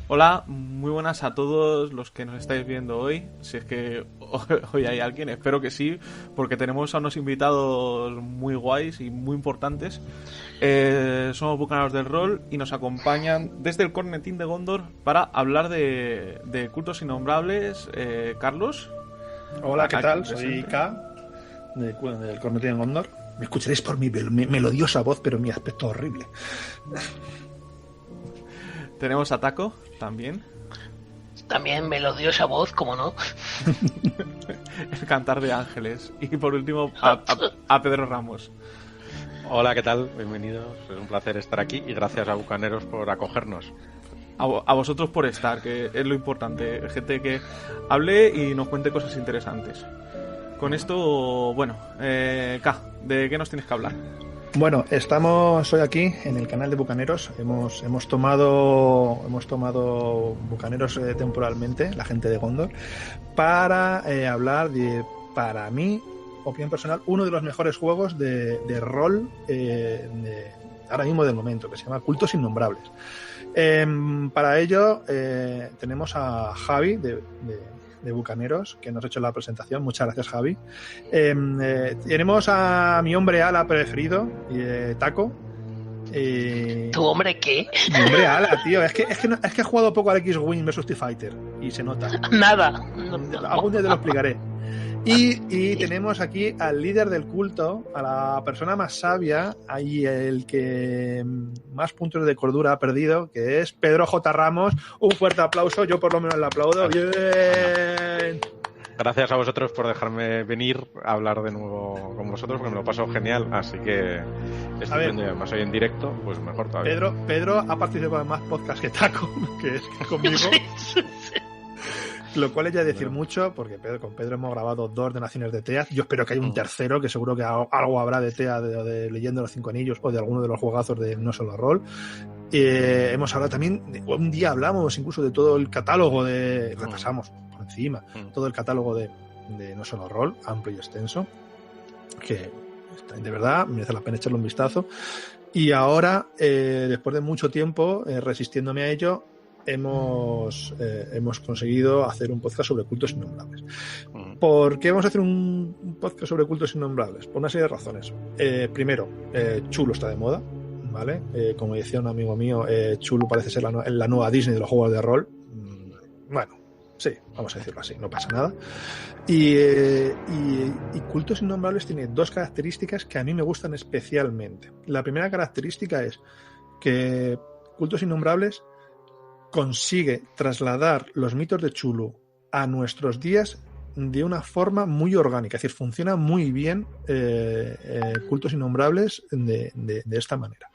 Hola, muy buenas a todos los que nos estáis viendo hoy. Si es que hoy hay alguien, espero que sí, porque tenemos a unos invitados muy guays y muy importantes. Somos Bucaneros del Rol y nos acompañan desde el Cornetín de Gondor para hablar de cultos innombrables. Carlos. Hola, ¿qué tal? Soy K, del Cornetín de Gondor. Me escucharéis por mi melodiosa voz, pero mi aspecto horrible. Tenemos a Taco, también. También melodiosa voz, como no. El cantar de ángeles. Y por último, a Pedro Ramos. Hola, ¿qué tal? Bienvenidos. Es un placer estar aquí y gracias a Bucaneros por acogernos. A vosotros por estar, que es lo importante. Gente que hable y nos cuente cosas interesantes. Con esto, bueno, K, ¿de qué nos tienes que hablar? Bueno, estamos hoy aquí en el canal de Bucaneros. Hemos tomado Bucaneros temporalmente, la gente de Gondor, para hablar de, para mí, opinión personal, uno de los mejores juegos de rol ahora mismo del momento, que se llama Cultos Innombrables. Para ello tenemos a Javi de Bucaneros, que nos ha hecho la presentación. Muchas gracias, Javi. Tenemos a mi hombre ala preferido, Taco. ¿Tu hombre qué? Mi hombre ala, tío. Es que he jugado poco al X-Wing vs T-Fighter y se nota. Nada. Algún día te lo explicaré. Y tenemos aquí al líder del culto, a la persona más sabia, ahí el que más puntos de cordura ha perdido, que es Pedro J. Ramos. Un fuerte aplauso, yo por lo menos le aplaudo. ¡Bien! Gracias a vosotros por dejarme venir a hablar de nuevo con vosotros, porque me lo paso genial, así que estoy viendo y además hoy en directo, pues mejor todavía. Pedro ha participado en más podcasts que Taco, que es conmigo. Lo cual es ya decir mucho, porque con Pedro hemos grabado 2 donaciones de TEA. Yo espero que haya un tercero, que seguro que algo habrá de TEA de Leyendo los 5 Anillos o de alguno de los juegazos de No Solo Rol. Hemos hablado también, un día hablamos incluso de todo el catálogo repasamos por encima, todo el catálogo de No Solo Rol, amplio y extenso, que de verdad merece la pena echarle un vistazo. Y ahora, después de mucho tiempo resistiéndome a ello, hemos conseguido hacer un podcast sobre cultos innombrables. ¿Por qué vamos a hacer un podcast sobre cultos innombrables? Por una serie de razones. Primero, Chulo está de moda, ¿vale? Como decía un amigo mío, Chulo parece ser la nueva Disney de los juegos de rol. Bueno, sí, vamos a decirlo así, no pasa nada. Y Cultos Innombrables tiene 2 características que a mí me gustan especialmente. La primera característica es que Cultos Innombrables consigue trasladar los mitos de Chulu a nuestros días de una forma muy orgánica, es decir, funciona muy bien Cultos Innombrables de esta manera.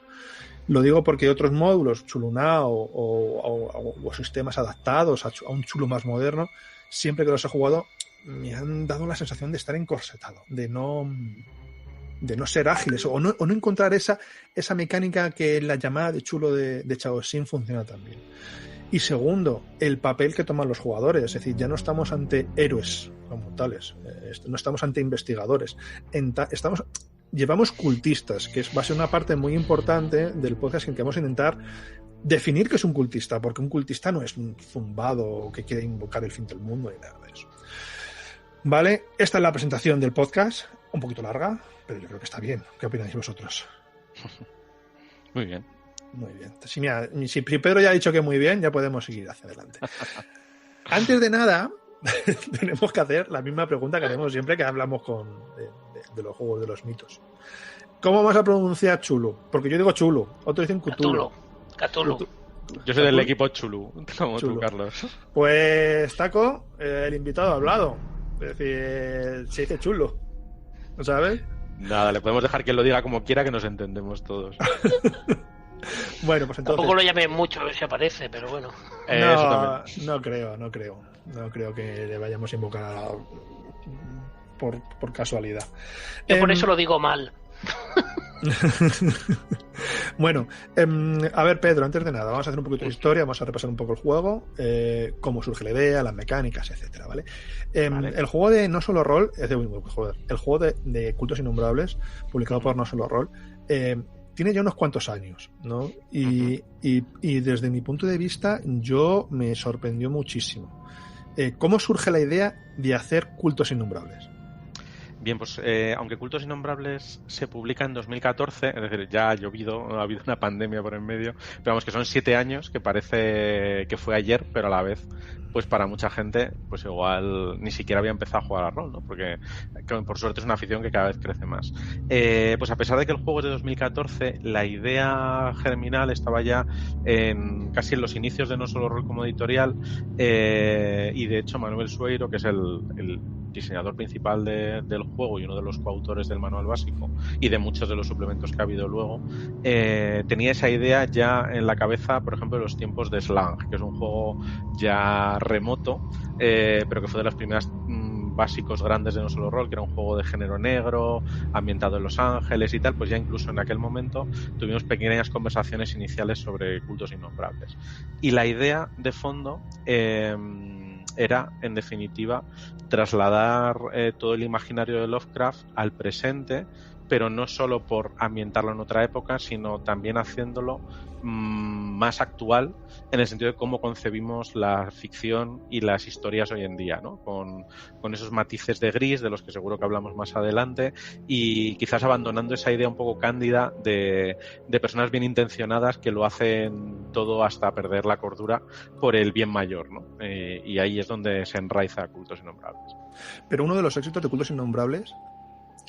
Lo digo porque otros módulos, Chulu Now o sistemas adaptados a un Chulu más moderno, siempre que los he jugado me han dado la sensación de estar encorsetado, de no ser ágiles o no encontrar esa mecánica que en la llamada de Chulo de Chaosin funciona tan bien. Y segundo, el papel que toman los jugadores, es decir, ya no estamos ante héroes como tales, no estamos ante investigadores, llevamos cultistas, que va a ser una parte muy importante del podcast en que vamos a intentar definir qué es un cultista, porque un cultista no es un zumbado que quiere invocar el fin del mundo ni nada de eso. Vale, esta es la presentación del podcast, un poquito larga, pero yo creo que está bien. ¿Qué opináis vosotros? Muy bien. Muy bien. Si Pedro ya ha dicho que muy bien, ya podemos seguir hacia adelante. Antes de nada, tenemos que hacer la misma pregunta que hacemos siempre que hablamos de los juegos de los mitos. ¿Cómo vamos a pronunciar Chulu? Porque yo digo Chulu, otros dicen Cthulhu. Cthulhu. Yo soy del equipo Chulu, como Chulu. tú, Carlos. Pues, Taco, el invitado ha hablado. Es decir, se dice Chulo, ¿no sabes? Nada, le podemos dejar que lo diga como quiera, que nos entendemos todos. Bueno, pues entonces... Tampoco lo llamen mucho a ver si aparece, pero bueno. No creo que le vayamos a invocar por casualidad. Yo por eso lo digo mal. Bueno, a ver, Pedro, antes de nada, vamos a hacer un poquito de historia, vamos a repasar un poco el juego, cómo surge la idea, las mecánicas, etcétera, ¿vale? Vale. El juego de No Solo Roll, el juego de Cultos Innombrables, publicado por No Solo Roll, tiene ya unos cuantos años, ¿no? Y desde mi punto de vista, yo me sorprendió muchísimo. ¿Cómo surge la idea de hacer Cultos Innombrables? Bien, pues aunque Cultos Innombrables se publica en 2014, es decir, ya ha llovido, ha habido una pandemia por en medio, pero vamos, que son 7 años, que parece que fue ayer, pero a la vez, pues para mucha gente, pues igual ni siquiera había empezado a jugar al rol, ¿no? Porque por suerte es una afición que cada vez crece más. Pues a pesar de que el juego es de 2014, la idea germinal estaba ya casi en los inicios de No Solo Roll como editorial, y de hecho Manuel Sueiro, que es el diseñador principal del juego y uno de los coautores del manual básico y de muchos de los suplementos que ha habido luego, tenía esa idea ya en la cabeza, por ejemplo, en los tiempos de Slang, que es un juego ya remoto, pero que fue de las primeras básicos grandes de No Solo Roll, que era un juego de género negro, ambientado en Los Ángeles y tal. Pues ya incluso en aquel momento tuvimos pequeñas conversaciones iniciales sobre Cultos Innombrables. Y la idea de fondo era, en definitiva, trasladar todo el imaginario de Lovecraft al presente, pero no solo por ambientarlo en otra época, sino también haciéndolo más actual, en el sentido de cómo concebimos la ficción y las historias hoy en día, ¿no? Con esos matices de gris, de los que seguro que hablamos más adelante, y quizás abandonando esa idea un poco cándida de personas bien intencionadas que lo hacen todo hasta perder la cordura por el bien mayor, ¿no? Y ahí es donde se enraiza Cultos Innombrables. Pero uno de los éxitos de Cultos Innombrables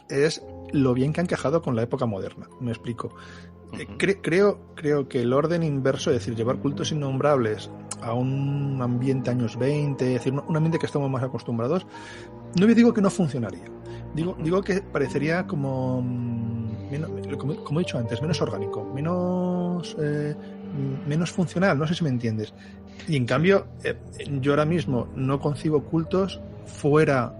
es lo bien que han encajado con la época moderna. Me explico. Creo que el orden inverso, es decir, llevar Cultos Innombrables a un ambiente años 20, es decir, un ambiente que estamos más acostumbrados, no digo que no funcionaría. Digo que parecería como he dicho antes, menos orgánico, menos funcional, no sé si me entiendes. Y en cambio, yo ahora mismo no concibo cultos fuera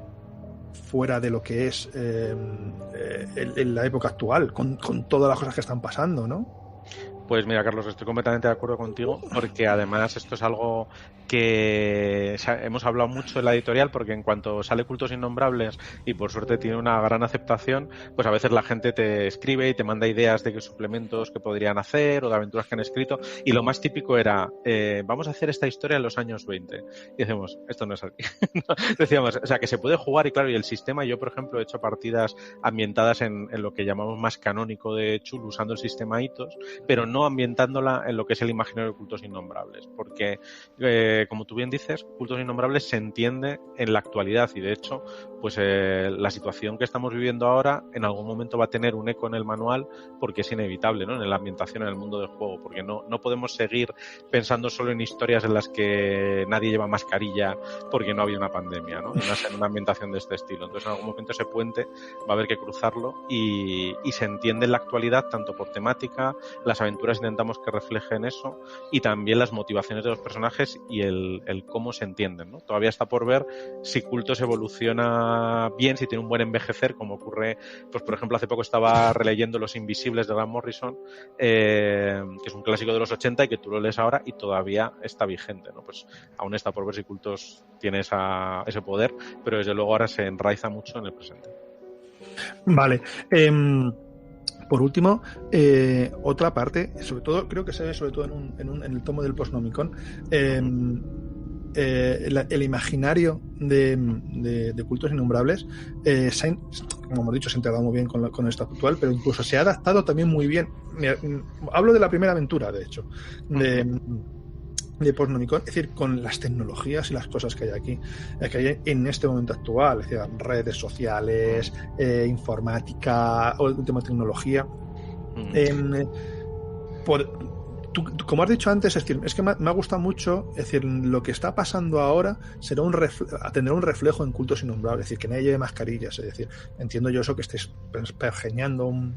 de lo que es en la época actual, con todas las cosas que están pasando, ¿no? Pues mira, Carlos, estoy completamente de acuerdo contigo, porque además esto es algo que hemos hablado mucho en la editorial, porque en cuanto sale Cultos Innombrables, y por suerte tiene una gran aceptación, pues a veces la gente te escribe y te manda ideas de qué suplementos que podrían hacer o de aventuras que han escrito, y lo más típico era, vamos a hacer esta historia en los años 20. Y decimos, esto no es así. Decíamos, o sea, que se puede jugar, y claro, y el sistema, yo por ejemplo he hecho partidas ambientadas en lo que llamamos más canónico de Chul, usando el sistema Hitos, pero no ambientándola en lo que es el imaginario de Cultos Innombrables, porque como tú bien dices, Cultos Innombrables se entiende en la actualidad, y de hecho pues la situación que estamos viviendo ahora en algún momento va a tener un eco en el manual, porque es inevitable, ¿no? En la ambientación, en el mundo del juego, porque no podemos seguir pensando solo en historias en las que nadie lleva mascarilla porque no había una pandemia, ¿no? En una ambientación de este estilo. Entonces en algún momento ese puente va a haber que cruzarlo, y se entiende en la actualidad tanto por temática, las aventuras intentamos que reflejen eso, y también las motivaciones de los personajes y el cómo se entienden, ¿no? Todavía está por ver si Cultos evoluciona bien, si tiene un buen envejecer, como ocurre, pues por ejemplo, hace poco estaba releyendo Los Invisibles de Grant Morrison, que es un clásico de los 80 y que tú lo lees ahora y todavía está vigente, ¿no? Pues aún está por ver si Cultos tiene ese poder, pero desde luego ahora se enraiza mucho en el presente. Vale. Por último, otra parte, sobre todo, creo que se ve sobre todo en el tomo del Postnomicon, el imaginario de Cultos Innombrables, como hemos dicho, se ha integrado muy bien con el estado actual, pero incluso se ha adaptado también muy bien. Hablo de la primera aventura, de hecho, de Postnomicon, es decir, con las tecnologías y las cosas que hay aquí, que hay en este momento actual, es decir, redes sociales, informática, o última tecnología. Como has dicho antes, es decir, es que me ha gustado mucho, es decir, lo que está pasando ahora será tendrá un reflejo en Cultos Innombrables, es decir, que nadie lleve mascarillas, es decir, entiendo yo eso, que estéis pergeñando un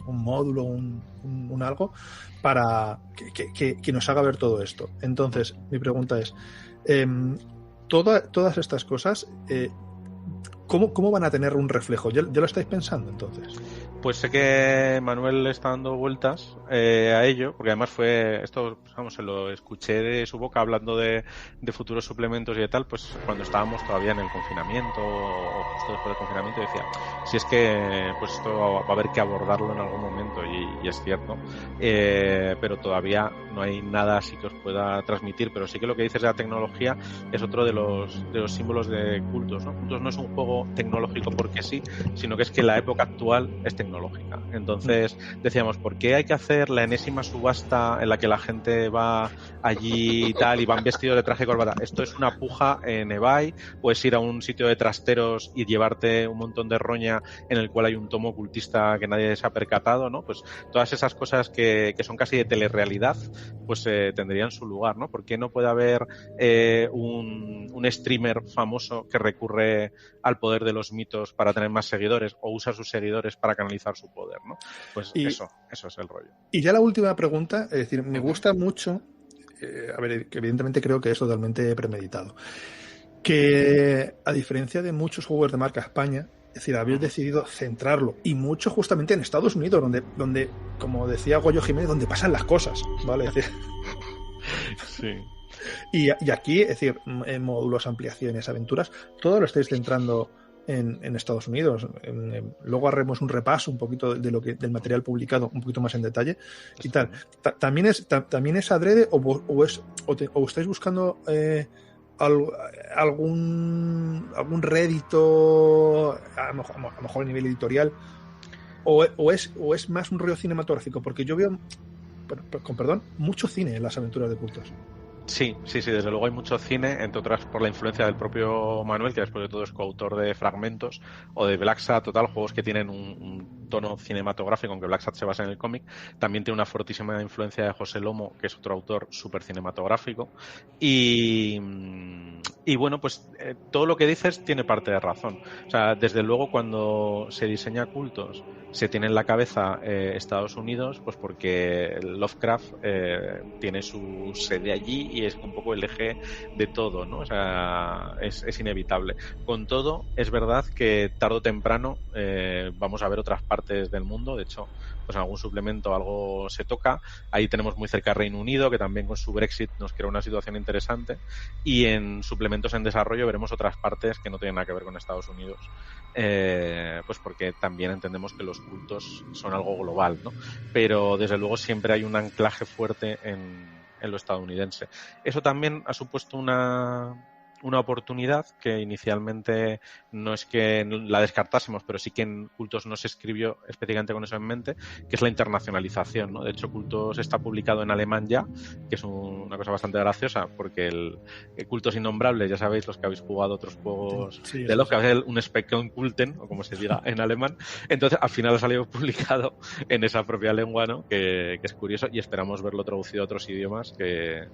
módulo, un algo para que nos haga ver todo esto. Entonces, mi pregunta es, todas estas cosas, ¿Cómo van a tener un reflejo? ¿Ya lo estáis pensando entonces? Pues sé que Manuel le está dando vueltas a ello, porque además se lo escuché de su boca hablando de futuros suplementos y de tal, pues cuando estábamos todavía en el confinamiento o justo después del confinamiento, decía, si es que pues esto va a haber que abordarlo en algún momento, y es cierto, pero todavía no hay nada así que os pueda transmitir, pero sí que lo que dices de la tecnología es otro de los símbolos de Cultos, ¿no? Cultos no es un juego tecnológico porque sí, sino que es que la época actual es tecnológica. Entonces decíamos, ¿por qué hay que hacer la enésima subasta en la que la gente va allí y tal y van vestidos de traje y corbata? Esto es una puja en eBay, puedes ir a un sitio de trasteros y llevarte un montón de roña en el cual hay un tomo ocultista que nadie se ha percatado, ¿no? Pues todas esas cosas que son casi de telerrealidad, pues tendrían su lugar, ¿no? ¿Por qué no puede haber un streamer famoso que recurre al poder de los mitos para tener más seguidores o usa sus seguidores para canalizar su poder, ¿no? Pues eso es el rollo. Y ya la última pregunta, es decir, me gusta mucho, a ver, que evidentemente creo que es totalmente premeditado, que a diferencia de muchos juegos de marca España, es decir, habéis decidido centrarlo, y mucho justamente en Estados Unidos, donde como decía Goyo Jiménez, donde pasan las cosas, ¿vale? Es decir, sí. Y aquí, es decir, en módulos, ampliaciones, aventuras, todo lo estáis centrando en Estados Unidos. Luego haremos un repaso un poquito de del material publicado, un poquito más en detalle y tal. ¿También es adrede o estáis buscando algún rédito a lo mejor a nivel editorial o es más un rollo cinematográfico? Porque yo veo, con perdón, mucho cine en las aventuras de Cultos. Sí, desde luego hay mucho cine, entre otras por la influencia del propio Manuel, que después de todo es coautor de Fragmentos o de Black Sat, total, juegos que tienen un tono cinematográfico, aunque Black Sat se basa en el cómic. También tiene una fortísima influencia de José Lomo, que es otro autor súper cinematográfico. Y bueno, pues todo lo que dices tiene parte de razón. O sea, desde luego cuando se diseña Cultos se tiene en la cabeza Estados Unidos, pues porque Lovecraft tiene su sede allí y es un poco el eje de todo, ¿no? O sea, es inevitable. Con todo, es verdad que tarde o temprano vamos a ver otras partes del mundo. De hecho, pues en algún suplemento algo se toca. Ahí tenemos muy cerca Reino Unido, que también con su Brexit nos crea una situación interesante. Y en suplementos en desarrollo veremos otras partes que no tienen nada que ver con Estados Unidos. Pues porque también entendemos que los cultos son algo global, ¿no? Pero desde luego siempre hay un anclaje fuerte en lo estadounidense. Eso también ha supuesto una oportunidad que inicialmente no es que la descartásemos, pero sí que en Cultos no se escribió específicamente con eso en mente, que es la internacionalización, ¿no? De hecho, Cultos está publicado en alemán ya, que es una cosa bastante graciosa, porque el Cultos Innombrables, ya sabéis, los que habéis jugado otros juegos de Lovecraft, un Speckon Kulten, o como se diga en alemán. Entonces, al final ha salido publicado en esa propia lengua, ¿no? Que es curioso, y esperamos verlo traducido a otros idiomas que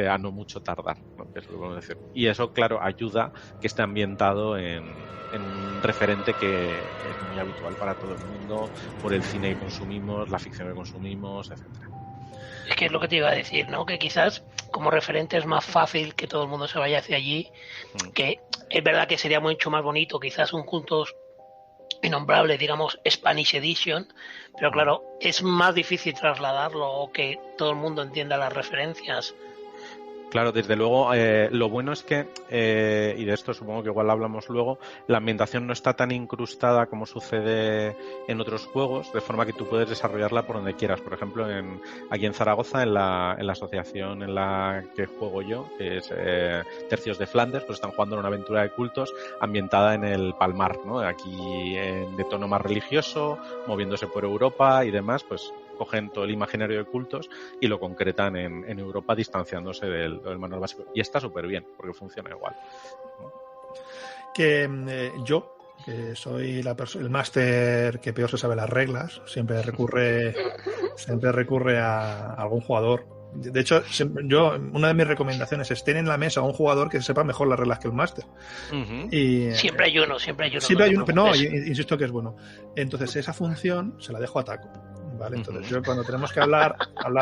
a no mucho tardar, ¿no? Que es lo que podemos decir. Y eso, claro, ayuda que esté ambientado en un referente que es muy habitual para todo el mundo, por el cine que consumimos, la ficción que consumimos, etcétera. Es que es lo que te iba a decir, ¿no? Que quizás como referente es más fácil que todo el mundo se vaya hacia allí, que es verdad que sería mucho más bonito quizás un Cultos Innombrable, digamos, Spanish Edition, pero claro, es más difícil trasladarlo o que todo el mundo entienda las referencias. Claro, desde luego, lo bueno es que, y de esto supongo que igual hablamos luego, la ambientación no está tan incrustada como sucede en otros juegos, de forma que tú puedes desarrollarla por donde quieras. Por ejemplo, aquí en Zaragoza, en la asociación en la que juego yo, que es Tercios de Flandes, pues están jugando en una aventura de cultos ambientada en el Palmar, ¿no? Aquí de tono más religioso, moviéndose por Europa y demás, pues cogen todo el imaginario de cultos y lo concretan en Europa, distanciándose del manual básico. Y está súper bien, porque funciona igual. Que yo, que soy el máster que peor se sabe las reglas, siempre recurre a algún jugador. De hecho, una de mis recomendaciones es tener en la mesa a un jugador que sepa mejor las reglas que el máster. Y siempre hay uno. Siempre hay uno, pero no, insisto que es bueno. Entonces, esa función se la dejo a Taco. ¿Vale? Entonces yo cuando tenemos que hablar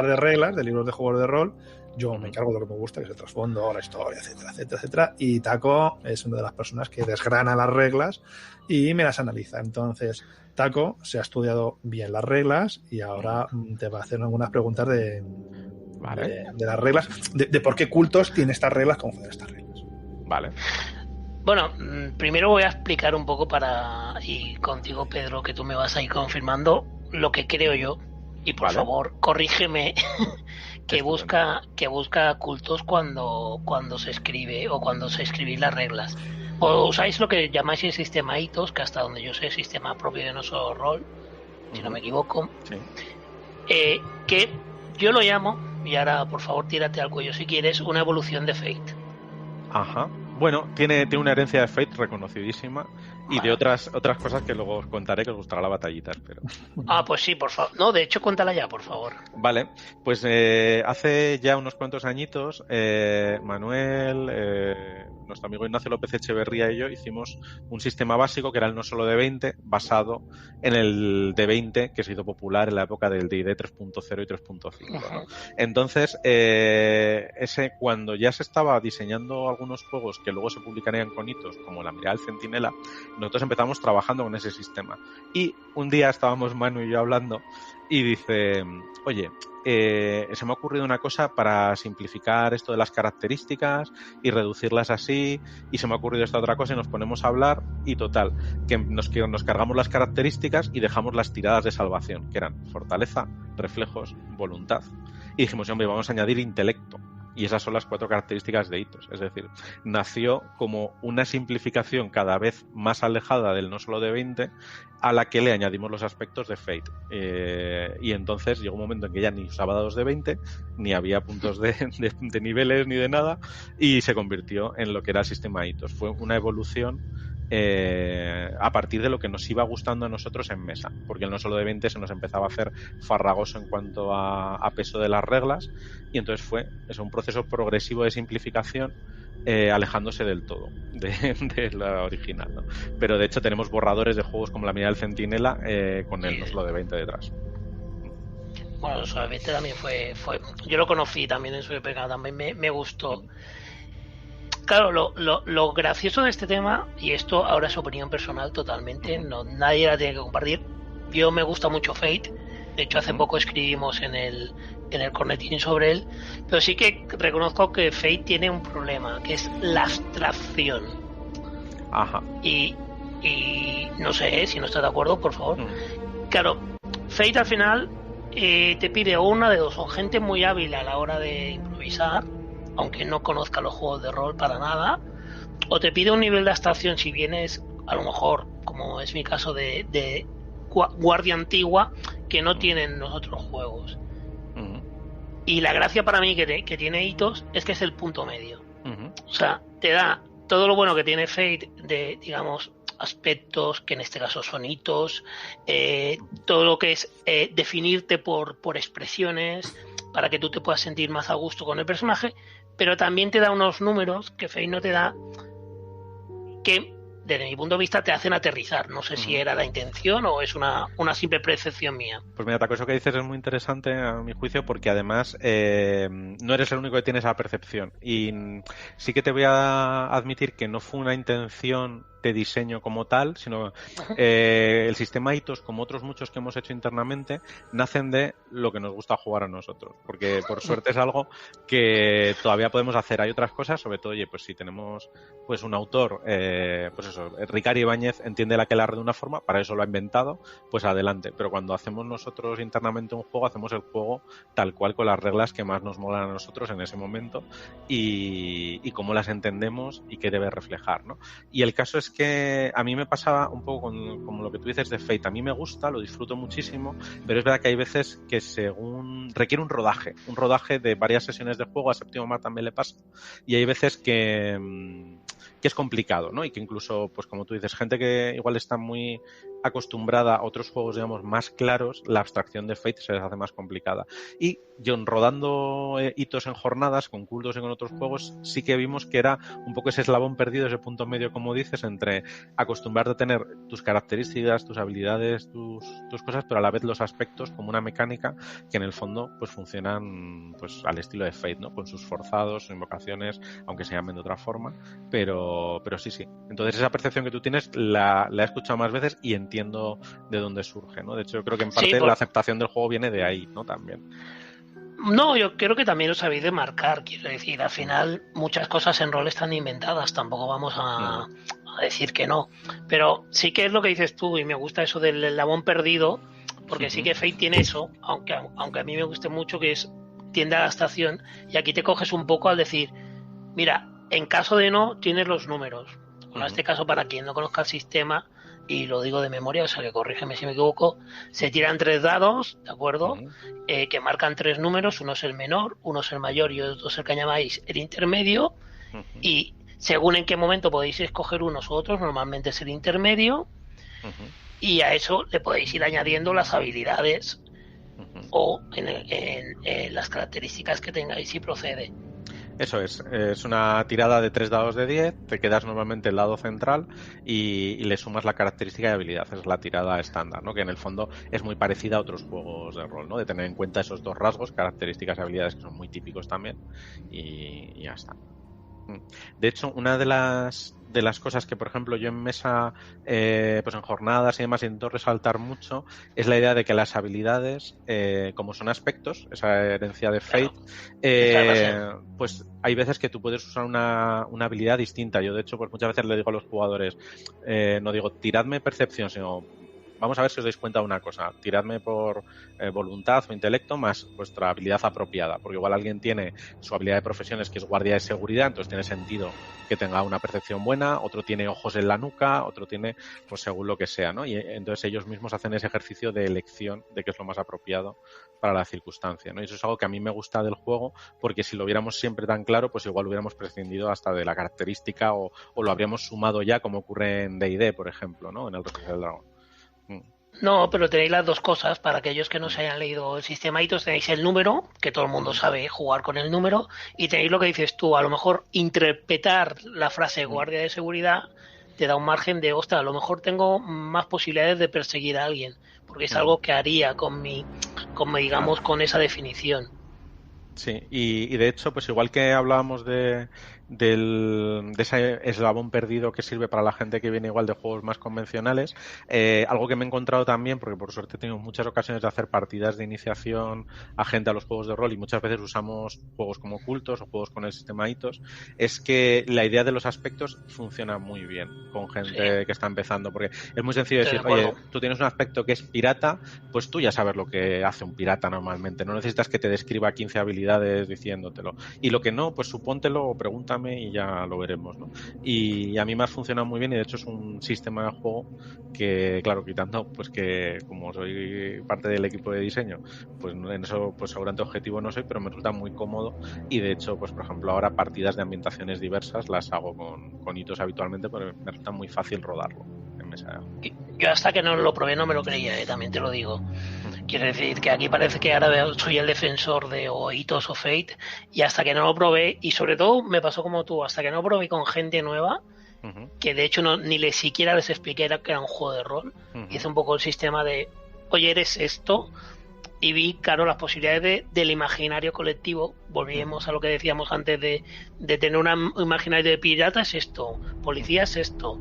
de reglas, de libros de juegos de rol, Yo me encargo de lo que me gusta, que es el trasfondo, la historia, etcétera, etcétera, etcétera. Y Taco es una de las personas que desgrana las reglas y me las analiza. Entonces, Taco se ha estudiado bien las reglas y ahora te va a hacer algunas preguntas de las reglas, de por qué Cultos tiene estas reglas, cómo funcionan estas reglas. Vale. Bueno, primero voy a explicar un poco y contigo, Pedro, que tú me vas a ir confirmando lo que creo yo. Y por favor, corrígeme que busca Cultos cuando se escribe o cuando se escribís las reglas. O usáis lo que llamáis el sistema hitos, que hasta donde yo sé es sistema propio de No Solo Roll, si no me equivoco. Sí. Que yo lo llamo, y ahora por favor tírate al cuello si quieres, una evolución de Fate. Ajá. Bueno, tiene una herencia de Fate reconocidísima y de otras cosas que luego os contaré, que os gustará la batallita, espero. Pues sí, por favor. No, de hecho, cuéntala ya, por favor. Vale, pues hace ya unos cuantos añitos, Manuel, nuestro amigo Ignacio López Echeverría y yo hicimos un sistema básico que era el No Solo de 20, basado en el de 20 que se hizo popular en la época del D&D 3.0 y 3.5, ¿no? Entonces, cuando ya se estaba diseñando algunos juegos que luego se publicarían con hitos, como la Mirada del Centinela, nosotros empezamos trabajando con ese sistema. Y un día estábamos Manu y yo hablando y dice, oye, se me ha ocurrido una cosa para simplificar esto de las características y reducirlas así, y se me ha ocurrido esta otra cosa y nos ponemos a hablar y total, que nos cargamos las características y dejamos las tiradas de salvación, que eran fortaleza, reflejos, voluntad. Y dijimos, hombre, vamos a añadir intelecto. Y esas son las 4 características de hitos. Es decir, nació como una simplificación cada vez más alejada del No Solo de 20, a la que le añadimos los aspectos de Fate. Y entonces llegó un momento en que ya ni usaba dados de 20, ni había puntos de niveles ni de nada, y se convirtió en lo que era el sistema hitos. Fue una evolución a partir de lo que nos iba gustando a nosotros en mesa, porque el No Solo de 20 se nos empezaba a hacer farragoso en cuanto a peso de las reglas, y entonces fue un proceso progresivo de simplificación, alejándose del todo de la original, ¿no? Pero de hecho tenemos borradores de juegos como la Mirada del Centinela con el No Solo de 20 detrás. Bueno, solamente también fue yo lo conocí también en su época, también me gustó. Claro, lo gracioso de este tema, y esto ahora es opinión personal totalmente, nadie la tiene que compartir. Yo me gusta mucho Fate, de hecho hace poco escribimos en el Cornetín sobre él, pero sí que reconozco que Fate tiene un problema, que es la abstracción. Ajá. Y no sé, si no estás de acuerdo, por favor. Claro, Fate al final te pide una de dos, o gente muy hábil a la hora de improvisar, aunque no conozca los juegos de rol para nada, o te pide un nivel de abstracción si vienes, a lo mejor, como es mi caso, de guardia antigua, que no tienen los otros juegos. Y la gracia para mí que tiene hitos es que es el punto medio. O sea, te da todo lo bueno que tiene Fate de, digamos, aspectos, que en este caso son hitos, todo lo que es definirte por expresiones, para que tú te puedas sentir más a gusto con el personaje, pero también te da unos números que Fate no te da, que desde mi punto de vista te hacen aterrizar. No sé si era la intención o es una simple percepción mía. Pues mira, Taco, eso que dices es muy interesante a mi juicio, porque además no eres el único que tiene esa percepción. Y sí que te voy a admitir que no fue una intención de diseño como tal, sino el sistema hitos, como otros muchos que hemos hecho internamente, nacen de lo que nos gusta jugar a nosotros, porque por suerte es algo que todavía podemos hacer. Hay otras cosas, sobre todo, oye, pues si tenemos pues un autor, pues eso, Ricard Ibáñez entiende la aquelarre de una forma, para eso lo ha inventado, pues adelante. Pero cuando hacemos nosotros internamente un juego, hacemos el juego tal cual, con las reglas que más nos molan a nosotros en ese momento y cómo las entendemos y qué debe reflejar, ¿no? Y el caso es que a mí me pasaba un poco como lo que tú dices de Fate. A mí me gusta, lo disfruto muchísimo, pero es verdad que hay veces que según requiere un rodaje de varias sesiones de juego. A Séptimo Mar también le pasa, y hay veces que es complicado, ¿no? Y que incluso, pues como tú dices, gente que igual está muy acostumbrada a otros juegos, digamos, más claros, la abstracción de Fate se les hace más complicada. Y John, rodando hitos en jornadas con cultos y con otros juegos, sí que vimos que era un poco ese eslabón perdido, ese punto medio, como dices, entre acostumbrarte a tener tus características, tus habilidades, tus cosas, pero a la vez los aspectos como una mecánica que en el fondo pues funcionan pues al estilo de Fate, ¿no? Con sus forzados, sus invocaciones, aunque se llamen de otra forma, pero sí. Entonces esa percepción que tú tienes la he escuchado más veces y entiendo de dónde surge, ¿no? De hecho, yo creo que en parte la aceptación del juego viene de ahí, ¿no? También. No, yo creo que también os habéis de marcar, quiero decir, al final muchas cosas en rol están inventadas, tampoco vamos a decir que no, pero sí que es lo que dices tú y me gusta eso del eslabón perdido, porque sí que Fate tiene eso, aunque a mí me guste mucho, que es tiende a la adaptación, y aquí te coges un poco al decir, mira, en caso de no, tienes los números. En este caso, para quien no conozca el sistema, y lo digo de memoria, o sea que corrígeme si me equivoco, se tiran 3 dados, ¿de acuerdo? Que marcan 3 números, uno es el menor, uno es el mayor y otro es el que llamáis el intermedio, y según en qué momento podéis escoger unos u otros, normalmente es el intermedio, y a eso le podéis ir añadiendo las habilidades o en las características que tengáis si procede. Eso es una tirada de 3 dados de 10, te quedas normalmente el lado central y le sumas la característica de habilidad, es la tirada estándar, ¿no? Que en el fondo es muy parecida a otros juegos de rol, ¿no? De tener en cuenta esos dos rasgos, características y habilidades que son muy típicos también y ya está. De hecho, una de las cosas que, por ejemplo, yo en mesa, pues en jornadas y demás intento resaltar mucho, es la idea de que las habilidades, como son aspectos, esa herencia de Fate, pues hay veces que tú puedes usar una habilidad distinta. Yo, de hecho, pues muchas veces le digo a los jugadores, no digo tiradme percepción, sino vamos a ver si os dais cuenta de una cosa. Tiradme por voluntad o intelecto más vuestra habilidad apropiada. Porque igual alguien tiene su habilidad de profesiones que es guardia de seguridad, entonces tiene sentido que tenga una percepción buena. Otro tiene ojos en la nuca, otro tiene, pues según lo que sea, ¿no? Y entonces ellos mismos hacen ese ejercicio de elección de qué es lo más apropiado para la circunstancia, ¿no? Y eso es algo que a mí me gusta del juego, porque si lo hubiéramos siempre tan claro, pues igual hubiéramos prescindido hasta de la característica o lo habríamos sumado ya, como ocurre en D&D, por ejemplo, ¿no? En el Refugio del Dragón. No, pero tenéis las dos cosas. Para aquellos que no se hayan leído el sistema hitos, tenéis el número, que todo el mundo sabe jugar con el número, y tenéis lo que dices tú. A lo mejor interpretar la frase guardia de seguridad te da un margen de, ostras, a lo mejor tengo más posibilidades de perseguir a alguien, porque es algo que haría con digamos, con esa definición. Sí, y de hecho, pues igual que hablábamos de ese eslabón perdido que sirve para la gente que viene igual de juegos más convencionales, algo que me he encontrado también, porque por suerte he tenido muchas ocasiones de hacer partidas de iniciación a gente a los juegos de rol y muchas veces usamos juegos como cultos o juegos con el sistema hitos, es que la idea de los aspectos funciona muy bien con gente que está empezando, porque es muy sencillo decir, oye, tú tienes un aspecto que es pirata, pues tú ya sabes lo que hace un pirata normalmente, no necesitas que te describa 15 habilidades diciéndotelo, y lo que no, pues supóntelo o pregúntame y ya lo veremos, ¿no? Y a mí me ha funcionado muy bien y de hecho es un sistema de juego que, claro, quitando pues que como soy parte del equipo de diseño, pues en eso pues seguramente objetivo no soy, pero me resulta muy cómodo y de hecho pues por ejemplo ahora partidas de ambientaciones diversas las hago con hitos habitualmente porque me resulta muy fácil rodarlo en mesa. Yo hasta que no lo probé no me lo creía, también te lo digo. Quiero decir que aquí parece que ahora soy el defensor de o hitos o Fate, y hasta que no lo probé, y sobre todo me pasó como tú, hasta que no probé con gente nueva, que de hecho ni siquiera les expliqué que era un juego de rol, hice un poco el sistema de, oye, eres esto, y vi, claro, las posibilidades del imaginario colectivo. Volvíamos a lo que decíamos antes de tener un imaginario de pirata, es esto, policía es esto.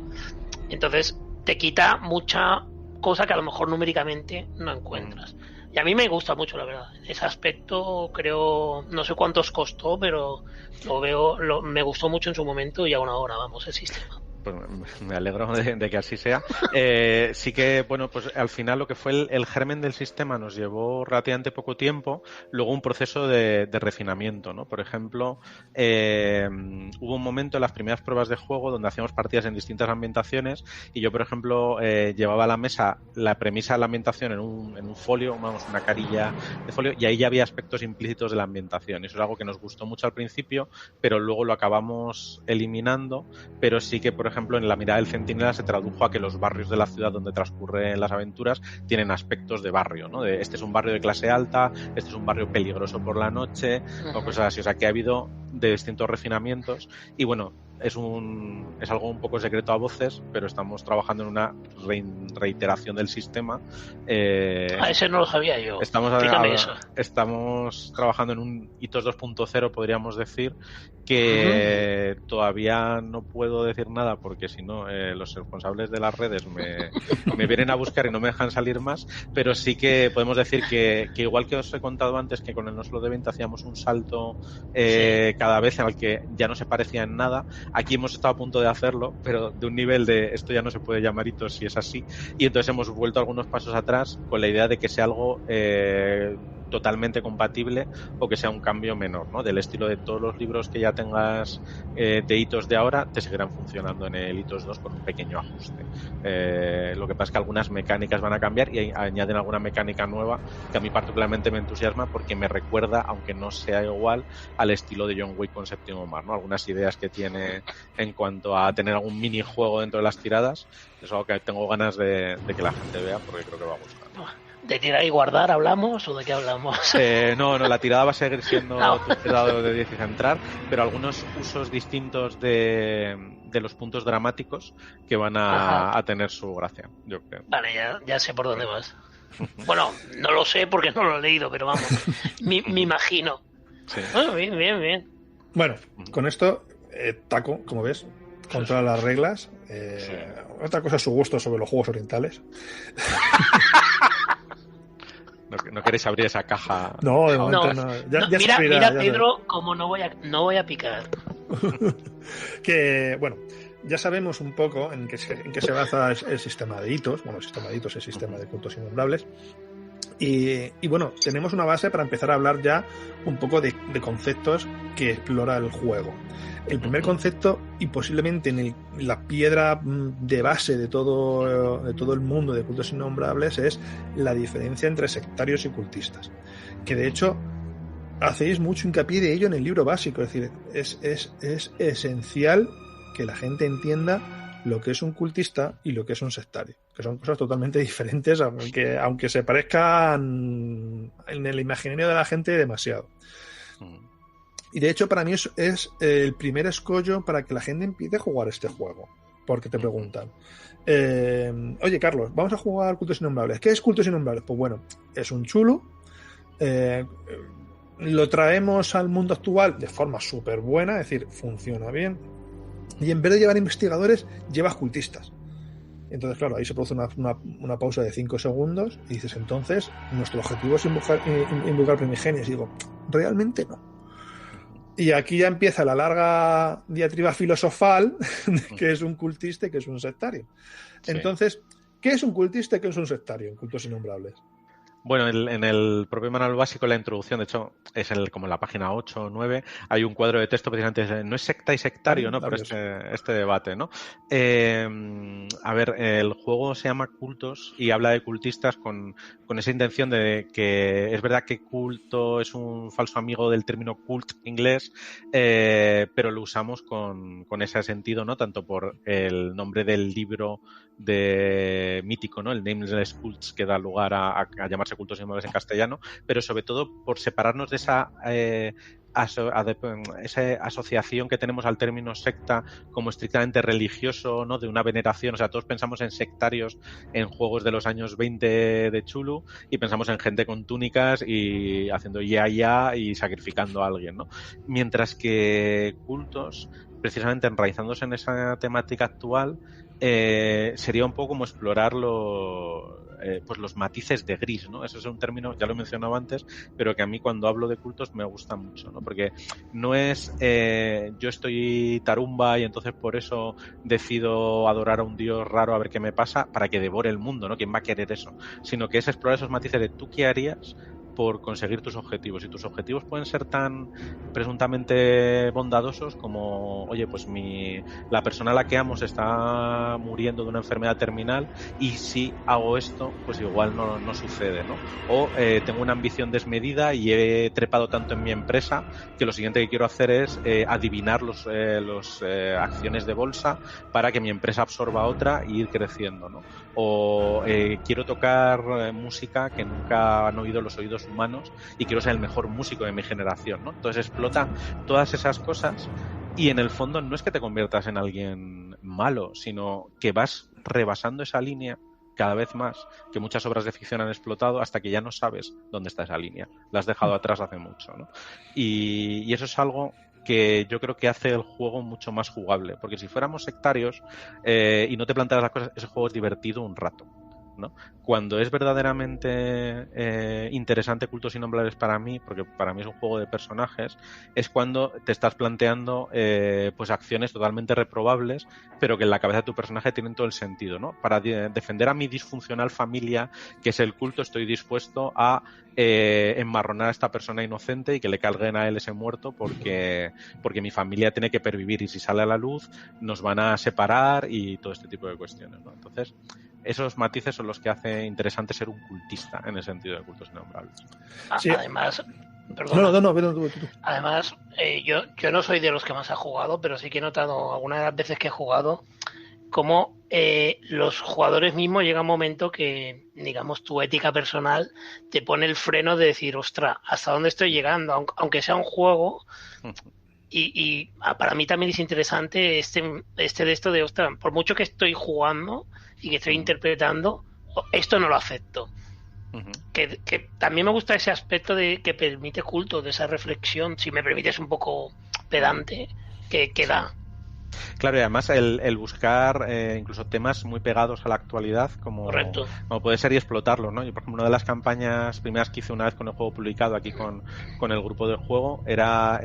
Entonces te quita mucha cosa que a lo mejor numéricamente no encuentras. Y a mí me gusta mucho, la verdad. Ese aspecto, creo, no sé cuántos costó, pero me gustó mucho en su momento y aún ahora, vamos, el sistema. pues me alegro de que así sea. Sí que, bueno, pues al final lo que fue el germen del sistema nos llevó relativamente poco tiempo, luego un proceso de refinamiento, ¿no? Por ejemplo, hubo un momento en las primeras pruebas de juego donde hacíamos partidas en distintas ambientaciones y yo, por ejemplo, llevaba a la mesa la premisa de la ambientación en un folio, vamos, una carilla de folio, y ahí ya había aspectos implícitos de la ambientación. Eso es algo que nos gustó mucho al principio, pero luego lo acabamos eliminando, pero sí que, por ejemplo, en la mirada del centinela se tradujo a que los barrios de la ciudad donde transcurren las aventuras tienen aspectos de barrio, ¿no? De este es un barrio de clase alta, este es un barrio peligroso por la noche, o cosas así. O sea, que ha habido de distintos refinamientos y, bueno, es algo un poco secreto a voces, pero estamos trabajando en una reiteración del sistema. Ese no lo sabía yo. Estamos trabajando en un ITOS 2.0, podríamos decir, que todavía no puedo decir nada porque si no los responsables de las redes me vienen a buscar y no me dejan salir más, pero sí que podemos decir que igual que os he contado antes que con el No Solo de 20 hacíamos un salto cada vez en el que ya no se parecía en nada. Aquí hemos estado a punto de hacerlo, pero de un nivel de esto ya no se puede llamar hitos si es así, y entonces hemos vuelto algunos pasos atrás con la idea de que sea algo totalmente compatible o que sea un cambio menor, ¿no? Del estilo de todos los libros que ya tengas de hitos de ahora te seguirán funcionando en el hitos 2 con un pequeño ajuste. Lo que pasa es que algunas mecánicas van a cambiar y añaden alguna mecánica nueva que a mí particularmente me entusiasma porque me recuerda, aunque no sea igual, al estilo de John Wick con Séptimo Mar, ¿no? Algunas ideas que tiene en cuanto a tener algún minijuego dentro de las tiradas, es algo que tengo ganas de que la gente vea porque creo que va a gustar. ¿De tirar y guardar hablamos o de qué hablamos? No, la tirada va a seguir siendo tirada de 10 y centrar, pero algunos usos distintos de los puntos dramáticos que van a tener su gracia, yo creo. Vale, ya sé por dónde vas. Bueno, no lo sé porque no lo he leído, pero vamos, me imagino. Sí. Bueno, bien. Bueno, con esto, Taco, como ves, controla las reglas. Otra cosa es su gusto sobre los juegos orientales. No queréis abrir esa caja. No, de momento no. Mira, Pedro, como no voy a picar. Que, bueno, ya sabemos un poco en qué se basa el sistema de hitos. Bueno, el sistema de hitos es el sistema de cultos innombrables. Y bueno, tenemos una base para empezar a hablar ya un poco de conceptos que explora el juego. El primer concepto, y posiblemente la piedra de base de todo el mundo de cultos innombrables, es la diferencia entre sectarios y cultistas. Que de hecho hacéis mucho hincapié de ello en el libro básico. Es decir, es esencial que la gente entienda lo que es un cultista y lo que es un sectario, que son cosas totalmente diferentes, aunque se parezcan en el imaginario de la gente demasiado. Y de hecho para mí es el primer escollo para que la gente empiece a jugar este juego, porque te preguntan, oye Carlos, vamos a jugar Cultos Innombrables. ¿Qué es Cultos Innombrables? Pues bueno, es un chulo, lo traemos al mundo actual de forma súper buena, es decir, funciona bien, y en vez de llevar investigadores, llevas cultistas. Entonces, claro, ahí se produce una pausa de 5 segundos y dices, entonces, nuestro objetivo es invocar primigenios. Y digo, realmente no. Y aquí ya empieza la larga diatriba filosofal de que es un cultista y que es un sectario. Entonces, ¿qué es un cultista y qué es un sectario en Cultos Innombrables? Bueno, en el propio manual básico, la introducción, de hecho, es como en la página 8 o 9, hay un cuadro de texto precisamente, no es secta y sectario, ¿no? Pero este debate, ¿no? A ver, el juego se llama Cultos y habla de cultistas con esa intención de que es verdad que culto es un falso amigo del término cult inglés, pero lo usamos con ese sentido, ¿no? Tanto por el nombre del libro de mítico, ¿no? El Nameless Cults, que da lugar a llamarse cultos innombrables en castellano, pero sobre todo por separarnos de esa asociación que tenemos al término secta como estrictamente religioso, ¿no? De una veneración. O sea, todos pensamos en sectarios en juegos de los años 20 de Chulu y pensamos en gente con túnicas y haciendo ya y sacrificando a alguien, ¿no? Mientras que cultos, precisamente enraizándose en esa temática actual, sería un poco como explorar pues los matices de gris, ¿no? Eso es un término, ya lo he mencionado antes, pero que a mí cuando hablo de cultos me gusta mucho, ¿no? Porque no es yo estoy tarumba y entonces por eso decido adorar a un dios raro a ver qué me pasa para que devore el mundo, ¿no? ¿Quién va a querer eso? Sino que es explorar esos matices de tú qué harías por conseguir tus objetivos, y tus objetivos pueden ser tan presuntamente bondadosos como, oye, pues la persona a la que amo se está muriendo de una enfermedad terminal y si hago esto, pues igual no sucede, ¿no? O tengo una ambición desmedida y he trepado tanto en mi empresa que lo siguiente que quiero hacer es adivinar los acciones de bolsa para que mi empresa absorba otra y ir creciendo, ¿no? O quiero tocar música que nunca han oído los oídos humanos y quiero ser el mejor músico de mi generación, ¿no? Entonces explota todas esas cosas y en el fondo no es que te conviertas en alguien malo, sino que vas rebasando esa línea cada vez más, que muchas obras de ficción han explotado hasta que ya no sabes dónde está esa línea. La has dejado atrás hace mucho, ¿no? Y eso es algo que yo creo que hace el juego mucho más jugable, porque si fuéramos sectarios y no te planteas las cosas, ese juego es divertido un rato, ¿no? Cuando es verdaderamente interesante Cultos Innombrables para mí, porque para mí es un juego de personajes, es cuando te estás planteando pues acciones totalmente reprobables, pero que en la cabeza de tu personaje tienen todo el sentido, ¿no? Para defender a mi disfuncional familia, que es el culto, estoy dispuesto a enmarronar a esta persona inocente y que le carguen a él ese muerto porque mi familia tiene que pervivir y si sale a la luz nos van a separar y todo este tipo de cuestiones, ¿no? Entonces esos matices son los que hace interesante ser un cultista en el sentido de Cultos Innombrables. Sí. Además, perdona. No, tú. Además, yo no soy de los que más ha jugado, pero sí que he notado algunas de las veces que he jugado cómo los jugadores mismos llega un momento que, digamos, tu ética personal te pone el freno de decir, ostras, ¿hasta dónde estoy llegando? Aunque sea un juego. Y para mí también es interesante este de esto de, ostras, por mucho que estoy jugando y que estoy interpretando, esto no lo acepto. Que también me gusta ese aspecto de que permite culto, de esa reflexión, si me permites un poco pedante, que da. Claro, y además el buscar incluso temas muy pegados a la actualidad, como puede ser, y explotarlos, ¿no? Yo, por ejemplo, una de las campañas primeras que hice una vez con el juego publicado aquí con el grupo del juego era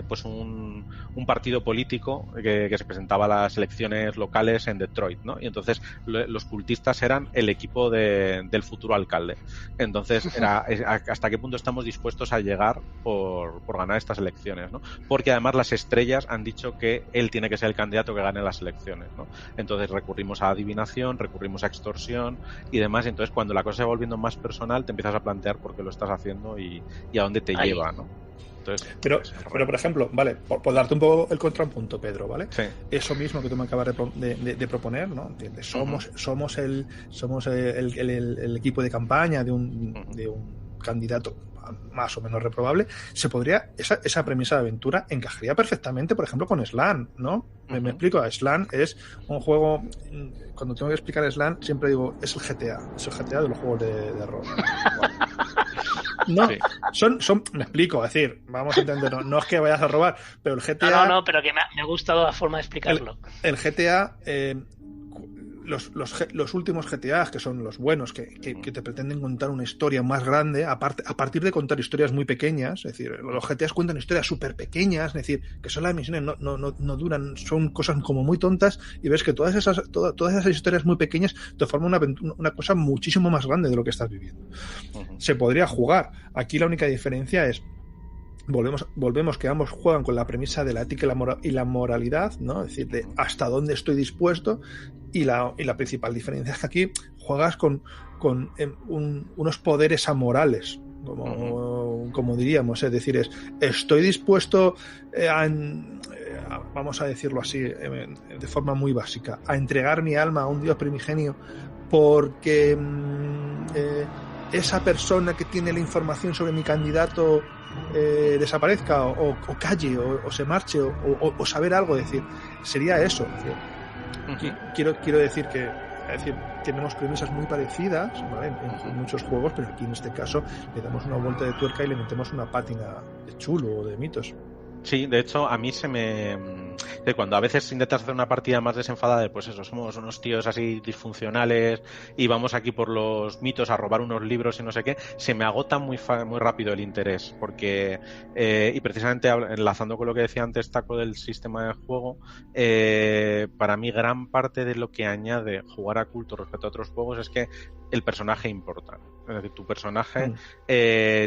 pues un partido político que se presentaba a las elecciones locales en Detroit, ¿no? Y entonces los cultistas eran el equipo del futuro alcalde. Entonces era hasta qué punto estamos dispuestos a llegar por ganar estas elecciones, ¿no? Porque además las estrellas han dicho que él tiene que ser el candidato que gane las elecciones, ¿no? Entonces recurrimos a adivinación, recurrimos a extorsión y demás, y entonces cuando la cosa se va volviendo más personal te empiezas a plantear por qué lo estás haciendo y a dónde te lleva, ¿no? Entonces, pero por ejemplo, vale, por darte un poco el contrapunto, Pedro, ¿vale? Sí. Eso mismo que tú me acabas de proponer, ¿no? ¿Entiendes? Somos el equipo de campaña de un candidato más o menos reprobable. Se podría, esa premisa de aventura encajaría perfectamente, por ejemplo, con Slan, ¿no? Me explico. Slan es un juego, cuando tengo que explicar Slan siempre digo, es el GTA de los juegos de rol. No, sí. Me explico, es decir, vamos a entender, no es que vayas a robar, pero el GTA... No, pero que me ha gustado la forma de explicarlo. El GTA... Los últimos GTAs, que son los buenos, que te pretenden contar una historia más grande, a partir de contar historias muy pequeñas, es decir, los GTAs cuentan historias súper pequeñas, es decir, que son las misiones, no duran, son cosas como muy tontas, y ves que todas esas historias muy pequeñas te forman una cosa muchísimo más grande de lo que estás viviendo. Se podría jugar. Aquí la única diferencia es volvemos que ambos juegan con la premisa de la ética y la moralidad, ¿no? Es decir, de hasta dónde estoy dispuesto, y la principal diferencia es que aquí juegas con unos poderes amorales, como diríamos, es decir, estoy dispuesto vamos a decirlo así, de forma muy básica, a entregar mi alma a un Dios primigenio porque esa persona que tiene la información sobre mi candidato desaparezca o calle o se marche o saber algo. Es decir, sería eso. Es decir, quiero decir que tenemos premisas muy parecidas, ¿vale? en muchos juegos, pero aquí en este caso le damos una vuelta de tuerca y le metemos una pátina de chulo o de mitos. Sí, de hecho, a mí cuando a veces intentas hacer una partida más desenfadada de, pues eso, somos unos tíos así disfuncionales y vamos aquí por los mitos a robar unos libros y no sé qué, se me agota muy rápido el interés, porque, y precisamente enlazando con lo que decía antes Taco del sistema de juego, para mí gran parte de lo que añade jugar a Culto respecto a otros juegos es que el personaje importa. Es decir, tu personaje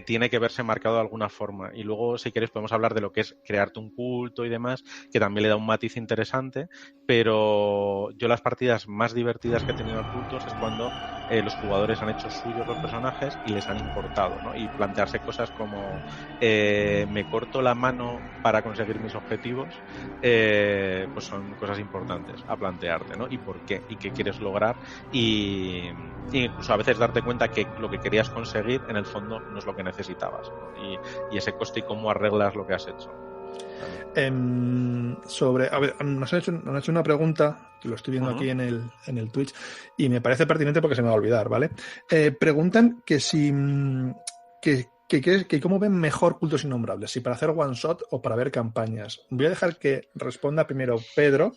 tiene que verse marcado de alguna forma. Y luego, si queréis, podemos hablar de lo que es crearte un culto y demás, que también le da un matiz interesante. Pero yo las partidas más divertidas que he tenido en cultos es cuando los jugadores han hecho suyos los personajes y les han importado, ¿no? Y plantearse cosas como me corto la mano para conseguir mis objetivos, pues son cosas importantes a plantearte, ¿no? Y por qué, y qué quieres lograr, y incluso a veces darte cuenta que lo que querías conseguir en el fondo no es lo que necesitabas, ¿no? Y ese coste y cómo arreglas lo que has hecho. A ver, nos han hecho una pregunta, que lo estoy viendo aquí en el Twitch, y me parece pertinente porque se me va a olvidar, ¿vale? Preguntan que si que cómo ven mejor Cultos Innombrables, si para hacer one shot o para ver campañas. Voy a dejar que responda primero Pedro,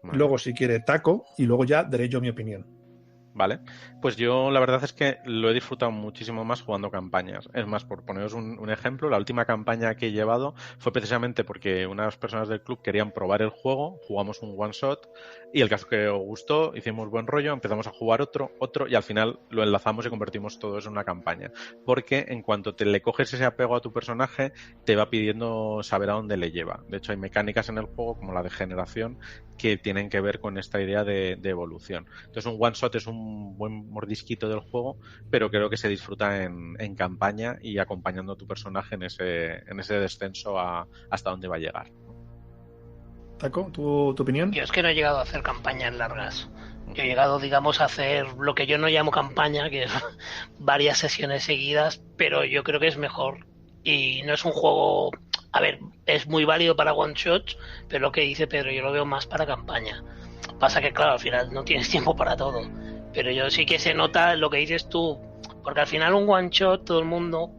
luego si quiere Taco, y luego ya daré yo mi opinión. Vale, pues yo la verdad es que lo he disfrutado muchísimo más jugando campañas. Es más, por poneros un ejemplo, la última campaña que he llevado fue precisamente porque unas personas del club querían probar el juego, jugamos un one shot y el caso que os gustó, hicimos buen rollo, empezamos a jugar otro y al final lo enlazamos y convertimos todo eso en una campaña. Porque en cuanto te le coges ese apego a tu personaje, te va pidiendo saber a dónde le lleva. De hecho, hay mecánicas en el juego como la de generación que tienen que ver con esta idea de evolución. Entonces un one shot es un buen mordisquito del juego, pero creo que se disfruta en campaña y acompañando a tu personaje en ese descenso hasta dónde va a llegar. Taco, ¿tu opinión? Yo es que no he llegado a hacer campañas largas. Yo he llegado, digamos, a hacer lo que yo no llamo campaña, que es varias sesiones seguidas, pero yo creo que es mejor. Y no es un juego... A ver, es muy válido para one shots, pero lo que dice Pedro, yo lo veo más para campaña. Pasa que, claro, al final no tienes tiempo para todo. Pero yo sí que se nota lo que dices tú, porque al final un one shot, todo el mundo,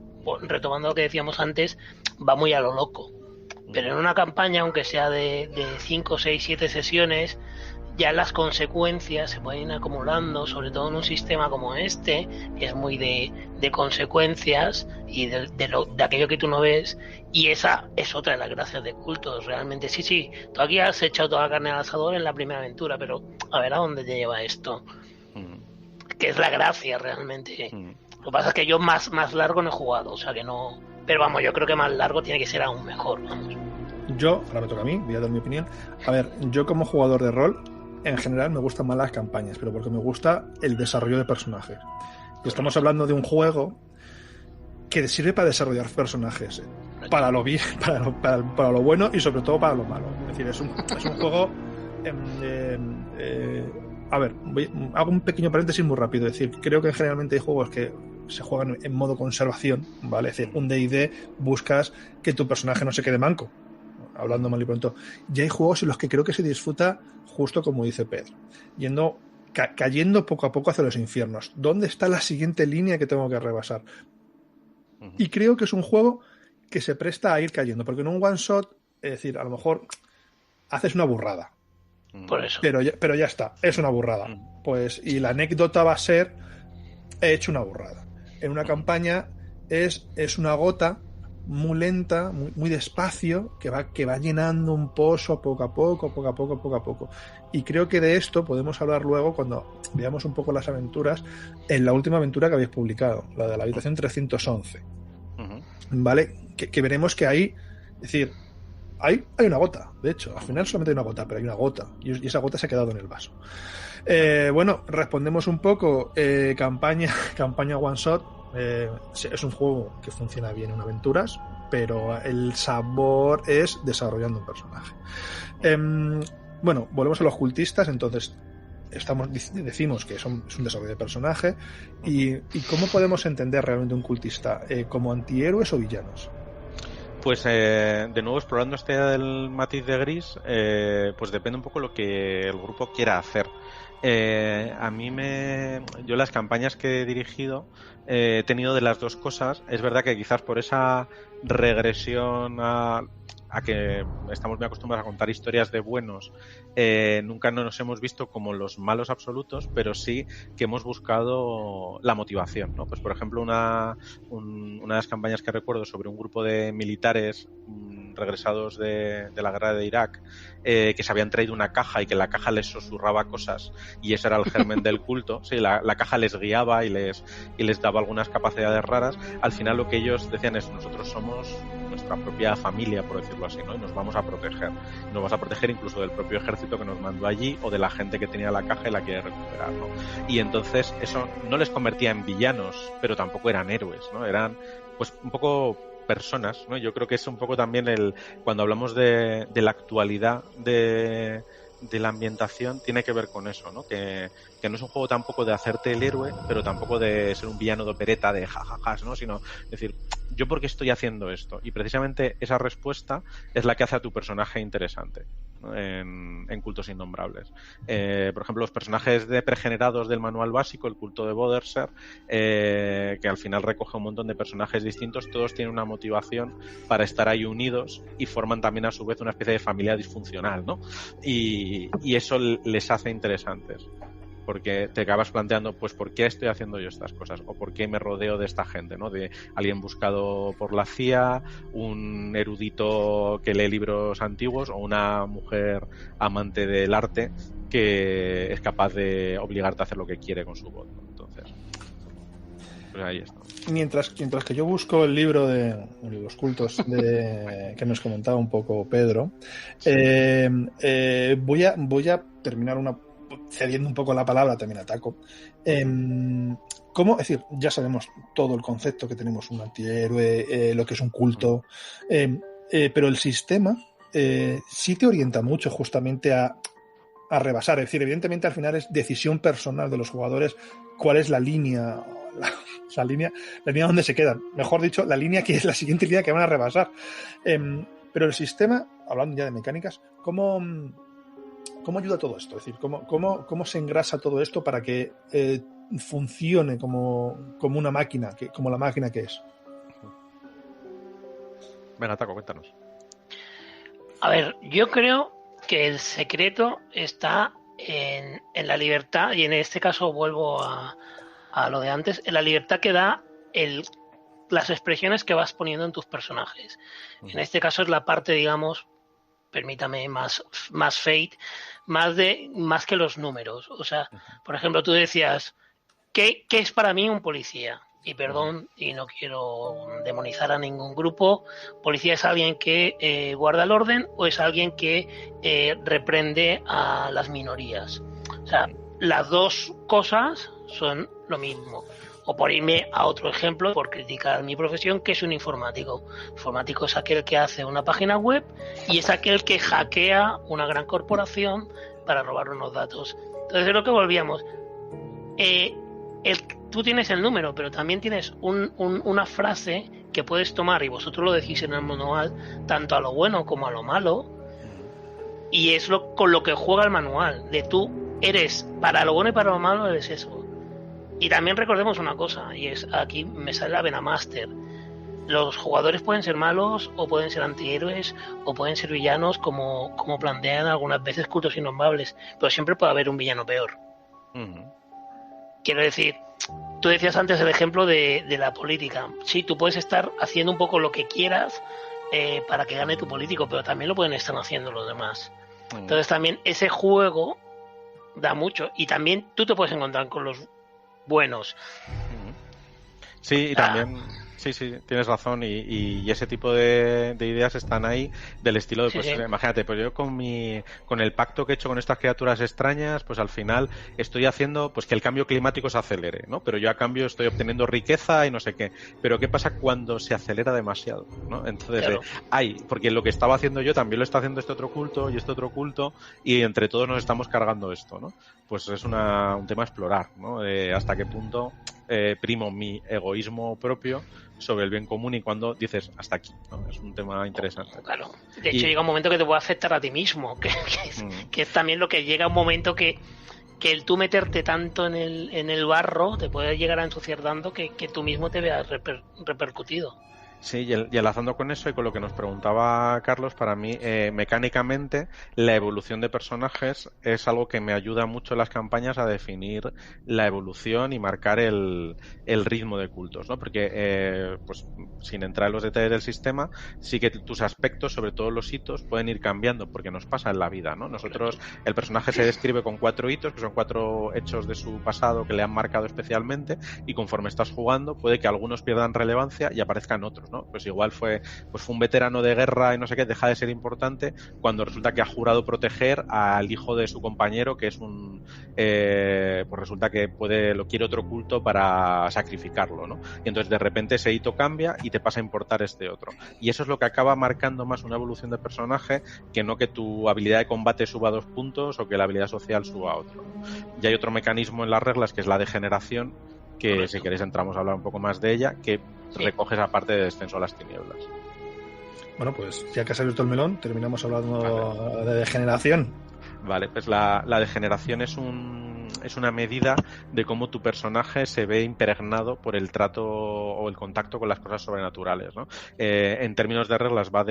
retomando lo que decíamos antes, va muy a lo loco. Pero en una campaña, aunque sea de 5, 6, 7 sesiones, ya las consecuencias se pueden ir acumulando, sobre todo en un sistema como este, que es muy de consecuencias y de aquello que tú no ves, y esa es otra de las gracias de Cultos, realmente. Sí, tú aquí has echado toda la carne al asador en la primera aventura, pero a ver a dónde te lleva esto, que es la gracia realmente. Lo que pasa es que yo más largo no he jugado, o sea que no... Pero vamos, yo creo que más largo tiene que ser aún mejor, vamos. Yo, ahora me toca a mí, voy a dar mi opinión. A ver, yo como jugador de rol, en general me gustan más las campañas, pero porque me gusta el desarrollo de personajes. Y estamos hablando de un juego que sirve para desarrollar personajes, para lo bien, para lo bueno y sobre todo para lo malo. Es decir, es un juego... a ver, hago un pequeño paréntesis muy rápido. Es decir, creo que generalmente hay juegos que se juegan en modo conservación, ¿vale? Es decir, un D&D buscas que tu personaje no se quede manco, hablando mal y pronto. Y hay juegos en los que creo que se disfruta justo como dice Pedro, cayendo poco a poco hacia los infiernos. ¿Dónde está la siguiente línea que tengo que rebasar? Y creo que es un juego que se presta a ir cayendo, porque en un one shot, es decir, a lo mejor haces una burrada. Por eso. Pero ya está, es una burrada. Pues, y la anécdota va a ser, he hecho una burrada. En una campaña es una gota muy lenta, muy despacio, que va llenando un pozo poco a poco. Y creo que de esto podemos hablar luego cuando veamos un poco las aventuras, en la última aventura que habéis publicado, la de la habitación 311. ¿Vale? Que veremos que ahí, es decir, hay una gota, de hecho, al final solamente hay una gota, pero hay una gota, y esa gota se ha quedado en el vaso. Bueno, respondemos un poco. Campaña one shot. Es un juego que funciona bien en aventuras, pero el sabor es desarrollando un personaje. Bueno, volvemos a los cultistas. Entonces decimos que es un desarrollo de personaje. ¿Y cómo podemos entender realmente un cultista? ¿Como antihéroes o villanos? Pues de nuevo, explorando esta idea del matiz de gris, pues depende un poco lo que el grupo quiera hacer. Yo las campañas que he dirigido he tenido de las dos cosas. Es verdad que quizás por esa regresión a que estamos muy acostumbrados a contar historias de buenos, nunca nos hemos visto como los malos absolutos, pero sí que hemos buscado la motivación, ¿no? Pues por ejemplo, una de las campañas que recuerdo sobre un grupo de militares regresados de la guerra de Irak, que se habían traído una caja y que la caja les susurraba cosas y eso era el germen del culto. Sí, la caja les guiaba y les daba algunas capacidades raras. Al final lo que ellos decían es: nosotros somos nuestra propia familia, por decirlo así, ¿no? Y nos vamos a proteger. Nos vamos a proteger incluso del propio ejército que nos mandó allí o de la gente que tenía la caja y la quiere recuperar, ¿no? Y entonces eso no les convertía en villanos, pero tampoco eran héroes, ¿no? Eran pues un poco personas, ¿no? Yo creo que es un poco también cuando hablamos de la actualidad de la ambientación, tiene que ver con eso, ¿no? Que no es un juego tampoco de hacerte el héroe, pero tampoco de ser un villano de opereta de jajajas, ¿no? Sino decir, ¿yo por qué estoy haciendo esto? Y precisamente esa respuesta es la que hace a tu personaje interesante, ¿no? En Cultos Innombrables. Por ejemplo, los personajes pregenerados del manual básico, el culto de Boderser, que al final recoge un montón de personajes distintos, todos tienen una motivación para estar ahí unidos y forman también a su vez una especie de familia disfuncional, ¿no? Y eso les hace interesantes, porque te acabas planteando, pues, ¿por qué estoy haciendo yo estas cosas? ¿O por qué me rodeo de esta gente, ¿no? De alguien buscado por la CIA, un erudito que lee libros antiguos o una mujer amante del arte que es capaz de obligarte a hacer lo que quiere con su voz, ¿no? Entonces, pues ahí está. Mientras que yo busco el libro de los cultos que nos comentaba un poco Pedro, Sí. voy a terminar cediendo un poco la palabra, también ataco. ¿Cómo? Es decir, ya sabemos todo el concepto que tenemos, un antihéroe, lo que es un culto, pero el sistema sí te orienta mucho justamente a rebasar. Es decir, evidentemente al final es decisión personal de los jugadores cuál es la línea donde se quedan. Mejor dicho, la línea que es la siguiente línea que van a rebasar. Pero el sistema, hablando ya de mecánicas, ¿cómo ayuda todo esto? Es decir, ¿cómo se engrasa todo esto para que funcione como una máquina, como la máquina que es? Venga, Taco, cuéntanos. A ver, yo creo que el secreto está en la libertad, y en este caso vuelvo a lo de antes, en la libertad que da las expresiones que vas poniendo en tus personajes. En este caso es la parte, digamos, permítame, más Fate, más que los números. O sea, por ejemplo, tú decías, ¿qué es para mí un policía? Y perdón, y no quiero demonizar a ningún grupo, policía es alguien que guarda el orden o es alguien que reprende a las minorías. O sea, las dos cosas son lo mismo. O por irme a otro ejemplo, por criticar mi profesión, que es un informático. Informático es aquel que hace una página web y es aquel que hackea una gran corporación para robar unos datos. Entonces es lo que volvíamos. Tú tienes el número, pero también tienes una frase que puedes tomar, y vosotros lo decís en el manual, tanto a lo bueno como a lo malo, y es con lo que juega el manual, de tú eres, para lo bueno y para lo malo eres eso. Y también recordemos una cosa, y es, aquí me sale la Venamaster. Los jugadores pueden ser malos, o pueden ser antihéroes, o pueden ser villanos, como plantean algunas veces Cultos Innombrables, pero siempre puede haber un villano peor. Quiero decir, tú decías antes el ejemplo de la política. Sí, tú puedes estar haciendo un poco lo que quieras para que gane tu político, pero también lo pueden estar haciendo los demás. Entonces también ese juego da mucho, y también tú te puedes encontrar con los buenos. Sí, y también sí, tienes razón, y ese tipo de ideas están ahí, del estilo de, pues sí. Imagínate, pues yo con el pacto que he hecho con estas criaturas extrañas, pues al final estoy haciendo pues que el cambio climático se acelere, ¿no? Pero yo a cambio estoy obteniendo riqueza y no sé qué. Pero ¿qué pasa cuando se acelera demasiado, ¿no? Entonces, claro, porque lo que estaba haciendo yo también lo está haciendo este otro culto y este otro culto, y entre todos nos estamos cargando esto, ¿no? Pues es un tema a explorar, ¿no? Hasta qué punto primo mi egoísmo propio sobre el bien común, y cuando dices hasta aquí, ¿no? Es un tema interesante. Claro. De hecho, llega un momento que te puede afectar a ti mismo, que es también lo que llega un momento que el tú meterte tanto en el barro te puede llegar a ensuciar tanto que tú mismo te veas repercutido. Sí, y enlazando con eso y con lo que nos preguntaba Carlos, para mí, mecánicamente, la evolución de personajes es algo que me ayuda mucho en las campañas a definir la evolución y marcar el ritmo de cultos, ¿no? Porque, pues, sin entrar en los detalles del sistema, sí que tus aspectos, sobre todo los hitos, pueden ir cambiando, porque nos pasa en la vida, ¿no? Nosotros, el personaje se describe con 4 hitos, que son 4 hechos de su pasado que le han marcado especialmente, y conforme estás jugando, puede que algunos pierdan relevancia y aparezcan otros, ¿no? Pues igual fue un veterano de guerra y no sé qué, deja de ser importante cuando resulta que ha jurado proteger al hijo de su compañero, que es pues resulta que lo quiere otro culto para sacrificarlo, ¿no? Y entonces de repente ese hito cambia y te pasa a importar este otro. Y eso es lo que acaba marcando más una evolución de personaje que no que tu habilidad de combate suba 2 puntos o que la habilidad social suba otro. Y hay otro mecanismo en las reglas que es la degeneración, que si queréis entramos a hablar un poco más de ella, que recoge esa parte de descenso a las tinieblas. Bueno, pues ya que has abierto el melón, terminamos hablando de degeneración. Vale, pues la degeneración es una medida de cómo tu personaje se ve impregnado por el trato o el contacto con las cosas sobrenaturales, ¿no? En términos de reglas va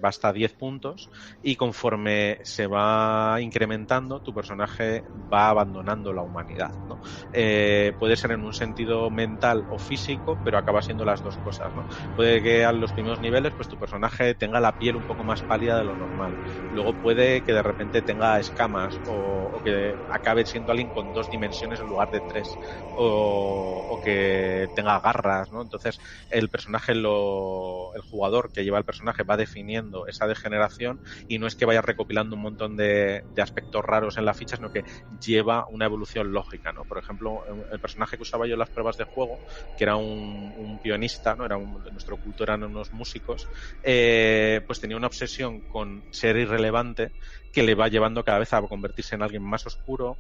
hasta 10 puntos y conforme se va incrementando, tu personaje va abandonando la humanidad, ¿no? Puede ser en un sentido mental o físico, pero acaba siendo las dos cosas, ¿no? Puede que a los primeros niveles pues tu personaje tenga la piel un poco más pálida de lo normal. Luego puede que de repente tenga escamas o que acabe siendo alguien con 2 dimensiones en lugar de 3 o que tenga garras, ¿no? Entonces el personaje, el jugador que lleva el personaje va definiendo esa degeneración y no es que vaya recopilando un montón de aspectos raros en la ficha, sino que lleva una evolución lógica, ¿no? Por ejemplo, el personaje que usaba yo en las pruebas de juego, que era un pianista, ¿no? Nuestro culto eran unos músicos, pues tenía una obsesión con ser irrelevante que le va llevando cada vez a convertirse en alguien más oscuro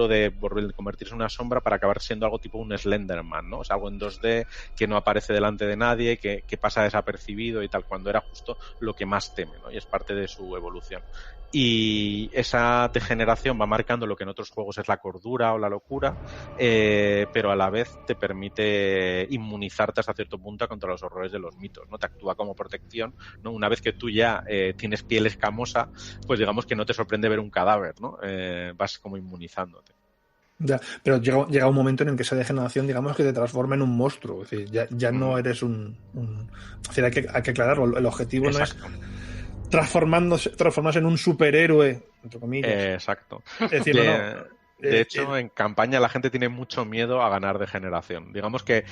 de convertirse en una sombra para acabar siendo algo tipo un Slenderman, ¿no? O sea, algo en 2D que no aparece delante de nadie, que pasa desapercibido y tal, cuando era justo lo que más teme, ¿no? Y es parte de su evolución. Y esa degeneración va marcando lo que en otros juegos es la cordura o la locura, pero a la vez te permite inmunizarte hasta cierto punto contra los horrores de los mitos, ¿no? Te actúa como protección, ¿no? Una vez que tú ya tienes piel escamosa, pues digamos que no te sorprende ver un cadáver, ¿no? Vas como inmunizándote. Ya, pero llega un momento en el que esa degeneración, digamos, que te transforma en un monstruo. Es decir, ya no eres un... Es decir, hay que aclararlo. El objetivo Exacto. No es transformarse en un superhéroe, entre comillas. Exacto. Es decir, de hecho, en campaña la gente tiene mucho miedo a ganar degeneración. Digamos que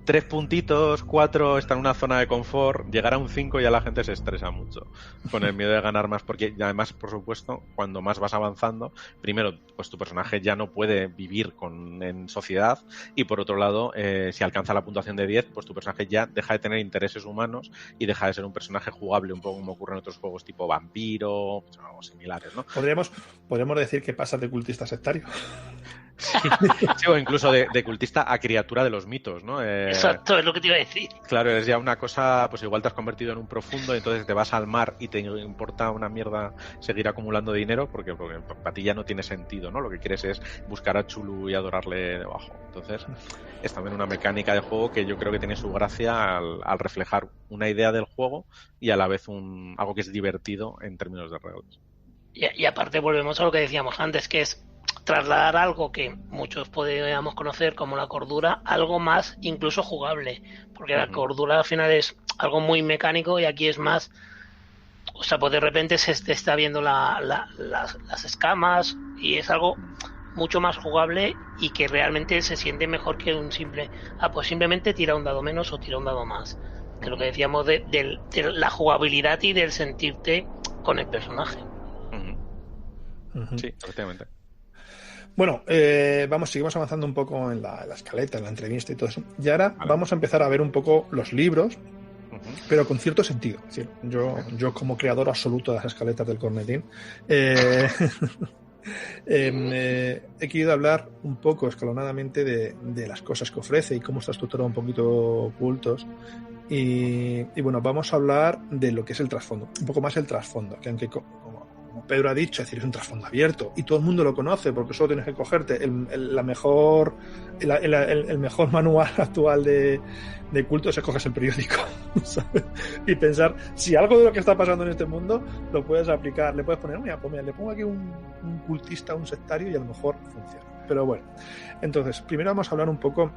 3 puntitos, 4 está en una zona de confort, llegar a un 5 ya la gente se estresa mucho con el miedo de ganar más, porque además, por supuesto, cuando más vas avanzando, primero, pues tu personaje ya no puede vivir en sociedad, y por otro lado, si alcanza la puntuación de 10, pues tu personaje ya deja de tener intereses humanos y deja de ser un personaje jugable, un poco como ocurre en otros juegos tipo Vampiro, pues, o similares, ¿no? Podríamos decir que pasa de cultista sectario. Sí, o incluso de cultista a criatura de los mitos, ¿no? Exacto, es lo que te iba a decir. Claro, es ya una cosa, pues igual te has convertido en un profundo y entonces te vas al mar y te importa una mierda seguir acumulando dinero porque para ti ya no tiene sentido, ¿no? Lo que quieres es buscar a Chulu y adorarle debajo. Entonces, es también una mecánica de juego que yo creo que tiene su gracia al reflejar una idea del juego y a la vez algo que es divertido en términos de reglas. Y aparte volvemos a lo que decíamos antes, que es trasladar algo que muchos podríamos conocer como la cordura, algo más incluso jugable, porque la cordura al final es algo muy mecánico y aquí es más, o sea, pues de repente se te está viendo las escamas y es algo mucho más jugable y que realmente se siente mejor que un simple, pues simplemente tira un dado menos o tira un dado más, que lo que decíamos de la jugabilidad y del sentirte con el personaje. Sí, efectivamente. Bueno, seguimos avanzando un poco en la escaleta, en la entrevista y todo eso. Y ahora vamos a empezar a ver un poco los libros, pero con cierto sentido. Es decir, yo como creador absoluto de las escaletas del Cornetín, he querido hablar un poco escalonadamente de las cosas que ofrece y cómo está estructurado un poquito Cultos. Y bueno, vamos a hablar de lo que es el trasfondo, un poco más el trasfondo, que aunque como como Pedro ha dicho, es decir, es un trasfondo abierto y todo el mundo lo conoce porque solo tienes que cogerte el mejor manual actual de cultos, escoges el periódico, ¿sabes? Y pensar si algo de lo que está pasando en este mundo lo puedes aplicar, le puedes poner, mira, pues mira, le pongo aquí un cultista, un sectario y a lo mejor funciona. Pero bueno, entonces, primero vamos a hablar un poco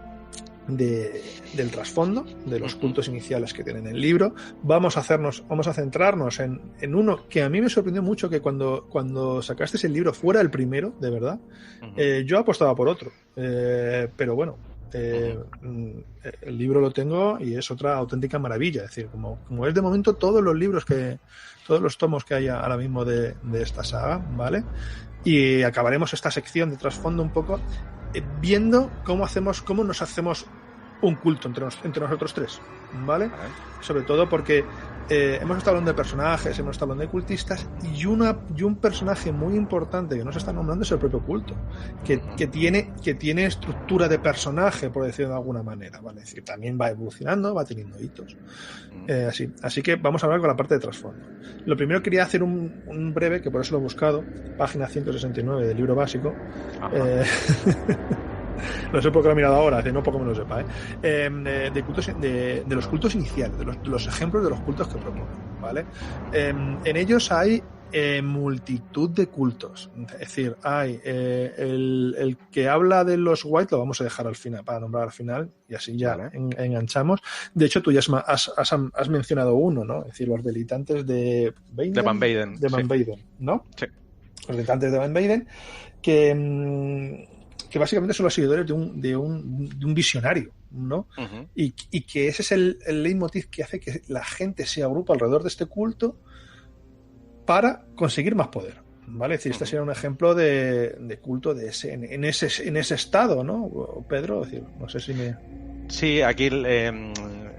del trasfondo, de los cultos iniciales que tienen el libro. Vamos a centrarnos en uno que a mí me sorprendió mucho, que cuando sacaste el libro fuera el primero, de verdad, yo apostaba por otro, pero bueno, el libro lo tengo y es otra auténtica maravilla. Es decir, como es de momento todos los tomos que hay ahora mismo de esta saga, ¿vale? Y acabaremos esta sección de trasfondo un poco viendo cómo nos hacemos un culto entre nosotros tres, ¿vale? Sobre todo porque hemos estado hablando de personajes, hemos estado hablando de cultistas y un personaje muy importante que no se está nombrando es el propio culto, que tiene estructura de personaje, por decirlo de alguna manera, ¿vale? Es decir, también va evolucionando, va teniendo hitos. Así que vamos a hablar con la parte de trasfondo. Lo primero quería hacer un breve, que por eso lo he buscado, página 169 del libro básico. No sé por qué lo he mirado ahora, no porque me lo sepa, de los cultos iniciales, de los ejemplos de los cultos que proponen, ¿vale? En ellos hay multitud de cultos. Es decir, hay el que habla de los White, lo vamos a dejar al final, para nombrar al final, y así ya enganchamos. De hecho, tú ya has mencionado uno, ¿no? Es decir, los militantes de Van Weyden. De Van Weyden, ¿no? Sí. Los militantes de Van Weyden, que básicamente son los seguidores de un visionario, ¿no? Y que ese es el leitmotiv que hace que la gente se agrupa alrededor de este culto para conseguir más poder, ¿vale? Es decir, este sería un ejemplo de culto en ese estado, ¿no, Pedro? Es decir, no sé si me... Sí, aquí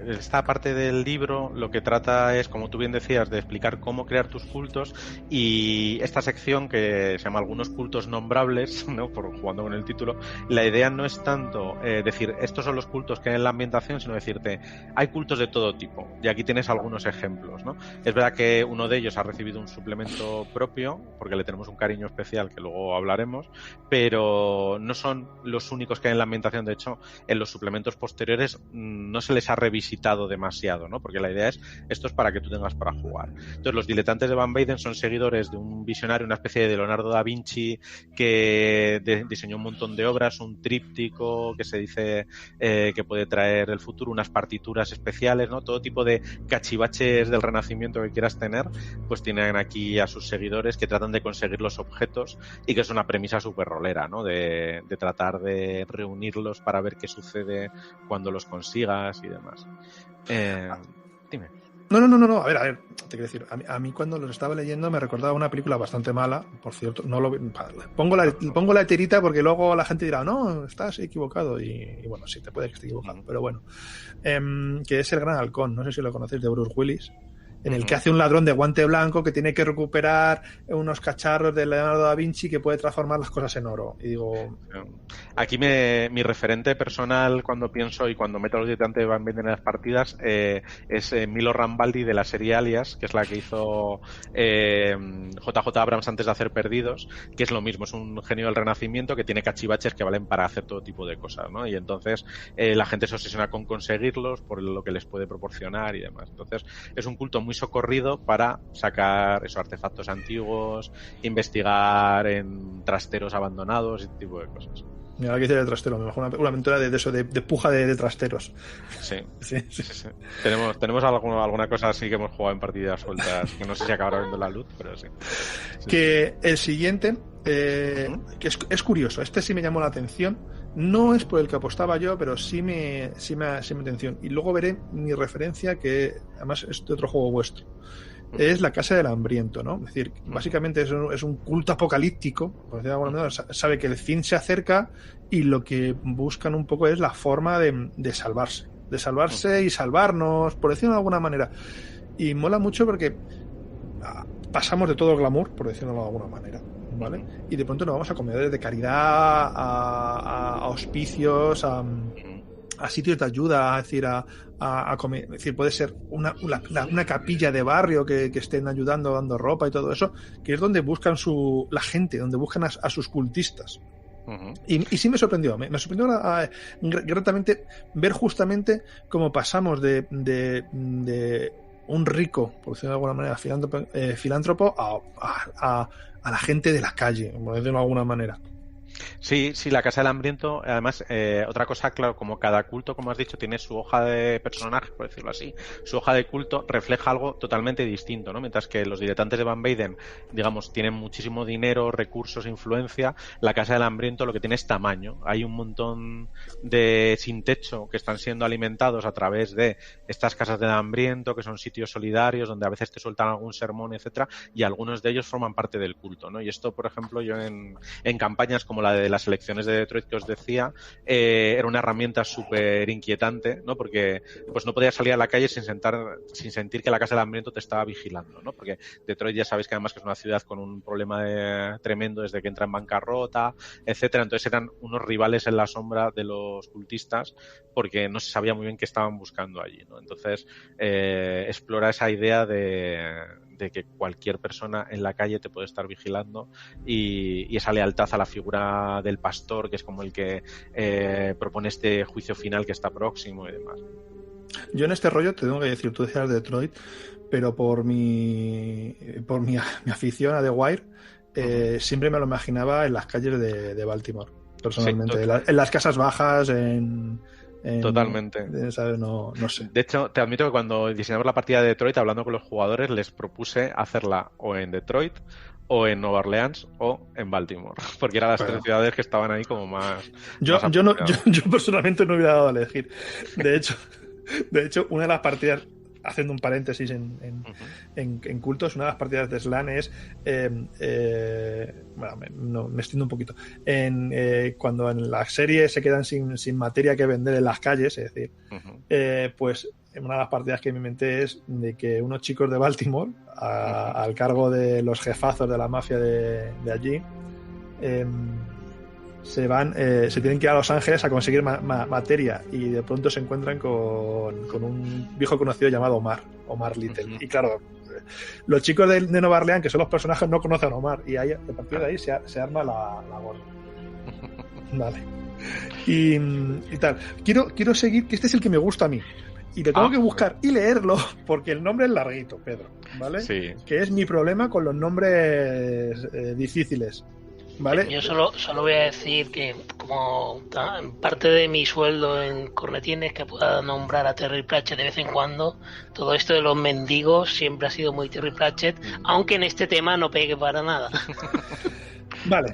esta parte del libro lo que trata es, como tú bien decías, de explicar cómo crear tus cultos, y esta sección que se llama Algunos cultos nombrables, ¿no? Jugando con el título, la idea no es tanto decir estos son los cultos que hay en la ambientación, sino decirte hay cultos de todo tipo, y aquí tienes algunos ejemplos, ¿no? Es verdad que uno de ellos ha recibido un suplemento propio porque le tenemos un cariño especial que luego hablaremos, pero no son los únicos que hay en la ambientación. De hecho, en los suplementos posteriores no se les ha revisitado demasiado, ¿no? Porque la idea es, esto es para que tú tengas para jugar. Entonces, los diletantes de Van Weyden son seguidores de un visionario, una especie de Leonardo da Vinci, que diseñó un montón de obras, un tríptico que se dice que puede traer el futuro, unas partituras especiales, ¿no? Todo tipo de cachivaches del Renacimiento que quieras tener, pues tienen aquí a sus seguidores que tratan de conseguir los objetos, y que es una premisa súper rolera, ¿no? De tratar de reunirlos para ver qué sucede cuando los consigas y demás. Dime. No. A ver, te quiero decir, a mí cuando los estaba leyendo me recordaba una película bastante mala, por cierto, pongo la tirita porque luego la gente dirá, no, estás equivocado, y bueno, sí, te puede que esté equivocado, pero bueno, que es El Gran Halcón, no sé si lo conocéis, de Bruce Willis, en el que hace un ladrón de guante blanco que tiene que recuperar unos cacharros de Leonardo da Vinci que puede transformar las cosas en oro. Y digo... Aquí mi referente personal cuando pienso y cuando meto a los diletantes de Van Weyden en las partidas es Milo Rambaldi de la serie Alias, que es la que hizo J.J. Abrams antes de hacer Perdidos, que es lo mismo, es un genio del Renacimiento que tiene cachivaches que valen para hacer todo tipo de cosas, ¿no? Y entonces la gente se obsesiona con conseguirlos por lo que les puede proporcionar y demás. Entonces es un culto muy socorrido para sacar esos artefactos antiguos, investigar en trasteros abandonados y este tipo de cosas. Mira, aquí dice de trastero, a lo mejor una aventura de eso, de puja de trasteros. Sí. Tenemos alguna cosa así que hemos jugado en partidas sueltas, que no sé si acabará viendo la luz, pero sí. Que el siguiente, que es curioso, este sí me llamó la atención, no es por el que apostaba yo, pero sí me atención. Y luego veré mi referencia, que además es de otro juego vuestro. Es la Casa del Hambriento, ¿no? Es decir, básicamente es un culto apocalíptico, por decirlo de alguna manera, sabe que el fin se acerca y lo que buscan un poco es la forma de salvarse y salvarnos, por decirlo de alguna manera. Y mola mucho porque pasamos de todo el glamour, por decirlo de alguna manera, ¿vale? Y de pronto nos vamos a comedores de caridad, a hospicios, a sitios de ayuda, es decir, a comer. Es decir, puede ser una capilla de barrio que estén ayudando, dando ropa y todo eso, que es donde buscan la gente, donde buscan a sus cultistas. Uh-huh. Y sí me sorprendió gratamente ver justamente cómo pasamos de un rico, por decirlo de alguna manera, filántropo a la gente de la calle, por decirlo de alguna manera. Sí, la Casa del Hambriento, además, otra cosa, claro, como cada culto, como has dicho, tiene su hoja de personaje, por decirlo así, su hoja de culto refleja algo totalmente distinto, ¿no? Mientras que los diletantes de Van Weyden, digamos, tienen muchísimo dinero, recursos, influencia, la Casa del Hambriento lo que tiene es tamaño. Hay un montón de sin techo que están siendo alimentados a través de estas casas del hambriento, que son sitios solidarios, donde a veces te sueltan algún sermón, etcétera, y algunos de ellos forman parte del culto, ¿no? Y esto, por ejemplo, yo en campañas como la de las elecciones de Detroit que os decía, era una herramienta súper inquietante, ¿no? Porque pues no podías salir a la calle sin sentir que la Casa del Hambriento te estaba vigilando, ¿no? Porque Detroit ya sabéis que además que es una ciudad con un problema tremendo desde que entra en bancarrota, etcétera. Entonces eran unos rivales en la sombra de los cultistas porque no se sabía muy bien qué estaban buscando allí, ¿no? Entonces explora esa idea de que cualquier persona en la calle te puede estar vigilando y esa lealtad a la figura del pastor, que es como el que propone este juicio final que está próximo y demás. Yo en este rollo te tengo que decir, tú decías Detroit, pero por mi afición a The Wire, siempre me lo imaginaba en las calles de Baltimore, personalmente, Sí, en las casas bajas, totalmente. ¿sabes? No sé. De hecho, te admito que cuando diseñamos la partida de Detroit, hablando con los jugadores, les propuse hacerla o en Detroit, o en Nueva Orleans, o en Baltimore, porque eran las tres ciudades que estaban ahí como más. Yo personalmente no hubiera dado a elegir. De hecho, una de las partidas, haciendo un paréntesis en cultos, una de las partidas de Slan es bueno, me extiendo un poquito, cuando en la serie se quedan sin materia que vender en las calles, es decir, pues una de las partidas que me inventé es de que unos chicos de Baltimore, al cargo de los jefazos de la mafia de allí, se tienen que ir a Los Ángeles a conseguir materia y de pronto se encuentran con un viejo conocido llamado Omar Little. Y claro, los chicos de Nueva Orleans, que son los personajes, no conocen a Omar, y ahí, a partir de ahí se arma la gorda. Vale. Y tal. Quiero seguir, que este es el que me gusta a mí. Y lo tengo que buscar y leerlo, porque el nombre es larguito, Pedro, ¿vale? Sí. Que es mi problema con los nombres difíciles, ¿vale? Yo solo voy a decir que como parte de mi sueldo en cornetines que pueda nombrar a Terry Pratchett de vez en cuando, todo esto de los mendigos siempre ha sido muy Terry Pratchett, aunque en este tema no pegue para nada. Vale.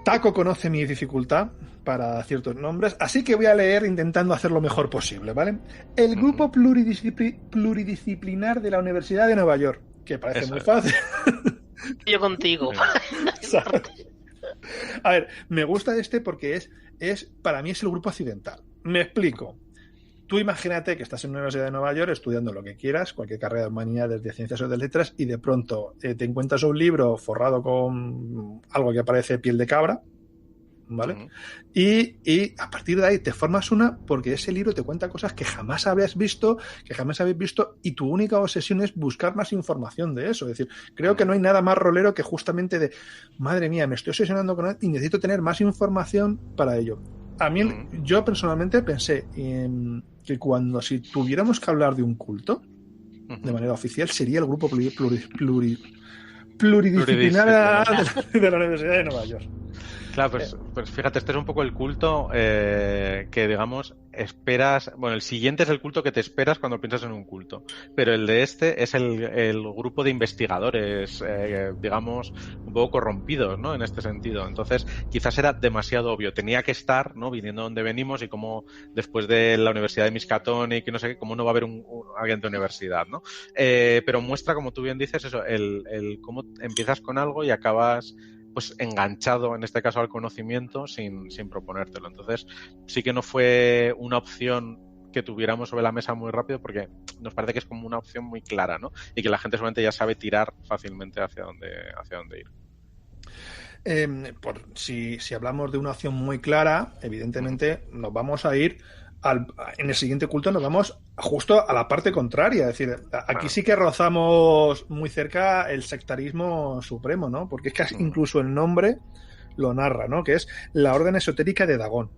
Taco conoce mi dificultad para ciertos nombres, así que voy a leer intentando hacer lo mejor posible, ¿vale? El grupo pluridisciplinar de la Universidad de Nueva York, que parece muy fácil. Yo contigo. A ver, me gusta porque para mí es el grupo accidental. Me explico. Tú imagínate que estás en una universidad de Nueva York estudiando lo que quieras, cualquier carrera de humanidades, de ciencias o de letras, y de pronto te encuentras un libro forrado con algo que parece piel de cabra, ¿vale? Y a partir de ahí te formas porque ese libro te cuenta cosas que jamás habías visto, y tu única obsesión es buscar más información de eso. Es decir, creo que no hay nada más rolero que justamente de, madre mía, me estoy obsesionando con él y necesito tener más información para ello. A mí, yo personalmente pensé que si tuviéramos que hablar de un culto de manera oficial, sería el grupo pluridisciplinar de la Universidad de Nueva York. Claro, pues fíjate, este es un poco el culto que, digamos, esperas. Bueno, el siguiente es el culto que te esperas cuando piensas en un culto, pero el de este es el grupo de investigadores, digamos, un poco corrompidos, ¿no? En este sentido. Entonces, quizás era demasiado obvio. Tenía que estar, ¿no? Viniendo donde venimos y como después de la Universidad de Miskatonic y no sé qué, cómo no va a haber alguien de universidad, ¿no? Pero muestra, como tú bien dices, eso, el cómo empiezas con algo y acabas pues enganchado en este caso al conocimiento sin proponértelo. Entonces sí que no fue una opción que tuviéramos sobre la mesa muy rápido porque nos parece que es como una opción muy clara, ¿no? Y que la gente solamente ya sabe tirar fácilmente hacia dónde ir. Si hablamos de una opción muy clara, evidentemente nos vamos a ir en el siguiente culto, nos vamos justo a la parte contraria. Es decir, aquí sí que rozamos muy cerca el sectarismo supremo, ¿no? Porque es que incluso el nombre lo narra, ¿no? Que es la Orden Esotérica de Dagón.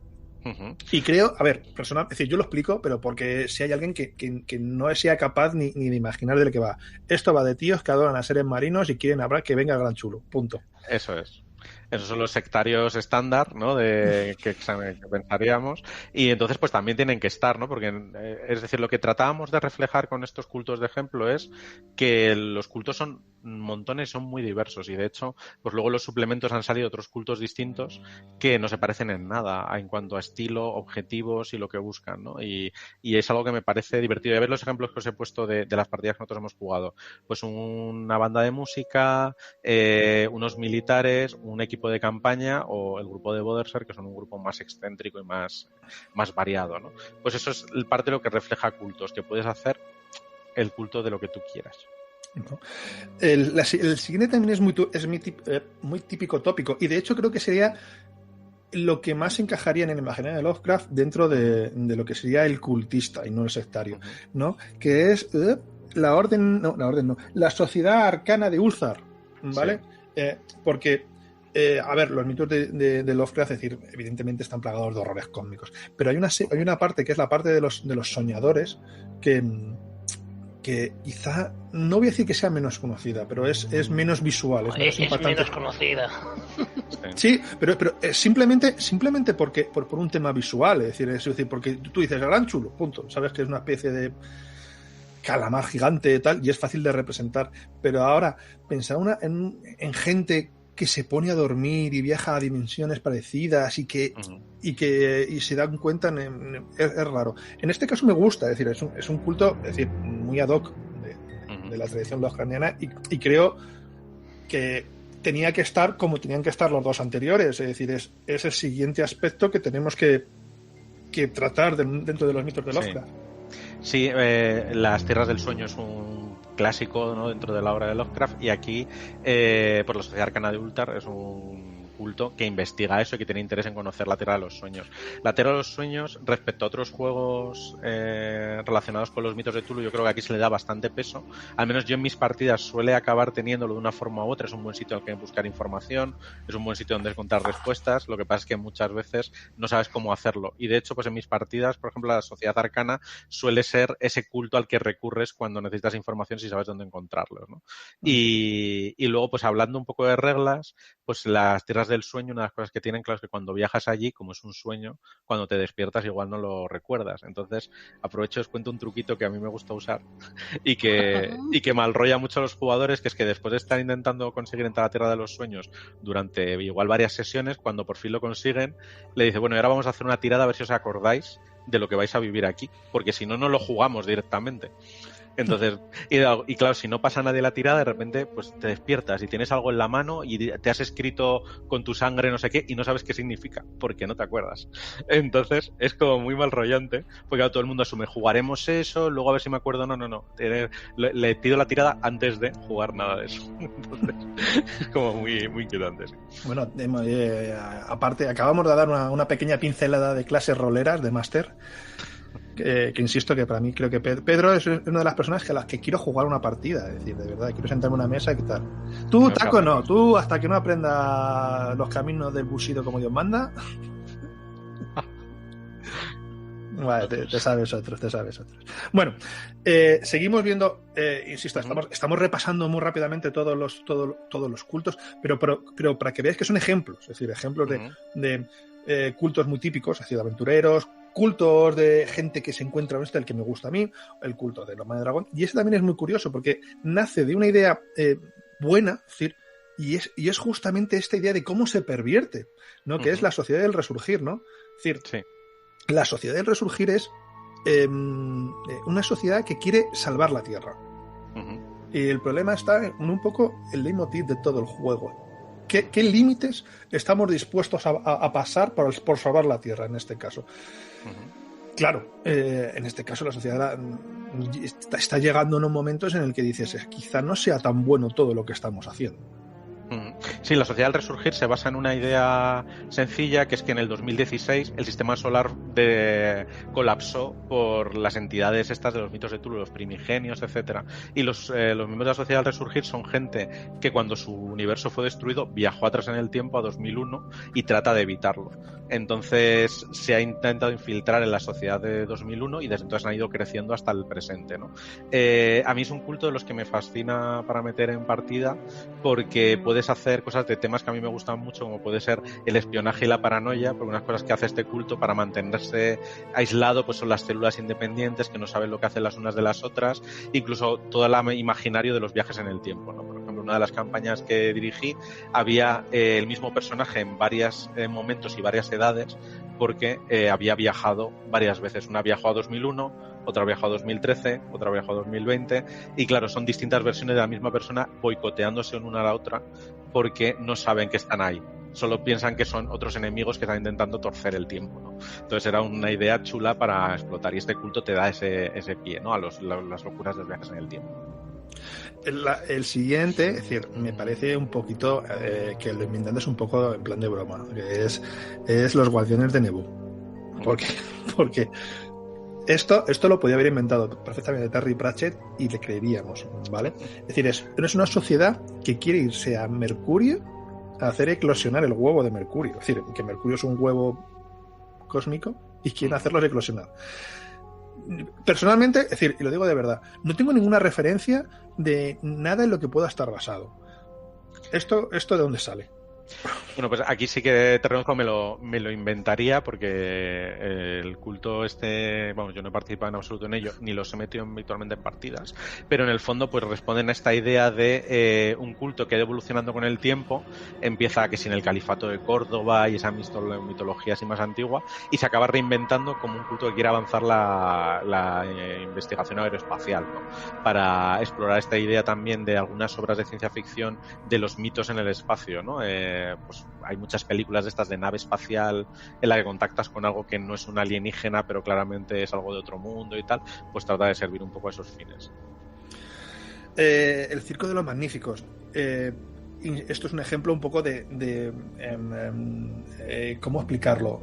Uh-huh. Y creo, a ver, personal, es decir, yo lo explico, pero porque si hay alguien que no sea capaz ni de imaginar de lo que va. Esto va de tíos que adoran a seres marinos y quieren hablar que venga el gran chulo. Punto. Eso es. Esos son los sectarios estándar, ¿no? Que pensaríamos. Y entonces, pues también tienen que estar, ¿no? Porque, es decir, lo que tratábamos de reflejar con estos cultos de ejemplo es que los cultos son montones, son muy diversos. Y de hecho, pues luego los suplementos han salido otros cultos distintos que no se parecen en nada en cuanto a estilo, objetivos y lo que buscan, ¿no? Y es algo que me parece divertido. Y a ver los ejemplos que os he puesto de las partidas que nosotros hemos jugado. Pues una banda de música, unos militares, un equipo de campaña o el grupo de Boderser, que son un grupo más excéntrico y más variado, ¿no? Pues eso es parte de lo que refleja cultos, que puedes hacer el culto de lo que tú quieras. ¿No? El siguiente también es muy típico tópico, y de hecho creo que sería lo que más encajaría en el imaginario de Lovecraft dentro de lo que sería el cultista y no el sectario, ¿no? Que es la Sociedad Arcana de Ulthar, ¿vale? Sí. Porque a ver, los mitos de Lovecraft, es decir, evidentemente están plagados de horrores cósmicos, pero hay una parte que es la parte de los soñadores que quizá, no voy a decir que sea menos conocida, pero es menos visual, es menos conocida. Sí, pero simplemente porque por un tema visual, es decir, porque tú dices gran chulo, punto, sabes que es una especie de calamar gigante y tal, y es fácil de representar, pero ahora pensar en gente que se pone a dormir y viaja a dimensiones parecidas y se dan cuenta es raro. En este caso me gusta, es decir, es un culto, es decir, muy ad hoc de la tradición lovecraftiana y creo que tenía que estar como tenían que estar los dos anteriores, es decir, es el siguiente aspecto que tenemos que tratar dentro de los mitos de Lovecraft. Sí, las Tierras del Sueño es un clásico, ¿no? Dentro de la obra de Lovecraft, y aquí por la Sociedad Arcana de Ulthar es un culto que investiga eso y que tiene interés en conocer la Tierra de los Sueños. La Tierra de los Sueños, respecto a otros juegos relacionados con los mitos de Cthulhu, yo creo que aquí se le da bastante peso. Al menos yo en mis partidas suele acabar teniéndolo de una forma u otra. Es un buen sitio al que buscar información, es un buen sitio donde encontrar respuestas. Lo que pasa es que muchas veces no sabes cómo hacerlo. Y de hecho, pues en mis partidas, por ejemplo, la Sociedad Arcana suele ser ese culto al que recurres cuando necesitas información si sabes dónde encontrarlos, ¿no? Y luego, pues hablando un poco de reglas, pues las Tierras del Sueño, una de las cosas que tienen, claro, es que cuando viajas allí, como es un sueño, cuando te despiertas igual no lo recuerdas. Entonces, aprovecho y os cuento un truquito que a mí me gusta usar y que malrolla mucho a los jugadores, que es que después de estar intentando conseguir entrar a la Tierra de los Sueños durante igual varias sesiones, cuando por fin lo consiguen, le dice, bueno, y ahora vamos a hacer una tirada a ver si os acordáis de lo que vais a vivir aquí, porque si no, no lo jugamos directamente. Entonces, y claro, si no pasa nadie la tirada, de repente pues te despiertas y tienes algo en la mano y te has escrito con tu sangre no sé qué y no sabes qué significa, porque no te acuerdas. Entonces, es como muy mal rollante, porque claro, todo el mundo asume, jugaremos eso, luego a ver si me acuerdo, no. Le pido la tirada antes de jugar nada de eso. Entonces, es como muy, muy inquietante. Sí. Bueno, aparte, acabamos de dar una pequeña pincelada de clases roleras de máster. Que insisto que para mí creo que Pedro es una de las personas a las que quiero jugar una partida, es decir, de verdad, quiero sentarme en una mesa y qué tal. Tú, Taco, no, tú hasta que no aprendas los caminos del Bushido como Dios manda. Vale, te sabes otros. Bueno, seguimos viendo, insisto, estamos repasando muy rápidamente todos los cultos, pero para que veáis que son ejemplos, es decir, ejemplos de cultos muy típicos, es decir, de aventureros, cultos de gente que se encuentra en el que me gusta a mí, el culto de Loma de Dragón, y ese también es muy curioso porque nace de una idea buena, es decir, y es justamente esta idea de cómo se pervierte, ¿no? Que es la sociedad del resurgir, ¿no? Es decir, sí. La sociedad del resurgir es una sociedad que quiere salvar la Tierra. Y el problema está en un poco el leitmotiv de todo el juego. ¿Qué límites estamos dispuestos a pasar por salvar la Tierra en este caso? Claro, en este caso la sociedad está llegando en unos momentos en el que dices, quizá no sea tan bueno todo lo que estamos haciendo. Sí, Sí, la sociedad del resurgir se basa en una idea sencilla, que es que en el 2016 el sistema solar colapsó por las entidades estas de los mitos de Tulu, los primigenios, etcétera. Y los miembros de la sociedad del resurgir son gente que cuando su universo fue destruido viajó atrás en el tiempo a 2001 y trata de evitarlo. Entonces se ha intentado infiltrar en la sociedad de 2001 y desde entonces han ido creciendo hasta el presente, ¿no? A mí es un culto de los que me fascina para meter en partida, porque puedes hacer cosas de temas que a mí me gustan mucho, como puede ser el espionaje y la paranoia, porque unas cosas que hace este culto para mantenerse aislado pues son las células independientes que no saben lo que hacen las unas de las otras, incluso todo el imaginario de los viajes en el tiempo, ¿no? Por ejemplo, una de las campañas que dirigí había el mismo personaje en varios momentos y varias edades, porque había viajado varias veces. Una viajó a 2001, otra viajó a 2013, otra viajó a 2020, y claro, son distintas versiones de la misma persona boicoteándose una a la otra porque no saben que están ahí. Solo piensan que son otros enemigos que están intentando torcer el tiempo, ¿no? Entonces era una idea chula para explotar, y este culto te da ese pie, ¿no? A las locuras de los viajes en el tiempo. El siguiente, es decir, me parece un poquito que lo inventan es un poco en plan de broma, que es los Guardianes de Nebu. Porque esto lo podía haber inventado perfectamente Terry Pratchett y le creeríamos, ¿vale? Es decir, es una sociedad que quiere irse a Mercurio a hacer eclosionar el huevo de Mercurio. Es decir, que Mercurio es un huevo cósmico y quieren hacerlos eclosionar. Personalmente, es decir, y lo digo de verdad, no tengo ninguna referencia de nada en lo que pueda estar basado. ¿Esto de dónde sale? Bueno, pues aquí sí que te reconozco, me lo inventaría, porque el culto vamos, yo no he participado en absoluto en ello, ni los he metido habitualmente en partidas, pero en el fondo pues responden a esta idea de un culto que ha ido evolucionando con el tiempo. Empieza que sin el califato de Córdoba y esa mitología así más antigua, y se acaba reinventando como un culto que quiere avanzar la investigación aeroespacial, ¿no? Para explorar esta idea también de algunas obras de ciencia ficción de los mitos en el espacio, ¿no? Pues hay muchas películas de estas de nave espacial en la que contactas con algo que no es un alienígena, pero claramente es algo de otro mundo y tal, pues trata de servir un poco a esos fines. El Circo de los Magníficos. Esto es un ejemplo un poco de ¿cómo explicarlo?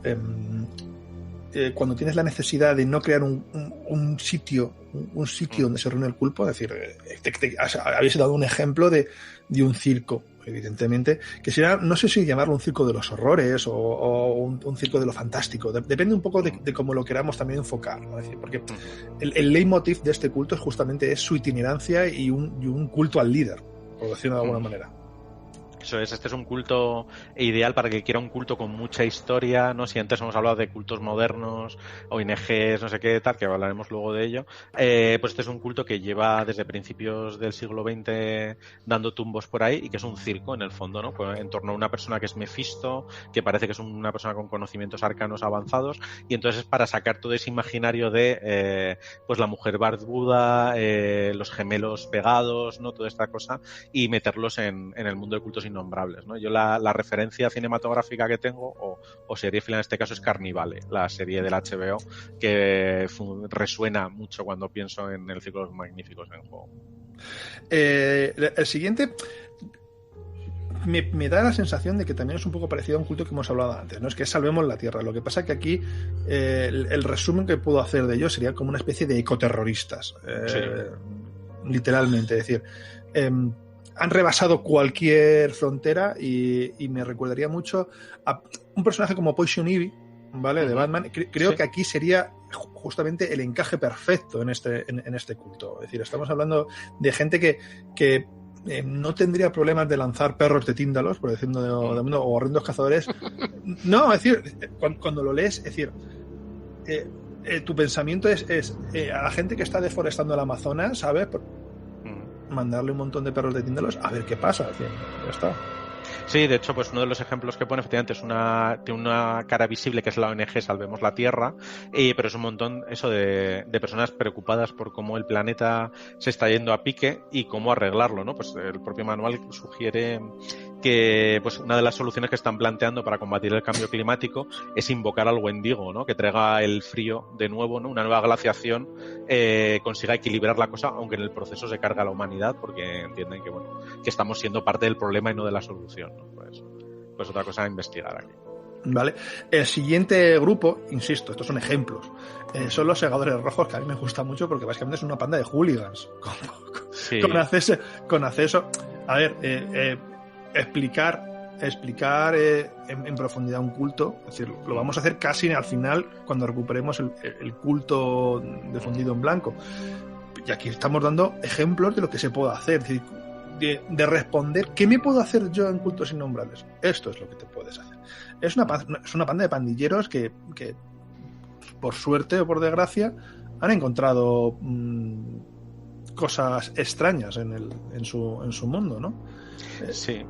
Cuando tienes la necesidad de no crear un sitio donde se reúne el culto, es decir, habéis dado un ejemplo de un circo, evidentemente, que será, no sé si llamarlo un circo de los horrores o un circo de lo fantástico, depende un poco de cómo lo queramos también enfocar, ¿no? Es decir, porque el leitmotiv de este culto justamente es su itinerancia y un culto al líder, por decirlo de alguna manera. Eso es, este es un culto ideal para que quiera un culto con mucha historia, ¿no? Si antes hemos hablado de cultos modernos, ONGs, no sé qué tal, que hablaremos luego de ello, pues este es un culto que lleva desde principios del siglo XX dando tumbos por ahí, y que es un circo en el fondo, ¿no? Pues en torno a una persona que es Mefisto, que parece que es una persona con conocimientos arcanos avanzados, y entonces es para sacar todo ese imaginario de pues la mujer barbuda, los gemelos pegados, ¿no? Toda esta cosa, y meterlos en el mundo de cultos innombrables, ¿no? Yo la referencia cinematográfica que tengo, o seriéfila en este caso, es Carnivale, la serie del HBO, que resuena mucho cuando pienso en el Ciclo de los Magníficos en juego. El siguiente me da la sensación de que también es un poco parecido a un culto que hemos hablado antes, ¿no? Es que Salvemos la Tierra. Lo que pasa que aquí el resumen que puedo hacer de ello sería como una especie de ecoterroristas, sí. Literalmente, es decir, han rebasado cualquier frontera y me recordaría mucho a un personaje como Poison Ivy, ¿vale? De Batman. Creo que aquí sería justamente el encaje perfecto en este culto. Es decir, estamos hablando de gente que no tendría problemas de lanzar perros de Tíndalos, por decirlo de mundo, o horrendos cazadores. No, es decir, cuando lo lees, es decir, tu pensamiento es a la gente que está deforestando el Amazonas, ¿sabes? Mandarle un montón de perros de Tíndalos a ver qué pasa. Es decir, ya está. Sí, de hecho, pues uno de los ejemplos que pone efectivamente es tiene una cara visible, que es la ONG Salvemos la Tierra, pero es un montón eso de personas preocupadas por cómo el planeta se está yendo a pique y cómo arreglarlo, ¿no? Pues el propio manual sugiere que pues una de las soluciones que están planteando para combatir el cambio climático es invocar al Wendigo, ¿no? Que traiga el frío de nuevo, ¿no? Una nueva glaciación consiga equilibrar la cosa, aunque en el proceso se carga a la humanidad, porque entienden que, bueno, que estamos siendo parte del problema y no de la solución, ¿no? Pues otra cosa a investigar aquí. Vale. El siguiente grupo, insisto, estos son ejemplos, son los segadores rojos, que a mí me gusta mucho porque básicamente es una panda de hooligans Sí. con acceso a ver, explicar en profundidad un culto. Es decir, lo vamos a hacer casi al final cuando recuperemos el culto de fundido en blanco, y aquí estamos dando ejemplos de lo que se puede hacer. Es decir, de responder, ¿qué me puedo hacer yo en cultos innombrables? Esto es lo que te puedes hacer. Es una panda de pandilleros que por suerte o por desgracia han encontrado cosas extrañas en su mundo, ¿no? Sí.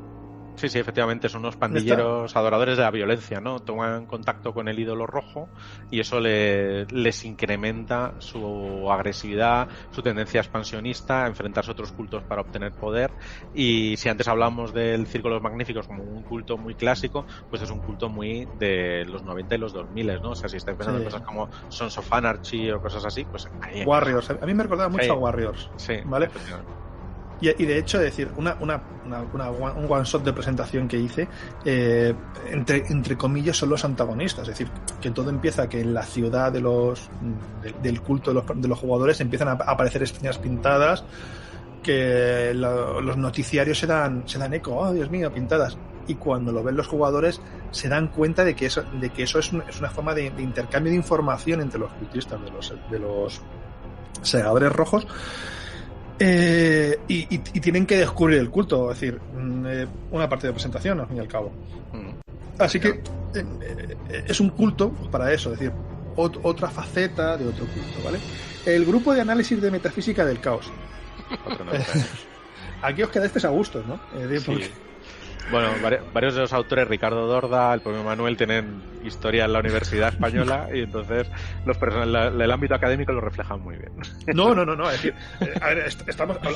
Sí, efectivamente, son unos pandilleros adoradores de la violencia, ¿no? Toman contacto con el ídolo rojo y eso les incrementa su agresividad, su tendencia expansionista, a enfrentarse a otros cultos para obtener poder. Y si antes hablamos del Círculo de los Magníficos como un culto muy clásico, pues es un culto muy de los 90 y los 2000, ¿no? O sea, si estáis pensando en cosas como Sons of Anarchy o cosas así, pues ahí Warriors. A mí me recordaba mucho a Warriors. Sí, ¿vale? Y de hecho, decir, un one shot de presentación que hice, entre comillas, son los antagonistas. Es decir, que todo empieza que en la ciudad del culto de los jugadores empiezan a aparecer estrellas pintadas, que los noticiarios se dan eco, oh Dios mío, pintadas. Y cuando lo ven los jugadores se dan cuenta de que eso es una forma de intercambio de información entre los cultistas de los segadores rojos. Y tienen que descubrir el culto, es decir, una parte de presentación al fin y al cabo. Así que es un culto para eso, es decir, otra faceta de otro culto, ¿vale? El grupo de análisis de metafísica del caos. Aquí os quedasteis a gustos, ¿no? Porque... Bueno, varios de los autores, Ricardo Dorda, el propio Manuel, tienen historia en la Universidad Española y entonces el ámbito académico lo reflejan muy bien. No. Es decir, a ver,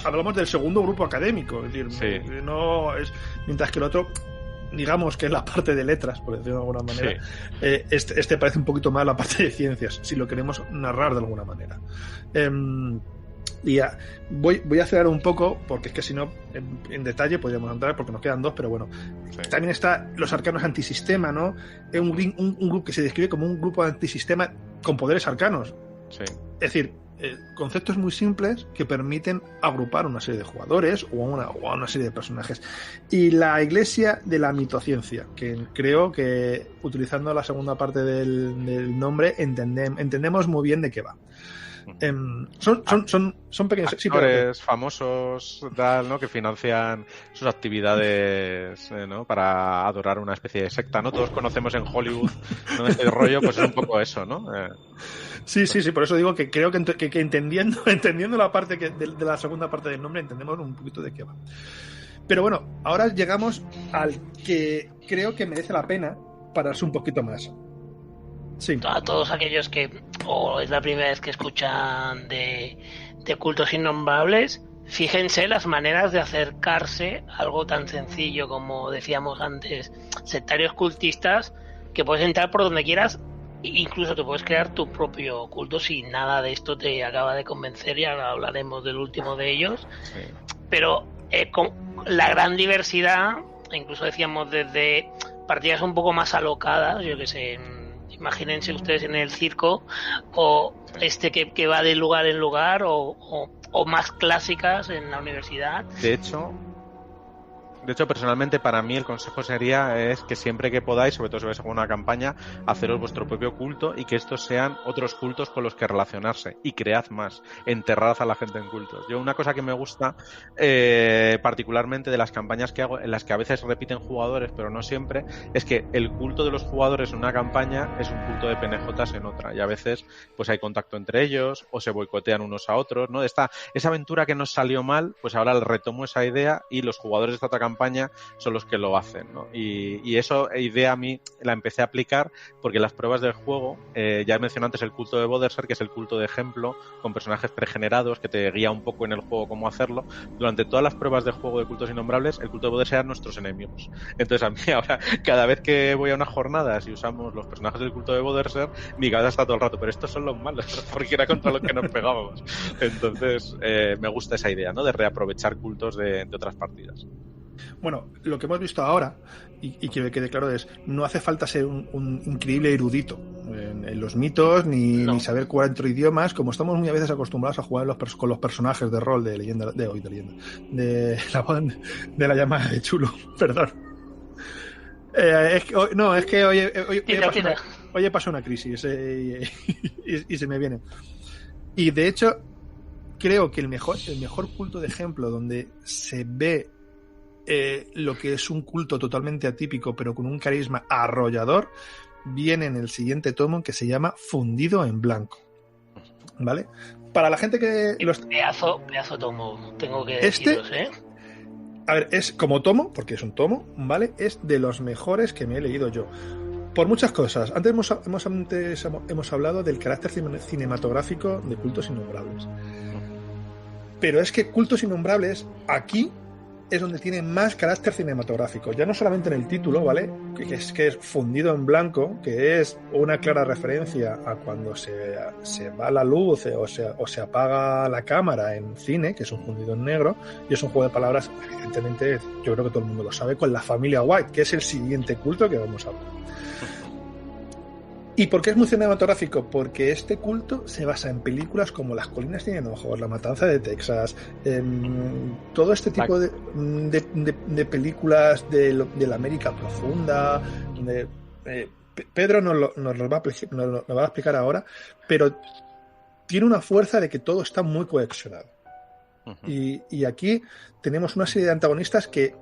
hablamos del segundo grupo académico, es decir, sí. No es, mientras que el otro, digamos que es la parte de letras, por decirlo de alguna manera. Sí. Este parece un poquito más la parte de ciencias, si lo queremos narrar de alguna manera. Y ya, voy a acelerar un poco, porque es que si no, en detalle podríamos entrar, porque nos quedan dos, pero bueno. Sí. También está los arcanos antisistema, ¿no? Un grupo que se describe como un grupo antisistema con poderes arcanos. Sí. Es decir, conceptos muy simples que permiten agrupar una serie de jugadores o a una serie de personajes. Y la iglesia de la mitociencia, que creo que utilizando la segunda parte del nombre entendemos muy bien de qué va. Son pequeños actores famosos tal, ¿no? Que financian sus actividades, ¿no? Para adorar una especie de secta, ¿no? Todos conocemos en Hollywood, ¿no? Este rollo, pues es un poco eso, ¿no? Sí, por eso digo que creo que entendiendo la parte de la segunda parte del nombre entendemos un poquito de qué va. Pero bueno, ahora llegamos al que creo que merece la pena pararse un poquito más. Sí. A todos aquellos que es la primera vez que escuchan de cultos innombrables, fíjense las maneras de acercarse a algo tan sencillo como decíamos antes, sectarios cultistas, que puedes entrar por donde quieras, incluso te puedes crear tu propio culto si nada de esto te acaba de convencer, y ahora hablaremos del último de ellos. Sí. Pero con la gran diversidad, incluso decíamos desde partidas un poco más alocadas, yo que sé, imagínense ustedes en el circo, o que va de lugar en lugar, o más clásicas en la universidad. De hecho, personalmente para mí el consejo sería es que siempre que podáis, sobre todo si vais a una campaña, haceros vuestro propio culto y que estos sean otros cultos con los que relacionarse, y cread más, enterrad a la gente en cultos. Yo una cosa que me gusta particularmente de las campañas que hago, en las que a veces repiten jugadores pero no siempre, es que el culto de los jugadores en una campaña es un culto de PNJs en otra, y a veces pues hay contacto entre ellos o se boicotean unos a otros, ¿no? Esa aventura que nos salió mal, pues ahora retomo esa idea y los jugadores de esta otra campaña campaña son los que lo hacen, ¿no? Y eso idea a mí la empecé a aplicar porque las pruebas del juego, ya he mencionado antes el culto de Boderser, que es el culto de ejemplo con personajes pregenerados que te guía un poco en el juego cómo hacerlo. Durante todas las pruebas de juego de cultos innombrables, el culto de Boderser eran nuestros enemigos. Entonces a mí ahora, cada vez que voy a unas jornadas y usamos los personajes del culto de Boderser, mi cabeza está todo el rato, pero estos son los malos, porque era contra los que nos pegábamos. Entonces me gusta esa idea, ¿no? De reaprovechar cultos de otras partidas. Bueno, lo que hemos visto ahora, y que me quede claro, es no hace falta ser un increíble erudito en los mitos, ni saber 4 idiomas, como estamos muy a veces acostumbrados a jugar con los personajes de rol de la llamada de Chulu, perdón. Es que hoy pasó una crisis y se me viene. Y de hecho, creo que el mejor culto de ejemplo donde se ve lo que es un culto totalmente atípico pero con un carisma arrollador viene en el siguiente tomo, que se llama Fundido en Blanco, ¿vale? Para la gente que pedazo tomo, tengo que deciros, a ver, es como tomo, porque es un tomo, ¿vale? Es de los mejores que me he leído yo. Por muchas cosas. Antes hemos hablado del carácter cinematográfico de Cultos Innombrables. Pero es que Cultos Innombrables aquí es donde tiene más carácter cinematográfico. Ya no solamente en el título, ¿vale? Que es Fundido en Blanco, que es una clara referencia a cuando se va la luz o se apaga la cámara en cine, que es un fundido en negro, y es un juego de palabras, evidentemente, yo creo que todo el mundo lo sabe, con la familia White, que es el siguiente culto que vamos a hablar. ¿Y por qué es muy cinematográfico? Porque este culto se basa en películas como Las colinas tienen ojos, La matanza de Texas, todo este tipo de películas de la América profunda. Pedro nos lo va a explicar ahora, pero tiene una fuerza de que todo está muy cohesionado. Uh-huh. Y aquí tenemos una serie de antagonistas que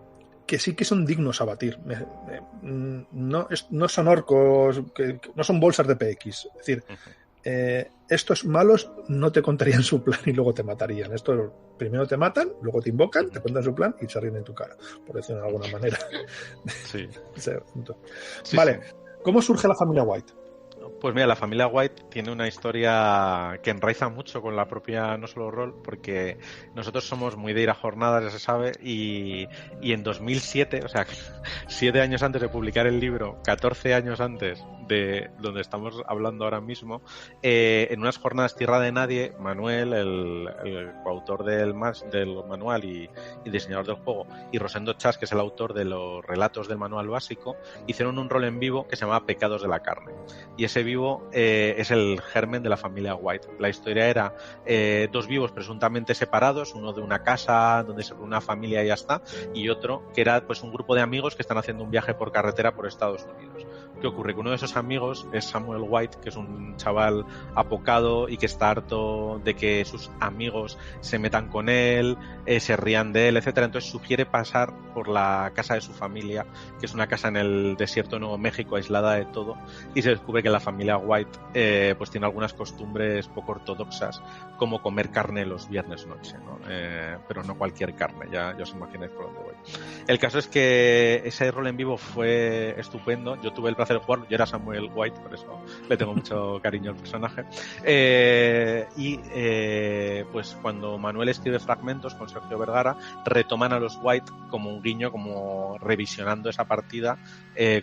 sí que son dignos a batir. No son orcos, no son bolsas de PX. Es decir, estos malos no te contarían su plan y luego te matarían. Estos primero te matan, luego te invocan, te cuentan su plan y se ríen en tu cara, por decirlo de alguna manera. Sí. Vale, sí. ¿Cómo surge la familia White? Pues mira, la familia White tiene una historia que enraiza mucho con la propia No Solo Rol, porque nosotros somos muy de ir a jornadas, ya se sabe, y en 2007, o sea, 7 años antes de publicar el libro, 14 años antes de donde estamos hablando ahora mismo, en unas jornadas Tierra de Nadie, Manuel, el coautor del manual y diseñador del juego, y Rosendo Chas, que es el autor de los relatos del manual básico, hicieron un rol en vivo que se llamaba Pecados de la Carne. Y ese vivo es el germen de la familia White. La historia era 2 vivos presuntamente separados, uno de una casa donde se reúne una familia y ya está, y otro que era pues un grupo de amigos que están haciendo un viaje por carretera por Estados Unidos. ¿Qué ocurre? Que uno de esos amigos es Samuel White, que es un chaval apocado y que está harto de que sus amigos se metan con él, se rían de él, etcétera. Entonces sugiere pasar por la casa de su familia, que es una casa en el desierto de Nuevo México, aislada de todo, y se descubre que la familia White pues tiene algunas costumbres poco ortodoxas, como comer carne los viernes noche, ¿no? Pero no cualquier carne, ya os imagináis por dónde voy. El caso es que ese rol en vivo fue estupendo. Yo tuve el placer de jugarlo, yo era Samuel White, por eso le tengo mucho cariño al personaje. Pues cuando Manuel escribe Fragmentos con Sergio Vergara, retoman a los White como un guiño, como revisionando esa partida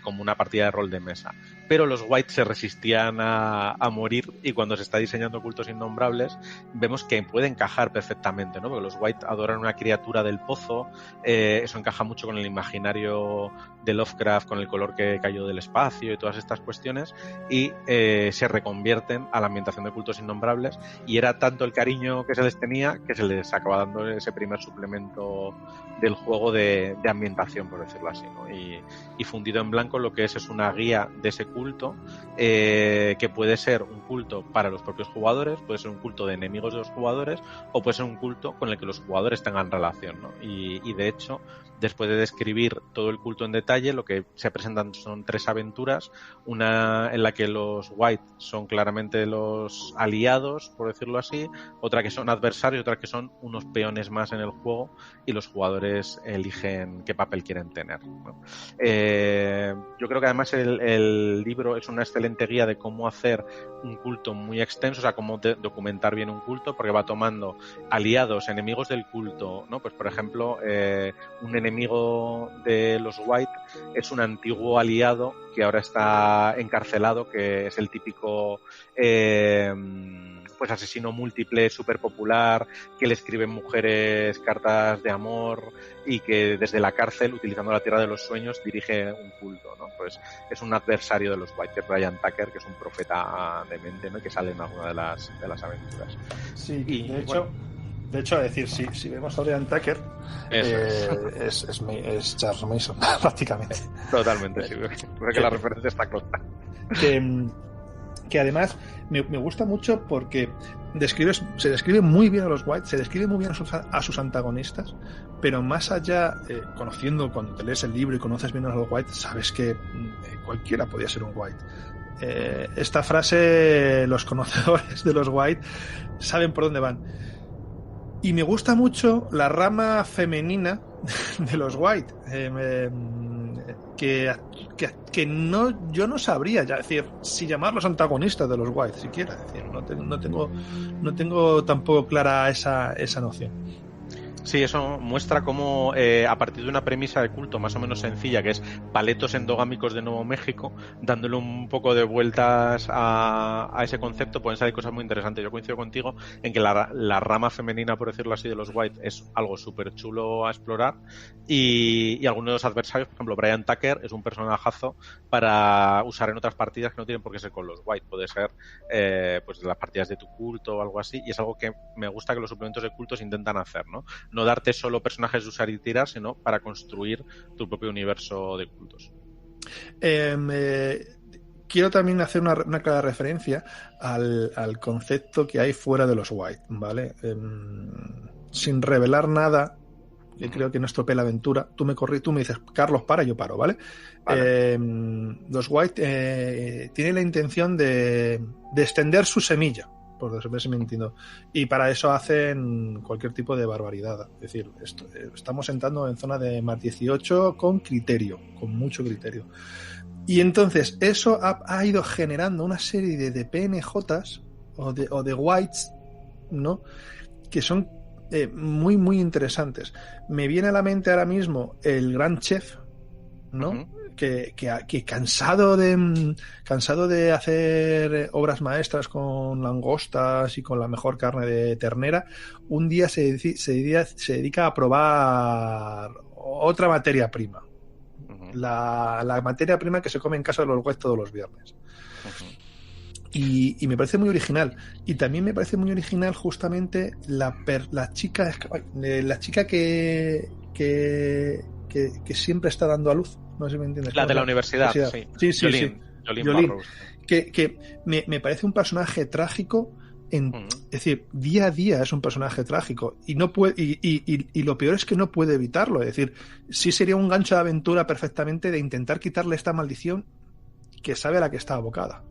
como una partida de rol de mesa. Pero los White se resistían a morir, y cuando se está diseñando Cultos Innombrables vemos que puede encajar perfectamente, ¿no? Porque los White adoran una criatura del pozo, eso encaja mucho con el imaginario de Lovecraft, con el color que cayó del espacio y todas estas cuestiones, y se reconvierten a la ambientación de Cultos Innombrables, y era tanto el cariño que se les tenía que se les acaba dando ese primer suplemento del juego de ambientación, por decirlo así, ¿no? Y Fundido en Blanco lo que es una guía de ese culto, que puede ser un culto para los propios jugadores, puede ser un culto de enemigos de los jugadores, o puede ser un culto con el que los jugadores tengan relación, ¿no? Y de hecho después de describir todo el culto en detalle, lo que se presentan son 3 aventuras, una en la que los White son claramente los aliados, por decirlo así, otra que son adversarios, otra que son unos peones más en el juego y los jugadores eligen qué papel quieren tener, ¿no? Yo creo que además el libro es una excelente guía de cómo hacer un culto muy extenso, o sea, cómo documentar bien un culto, porque va tomando aliados, enemigos del culto, ¿no? Pues por ejemplo, un enemigo de los White es un antiguo aliado que ahora está encarcelado, que es el típico pues asesino múltiple, súper popular, que le escriben mujeres cartas de amor y que desde la cárcel, utilizando la Tierra de los Sueños, dirige un culto, ¿no? Pues es un adversario de los White, que es Brian Tucker, que es un profeta de mente, ¿no? Que sale en alguna de las aventuras. Sí, y, de hecho... bueno, De hecho, es decir, si vemos a Brian Tucker, es Charles Mason, prácticamente. Totalmente, sí. Creo que la referencia está clara. Que además me gusta mucho porque se describe muy bien a los White, se describe muy bien a sus antagonistas, pero más allá, conociendo, cuando te lees el libro y conoces bien a los White, sabes que cualquiera podía ser un White. Esta frase, los conocedores de los White saben por dónde van. Y me gusta mucho la rama femenina de los White, que no, yo no sabría ya decir si llamarlos antagonistas de los White siquiera, es decir, no tengo tampoco clara esa noción. Sí, eso muestra cómo a partir de una premisa de culto más o menos sencilla, que es paletos endogámicos de Nuevo México, dándole un poco de vueltas a ese concepto, pueden salir cosas muy interesantes. Yo coincido contigo en que la rama femenina, por decirlo así, de los White es algo súper chulo a explorar, y algunos de los adversarios, por ejemplo, Brian Tucker es un personajazo para usar en otras partidas que no tienen por qué ser con los White, puede ser pues las partidas de tu culto o algo así, y es algo que me gusta que los suplementos de cultos intentan hacer, ¿no? No darte solo personajes de usar y tirar, sino para construir tu propio universo de cultos. Quiero también hacer una clara referencia al concepto que hay fuera de los White, ¿vale? Sin revelar nada, que creo que no estropee la aventura. Tú me dices, Carlos, para, yo paro, ¿vale? Vale. Los White tienen la intención de extender su semilla, por eso me entiendo. Y para eso hacen cualquier tipo de barbaridad. Es decir, estamos entrando en zona de más 18 con criterio, con mucho criterio. Y entonces eso ha ido generando una serie de PNJs o de Whites, ¿no? Que son muy, muy interesantes. Me viene a la mente ahora mismo el Gran Chef, ¿no? Uh-huh. Que cansado de hacer obras maestras con langostas y con la mejor carne de ternera, un día se dedica a probar otra materia prima. Uh-huh. La materia prima que se come en casa de los White todos los viernes. Uh-huh. Y me parece muy original. Y también me parece muy original justamente la chica que siempre está dando a luz. No sé si me entiendes. La de la universidad, sí. Jolene que me parece un personaje trágico. Es decir, día a día es un personaje trágico y no puede y lo peor es que no puede evitarlo. Es decir, sí sería un gancho de aventura perfectamente de intentar quitarle esta maldición que sabe a la que está abocada.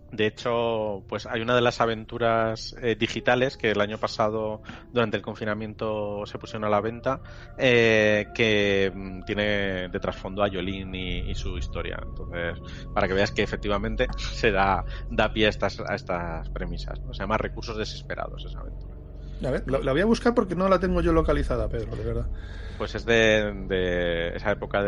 De hecho, pues hay una de las aventuras digitales que el año pasado, durante el confinamiento, se pusieron a la venta, que tiene de trasfondo a Jolene y su historia. Entonces, para que veas que efectivamente se da pie a estas premisas, ¿no? Se llama Recursos Desesperados esa aventura. A ver, la voy a buscar porque no la tengo yo localizada, Pedro, de verdad. Pues es de esa época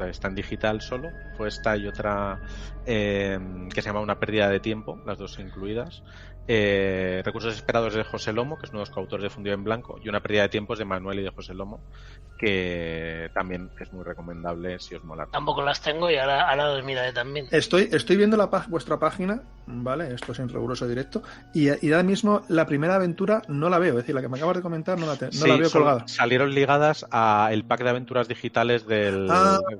está en digital solo. Fue esta y otra que se llama Una pérdida de tiempo, las dos incluidas. Recursos Desesperados de José Lomo, que es uno de los coautores de Fundido en Blanco, y Una pérdida de tiempo es de Manuel y de José Lomo, que también es muy recomendable si os mola. Tampoco las tengo y ahora las miraré también. Estoy viendo vuestra página, ¿vale? Esto es en riguroso directo. Y ahora mismo la primera aventura no la veo, es decir, la que me acabas de comentar no la veo colgada. Salieron ligadas al pack de aventuras digitales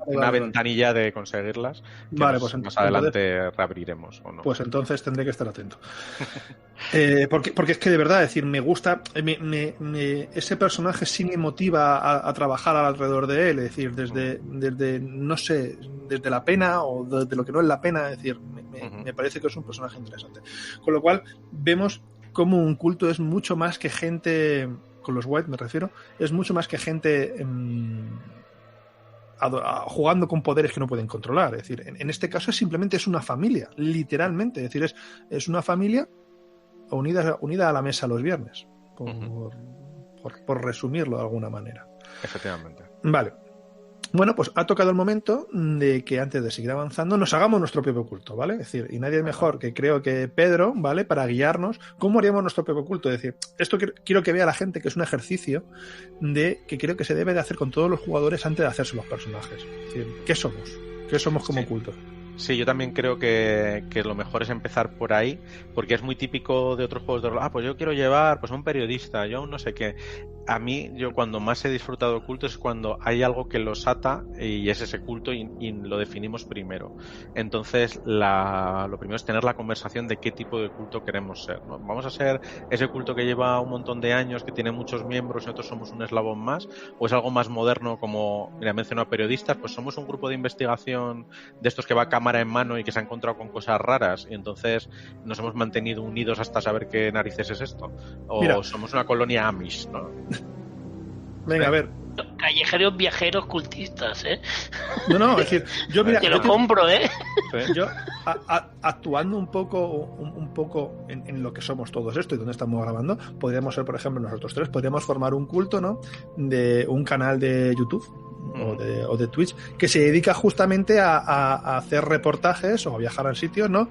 una ventanilla de conseguirlas, que vale, pues más adelante reabriremos, ¿o no? Pues entonces tendré que estar atento. Porque es que de verdad, es decir, me gusta, ese personaje sí me motiva a trabajar alrededor de él, es decir, desde no sé, desde la pena o desde lo que no es la pena, es decir, me parece que es un personaje interesante. Con lo cual, vemos cómo un culto es mucho más que gente, con los White me refiero, es mucho más que gente jugando con poderes que no pueden controlar. Es decir, en este caso simplemente es una familia, literalmente. Es decir, es una familia unida a la mesa los viernes, por resumirlo de alguna manera. Efectivamente. Vale. Bueno, pues ha tocado el momento de que antes de seguir avanzando nos hagamos nuestro propio culto, ¿vale? Es decir, y nadie mejor que creo que Pedro, ¿vale? Para guiarnos cómo haríamos nuestro propio culto. Es decir, esto quiero que vea la gente que es un ejercicio que creo que se debe de hacer con todos los jugadores antes de hacerse los personajes. Es decir, ¿qué somos? ¿Qué somos como culto? Sí, yo también creo que lo mejor es empezar por ahí, porque es muy típico de otros juegos de rol. Pues yo quiero llevar pues a un periodista, yo no sé qué. A mí, yo cuando más he disfrutado de culto es cuando hay algo que los ata y es ese culto y lo definimos primero. Entonces, lo primero es tener la conversación de qué tipo de culto queremos ser, ¿no? ¿Vamos a ser ese culto que lleva un montón de años, que tiene muchos miembros y nosotros somos un eslabón más? ¿O es algo más moderno como, mira, mencionado periodistas? Pues somos un grupo de investigación de estos que va a cámara en mano y que se ha encontrado con cosas raras y entonces nos hemos mantenido unidos hasta saber qué narices es esto. O mira, somos una colonia Amish, ¿no? Venga, a ver. Callejeros viajeros cultistas, ¿eh? No, es decir, yo mira... Te lo compro, ¿eh? Yo, actuando un poco en lo que somos todos esto y donde estamos grabando, podríamos ser, por ejemplo, nosotros tres, podríamos formar un culto, ¿no? De un canal de YouTube o de Twitch que se dedica justamente a hacer reportajes o a viajar al sitio, ¿no?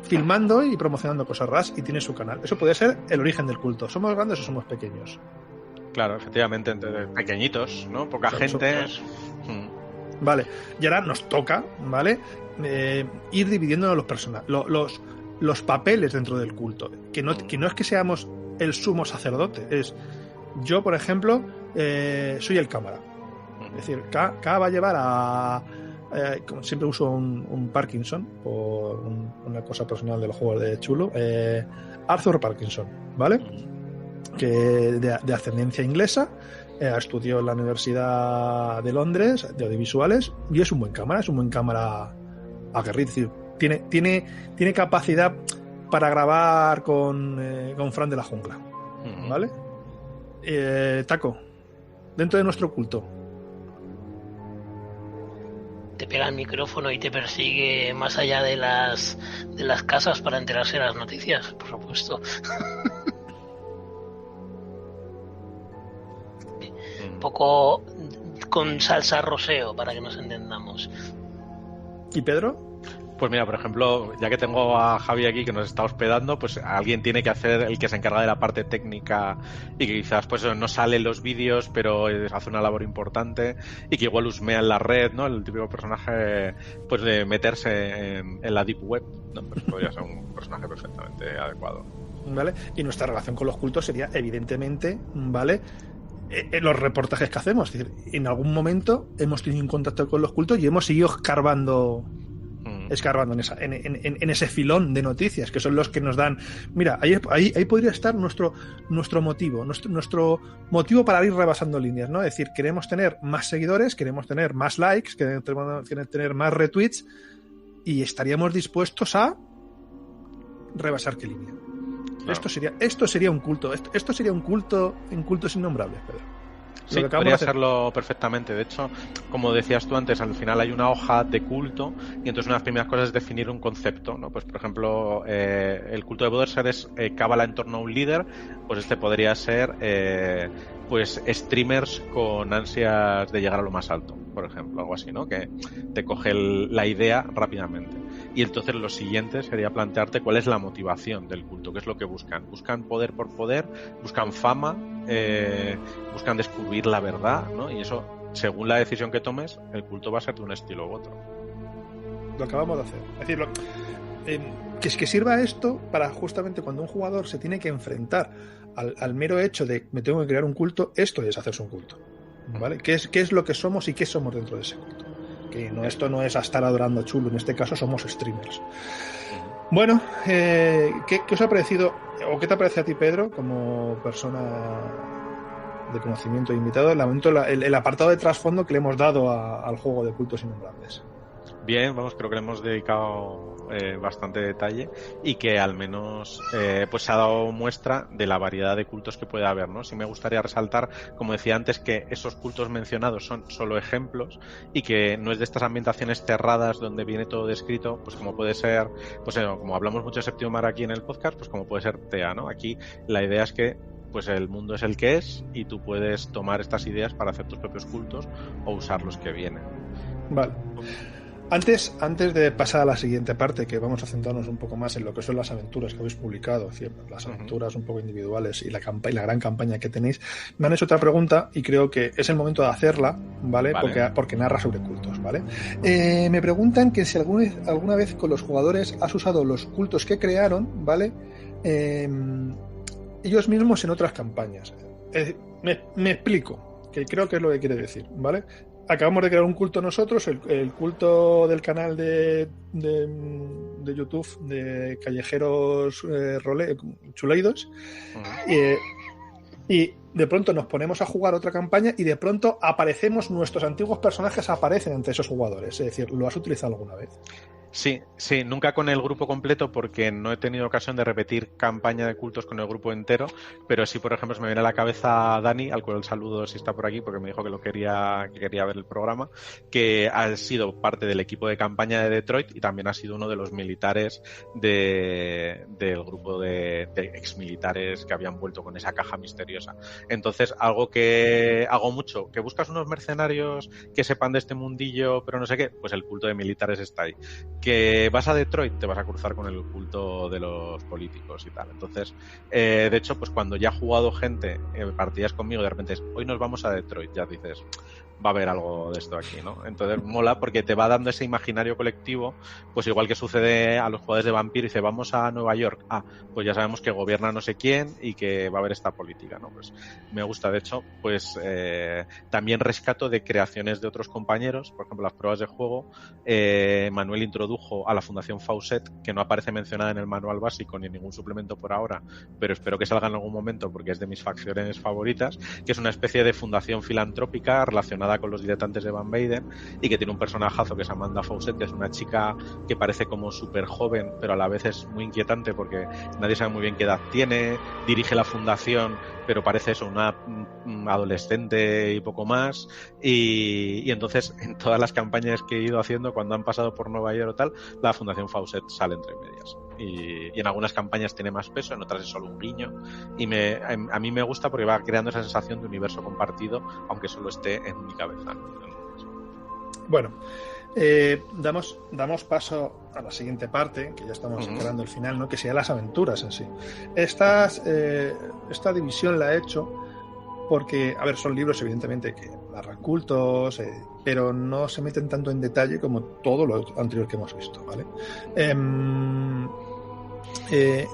Filmando y promocionando cosas raras, y tiene su canal. Eso puede ser el origen del culto. ¿Somos grandes o somos pequeños? Claro, efectivamente, entre pequeñitos, ¿no? Poca gente. Vale, y ahora nos toca, ¿vale? Ir dividiendo los papeles dentro del culto. Que no es que seamos el sumo sacerdote. Yo, por ejemplo, soy el cámara. Es decir, K va a llevar como siempre uso un Parkinson por una cosa personal de los juegos de Chulo, Arthur Parkinson, ¿vale? Que de ascendencia inglesa, estudió en la Universidad de Londres de audiovisuales y es un buen cámara aguerrido, es decir, tiene capacidad para grabar con Fran de la Jungla, ¿vale? Taco, dentro de nuestro culto, te pega el micrófono y te persigue más allá de las casas para enterarse de las noticias, por supuesto. Un poco con salsa roseo para que nos entendamos. ¿Y Pedro? Pues mira, por ejemplo, ya que tengo a Javi aquí que nos está hospedando, pues alguien tiene que hacer el que se encarga de la parte técnica y que quizás pues no sale en los vídeos, pero hace una labor importante y que igual husmea en la red, ¿no? El típico personaje pues de meterse en la deep web, ¿no? Pues podría ser un personaje perfectamente adecuado. ¿Vale? Y nuestra relación con los cultos sería evidentemente, ¿vale?, en los reportajes que hacemos. Es decir, en algún momento hemos tenido un contacto con los cultos y hemos seguido escarbando en ese filón de noticias, que son los que nos dan. Mira, ahí podría estar nuestro motivo, nuestro motivo para ir rebasando líneas, ¿no? Es decir, queremos tener más seguidores, queremos tener más likes, queremos tener más retweets y estaríamos dispuestos a rebasar qué línea. Claro. Esto sería un culto. Esto sería un culto en cultos innombrables, Pedro. Sí, podría serlo perfectamente. De hecho, como decías tú antes, al final hay una hoja de culto y entonces una de las primeras cosas es definir un concepto, ¿no? Pues por ejemplo, el culto de Boderser es cábala en torno a un líder, pues este podría ser pues streamers con ansias de llegar a lo más alto, por ejemplo, algo así, ¿no? Que te coge la idea rápidamente. Y entonces lo siguiente sería plantearte cuál es la motivación del culto, qué es lo que buscan. ¿Buscan poder por poder? ¿Buscan fama? ¿Buscan descubrir la verdad? ¿No? Y eso, según la decisión que tomes, el culto va a ser de un estilo u otro. Lo acabamos de hacer. Es decir, que sirva esto para justamente cuando un jugador se tiene que enfrentar al mero hecho de me tengo que crear un culto, esto es hacerse un culto, ¿vale? ¿Qué es lo que somos y qué somos dentro de ese culto? Que no, esto no es a estar adorando a Chulu, en este caso somos streamers. Bueno, ¿qué os ha parecido, o qué te parece a ti, Pedro, como persona de conocimiento invitado, el apartado de trasfondo que le hemos dado al juego de cultos innombrables? Bien, vamos, creo que le hemos dedicado bastante detalle y que al menos pues se ha dado muestra de la variedad de cultos que puede haber, ¿no? Sí me gustaría resaltar, como decía antes, que esos cultos mencionados son solo ejemplos y que no es de estas ambientaciones cerradas donde viene todo descrito, pues como puede ser, pues como hablamos mucho de Séptimo Mar aquí en el podcast, pues como puede ser TEA, ¿no? Aquí la idea es que pues el mundo es el que es y tú puedes tomar estas ideas para hacer tus propios cultos o usar los que vienen. Vale. Antes de pasar a la siguiente parte, que vamos a centrarnos un poco más en lo que son las aventuras que habéis publicado, las aventuras un poco individuales y la gran campaña que tenéis, me han hecho otra pregunta y creo que es el momento de hacerla, ¿vale? Porque narra sobre cultos, ¿vale? Me preguntan que si alguna vez con los jugadores has usado los cultos que crearon, ¿vale? Ellos mismos en otras campañas. Me explico, que creo que es lo que quiere decir, ¿vale? Acabamos de crear un culto nosotros, el culto del canal de YouTube de Callejeros Chuleidos, y de pronto nos ponemos a jugar otra campaña y de pronto nuestros antiguos personajes aparecen entre esos jugadores. Es decir, ¿lo has utilizado alguna vez? Sí, nunca con el grupo completo porque no he tenido ocasión de repetir campaña de cultos con el grupo entero, pero sí, por ejemplo, se me viene a la cabeza Dani, al cual saludo si está por aquí porque me dijo que quería ver el programa, que ha sido parte del equipo de campaña de Detroit y también ha sido uno de los militares del grupo de exmilitares que habían vuelto con esa caja misteriosa. Entonces, algo que hago mucho, que buscas unos mercenarios que sepan de este mundillo, pero no sé qué, pues el culto de militares está ahí. Que vas a Detroit, te vas a cruzar con el culto de los políticos y tal. Entonces, de hecho, pues cuando ya ha jugado gente partidas conmigo, de repente hoy nos vamos a Detroit, ya dices, va a haber algo de esto aquí, ¿no? Entonces mola porque te va dando ese imaginario colectivo, pues igual que sucede a los jugadores de Vampiro, y dice, vamos a Nueva York, pues ya sabemos que gobierna no sé quién y que va a haber esta política, ¿no? Pues me gusta, de hecho, pues también rescato de creaciones de otros compañeros, por ejemplo, las pruebas de juego, Manuel introdujo a la Fundación Fawcett, que no aparece mencionada en el manual básico ni en ningún suplemento por ahora, pero espero que salga en algún momento porque es de mis facciones favoritas, que es una especie de fundación filantrópica relacionada con los diletantes de Van Weyden y que tiene un personajazo que es Amanda Fawcett, que es una chica que parece como súper joven, pero a la vez es muy inquietante porque nadie sabe muy bien qué edad tiene, dirige la fundación, pero parece eso, una adolescente y poco más, y entonces en todas las campañas que he ido haciendo cuando han pasado por Nueva York o tal, la Fundación Fawcett sale entre medias. Y en algunas campañas tiene más peso, en otras es solo un guiño, y a mí me gusta porque va creando esa sensación de universo compartido, aunque solo esté en mi cabeza. Bueno, damos paso a la siguiente parte, que ya estamos esperando el final, ¿no? Que serían las aventuras en sí. Esta división la he hecho porque, a ver, son libros evidentemente que narran cultos, pero no se meten tanto en detalle como todo lo anterior que hemos visto, ¿vale?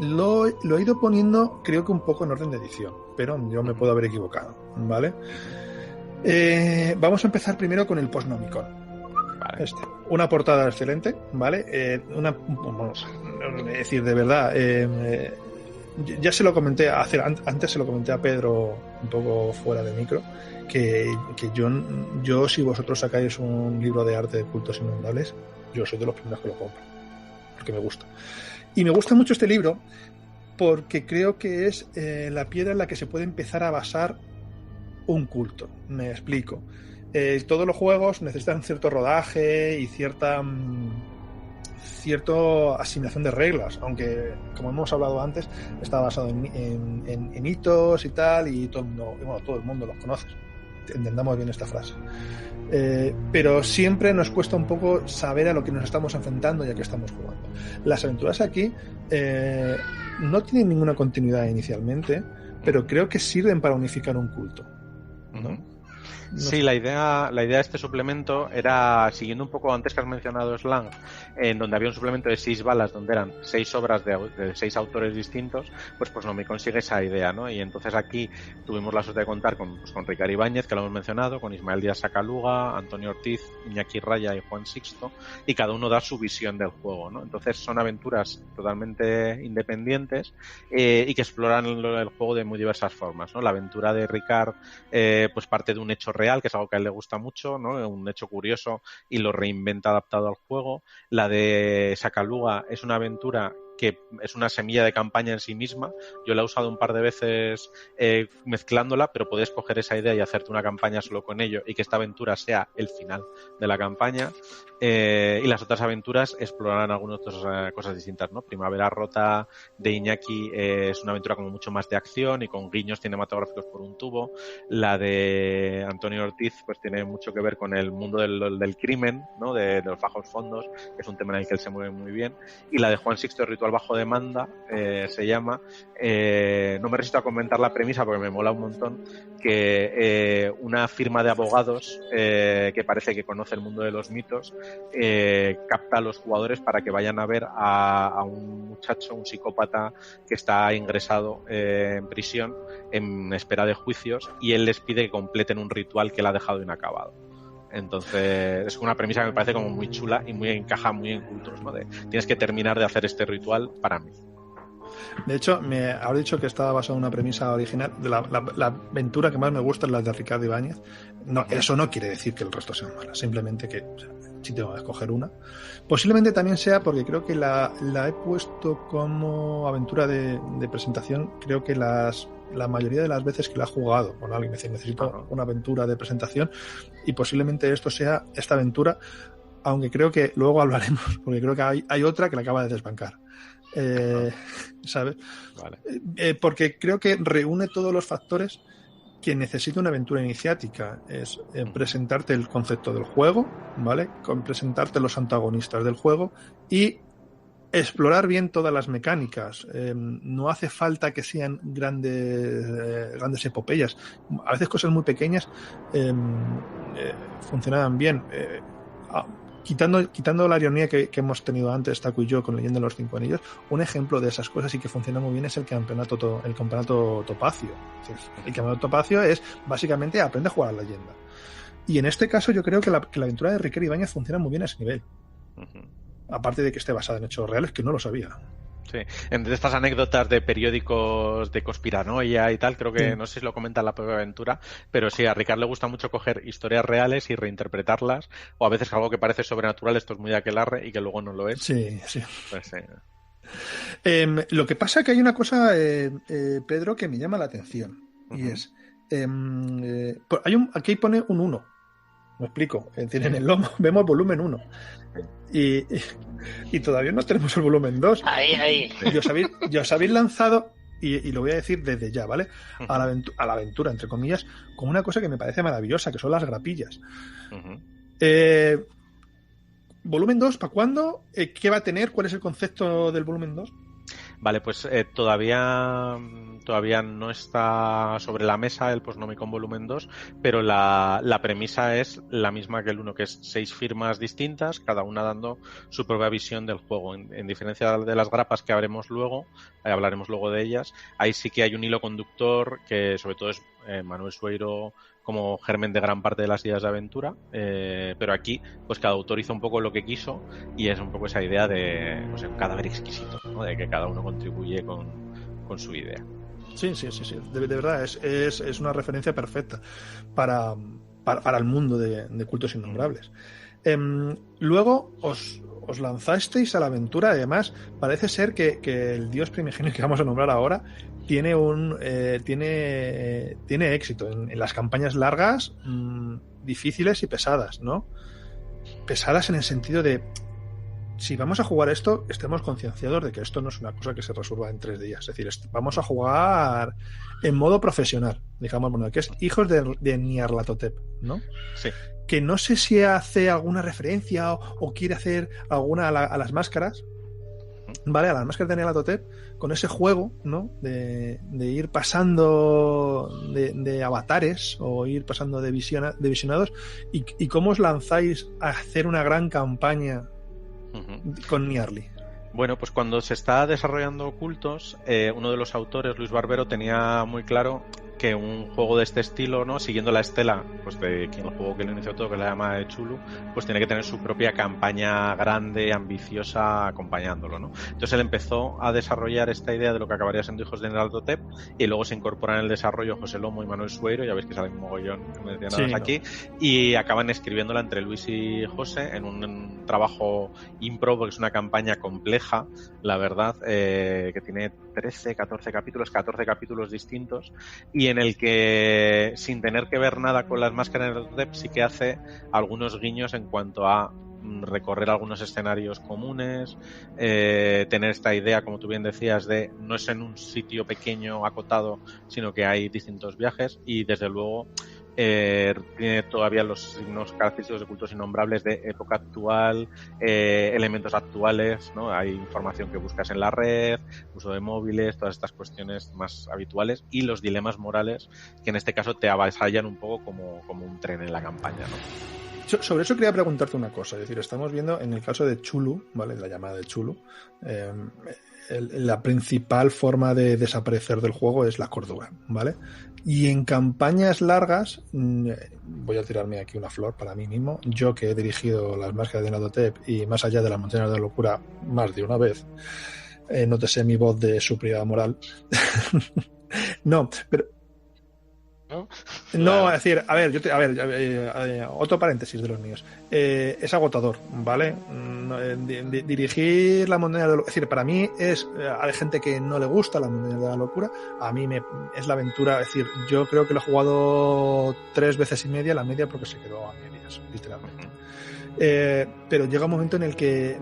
Lo he ido poniendo, creo que un poco en orden de edición, pero yo me puedo haber equivocado, ¿vale? Vamos a empezar primero con el Postnomicon. Vale. Una portada excelente, ¿vale? Es decir, de verdad, ya se lo comenté antes se lo comenté a Pedro un poco fuera de micro, que yo si vosotros sacáis un libro de arte de cultos innombrables, yo soy de los primeros que lo compro, porque me gusta. Y me gusta mucho este libro porque creo que es la piedra en la que se puede empezar a basar un culto. Me explico. Todos los juegos necesitan cierto rodaje y cierta asignación de reglas, aunque como hemos hablado antes está basado en hitos y tal, y todo el mundo los conoce, entendamos bien esta frase, pero siempre nos cuesta un poco saber a lo que nos estamos enfrentando y a qué estamos jugando. Las aventuras aquí no tienen ninguna continuidad inicialmente, pero creo que sirven para unificar un culto, ¿no? Sí, la idea de este suplemento era, siguiendo un poco antes que has mencionado Slang, en donde había un suplemento de 6 balas, donde eran 6 obras de 6 autores distintos, pues no me consigue esa idea, ¿no? Y entonces aquí tuvimos la suerte de contar con Ricard Ibáñez, que lo hemos mencionado, con Ismael Díaz Sacaluga, Antonio Ortiz, Iñaki Raya y Juan Sixto, y cada uno da su visión del juego, ¿no? Entonces son aventuras totalmente independientes y que exploran el juego de muy diversas formas, ¿no? La aventura de Ricard pues parte de un hecho real, que es algo que a él le gusta mucho, ¿no? Un hecho curioso, y lo reinventa adaptado al juego. La de Sacaluga es una aventura que es una semilla de campaña en sí misma. Yo la he usado un par de veces mezclándola, pero puedes coger esa idea y hacerte una campaña solo con ello y que esta aventura sea el final de la campaña. Y las otras aventuras explorarán algunas otras cosas distintas, ¿no? Primavera Rota de Iñaki es una aventura como mucho más de acción y con guiños cinematográficos por un tubo. La de Antonio Ortiz pues tiene mucho que ver con el mundo del crimen, ¿no? De los bajos fondos, que es un tema en el que él se mueve muy bien. Y la de Juan Sixto, Ritual bajo demanda, se llama. No me resisto a comentar la premisa porque me mola un montón, que una firma de abogados que parece que conoce el mundo de los mitos capta a los jugadores para que vayan a ver a un muchacho, un psicópata que está ingresado en prisión en espera de juicios, y él les pide que completen un ritual que él ha dejado inacabado. Entonces es una premisa que me parece como muy chula y muy encaja muy en cultos, ¿no? Tienes que terminar de hacer este ritual para mí. De hecho, me habré dicho que estaba basado en una premisa original. De la aventura que más me gusta es la de Ricardo Ibáñez. No, eso no quiere decir que el resto sean malas, simplemente que, o sea, si tengo que escoger una. Posiblemente también sea porque creo que la he puesto como aventura de presentación. Creo que la mayoría de las veces que la he jugado con alguien me dice, necesito una aventura de presentación, y posiblemente esto sea esta aventura, aunque creo que luego hablaremos, porque creo que hay otra que la acaba de desbancar. ¿Sabes? Vale. Porque creo que reúne todos los factores que necesita una aventura iniciática. Es presentarte el concepto del juego, ¿vale? Con presentarte los antagonistas del juego y explorar bien todas las mecánicas. No hace falta que sean grandes epopeyas. A veces cosas muy pequeñas funcionaban bien. Quitando la ironía que hemos tenido antes, Taku y yo, con Leyenda de los Cinco Anillos, un ejemplo de esas cosas y que funciona muy bien es el campeonato Topacio. El campeonato Topacio es básicamente aprende a jugar a la leyenda. Y en este caso yo creo que la aventura de Ricard Ibáñez funciona muy bien a ese nivel. Aparte de que esté basada en hechos reales, que no lo sabía. Sí, entre estas anécdotas de periódicos de conspiranoia y tal, creo que no sé si lo comenta en la propia aventura, pero sí, a Ricard le gusta mucho coger historias reales y reinterpretarlas, o a veces algo que parece sobrenatural, esto es muy de aquelarre y que luego no lo es. Sí. Pues, sí. Lo que pasa es que hay una cosa, Pedro, que me llama la atención, y es, aquí pone un 1. Me explico. Es decir, en el lomo vemos volumen 1. Y todavía no tenemos el volumen 2. Ahí. Y os habéis lanzado, y lo voy a decir desde ya, ¿vale? A la aventura, entre comillas, con una cosa que me parece maravillosa, que son las grapillas. ¿Volumen 2 para cuándo? ¿Qué va a tener? ¿Cuál es el concepto del volumen 2? Vale, pues todavía no está sobre la mesa el Postnomicon volumen 2, pero la premisa es la misma que el 1, que es 6 firmas distintas, cada una dando su propia visión del juego. En diferencia de las grapas que hablaremos luego de ellas, ahí sí que hay un hilo conductor que sobre todo es Manuel Sueiro como germen de gran parte de las ideas de aventura, pero aquí pues cada autor hizo un poco lo que quiso y es un poco esa idea de un cadáver exquisito, ¿no? De que cada uno contribuye con su idea. Sí. De verdad, es una referencia perfecta para el mundo de cultos innombrables. Luego os lanzasteis a la aventura. Además, parece ser que el dios primigenio que vamos a nombrar ahora tiene éxito en las campañas largas, difíciles y pesadas, ¿no? Pesadas en el sentido de, si vamos a jugar esto, estemos concienciados de que esto no es una cosa que se resuelva en 3 días. Es decir, vamos a jugar en modo profesional, digamos, bueno, que es Hijos de Nyarlathotep, ¿no? Sí. Que no sé si hace alguna referencia o quiere hacer alguna a las máscaras. ¿vale? A las máscaras de Nyarlathotep, con ese juego, ¿no? De ir pasando de avatares o ir pasando de visionados y cómo os lanzáis a hacer una gran campaña con Nyarli. Bueno, pues cuando se está desarrollando Cultos, uno de los autores, Luis Barbero, tenía muy claro que un juego de este estilo, ¿no? Siguiendo la estela pues de quien el juego que lo inició todo, que se llama de Chulu, pues tiene que tener su propia campaña grande, ambiciosa, acompañándolo, ¿no? Entonces él empezó a desarrollar esta idea de lo que acabaría siendo Hijos de Nyarlathotep, y luego se incorporan en el desarrollo José Lomo y Manuel Sueiro, ya veis que salen un mogollón mencionados aquí, y acaban escribiéndola entre Luis y José en un trabajo impro, porque es una campaña compleja, la verdad, que tiene 14 capítulos distintos, y en el que, sin tener que ver nada con las máscaras de Nyarlathotep, sí que hace algunos guiños en cuanto a recorrer algunos escenarios comunes, tener esta idea, como tú bien decías, de no es en un sitio pequeño acotado, sino que hay distintos viajes, y desde luego tiene todavía los signos característicos de Cultos Innombrables de época actual, elementos actuales, ¿no? Hay información que buscas en la red, uso de móviles, todas estas cuestiones más habituales, y los dilemas morales que en este caso te avasallan un poco como un tren en la campaña, ¿no? Sobre eso quería preguntarte una cosa, es decir, estamos viendo en el caso de Chulu, ¿vale? De la llamada de Chulu, la principal forma de desaparecer del juego es la cordura, ¿vale? Y en campañas largas, voy a tirarme aquí una flor para mí mismo, yo que he dirigido las máscaras de Nyarlathotep y más allá de las montañas de la locura más de una vez, nótese mi voz de superioridad moral. No, pero no, es decir, a ver, otro paréntesis de los míos. Es agotador, ¿vale? Dirigir la montaña de la locura, es decir, para mí hay gente que no le gusta la montaña de la locura, a mí es la aventura, es decir, yo creo que lo he jugado 3 veces y media, la media porque se quedó a medias, literalmente. Pero llega un momento en el que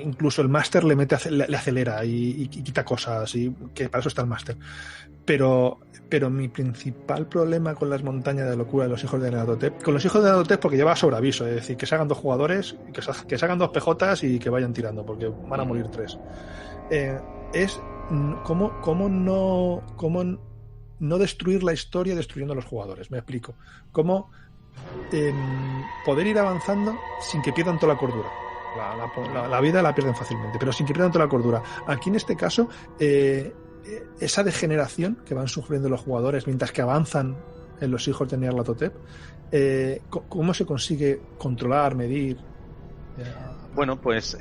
incluso el máster le acelera y quita cosas, y que para eso está el máster. Pero mi principal problema con las montañas de locura de los Hijos de Nyarlathotep, con los Hijos de Nyarlathotep, porque lleva sobre aviso, es decir, que se hagan 2 jugadores, que se hagan 2 PJs y que vayan tirando, porque van a morir 3. Es cómo no destruir la historia destruyendo a los jugadores. Me explico. Cómo poder ir avanzando sin que pierdan toda la cordura. La vida la pierden fácilmente, pero sin que pierdan toda la cordura. Aquí en este caso, esa degeneración que van sufriendo los jugadores mientras que avanzan en los Hijos de Nyarlathotep, ¿cómo se consigue controlar, medir? Bueno, pues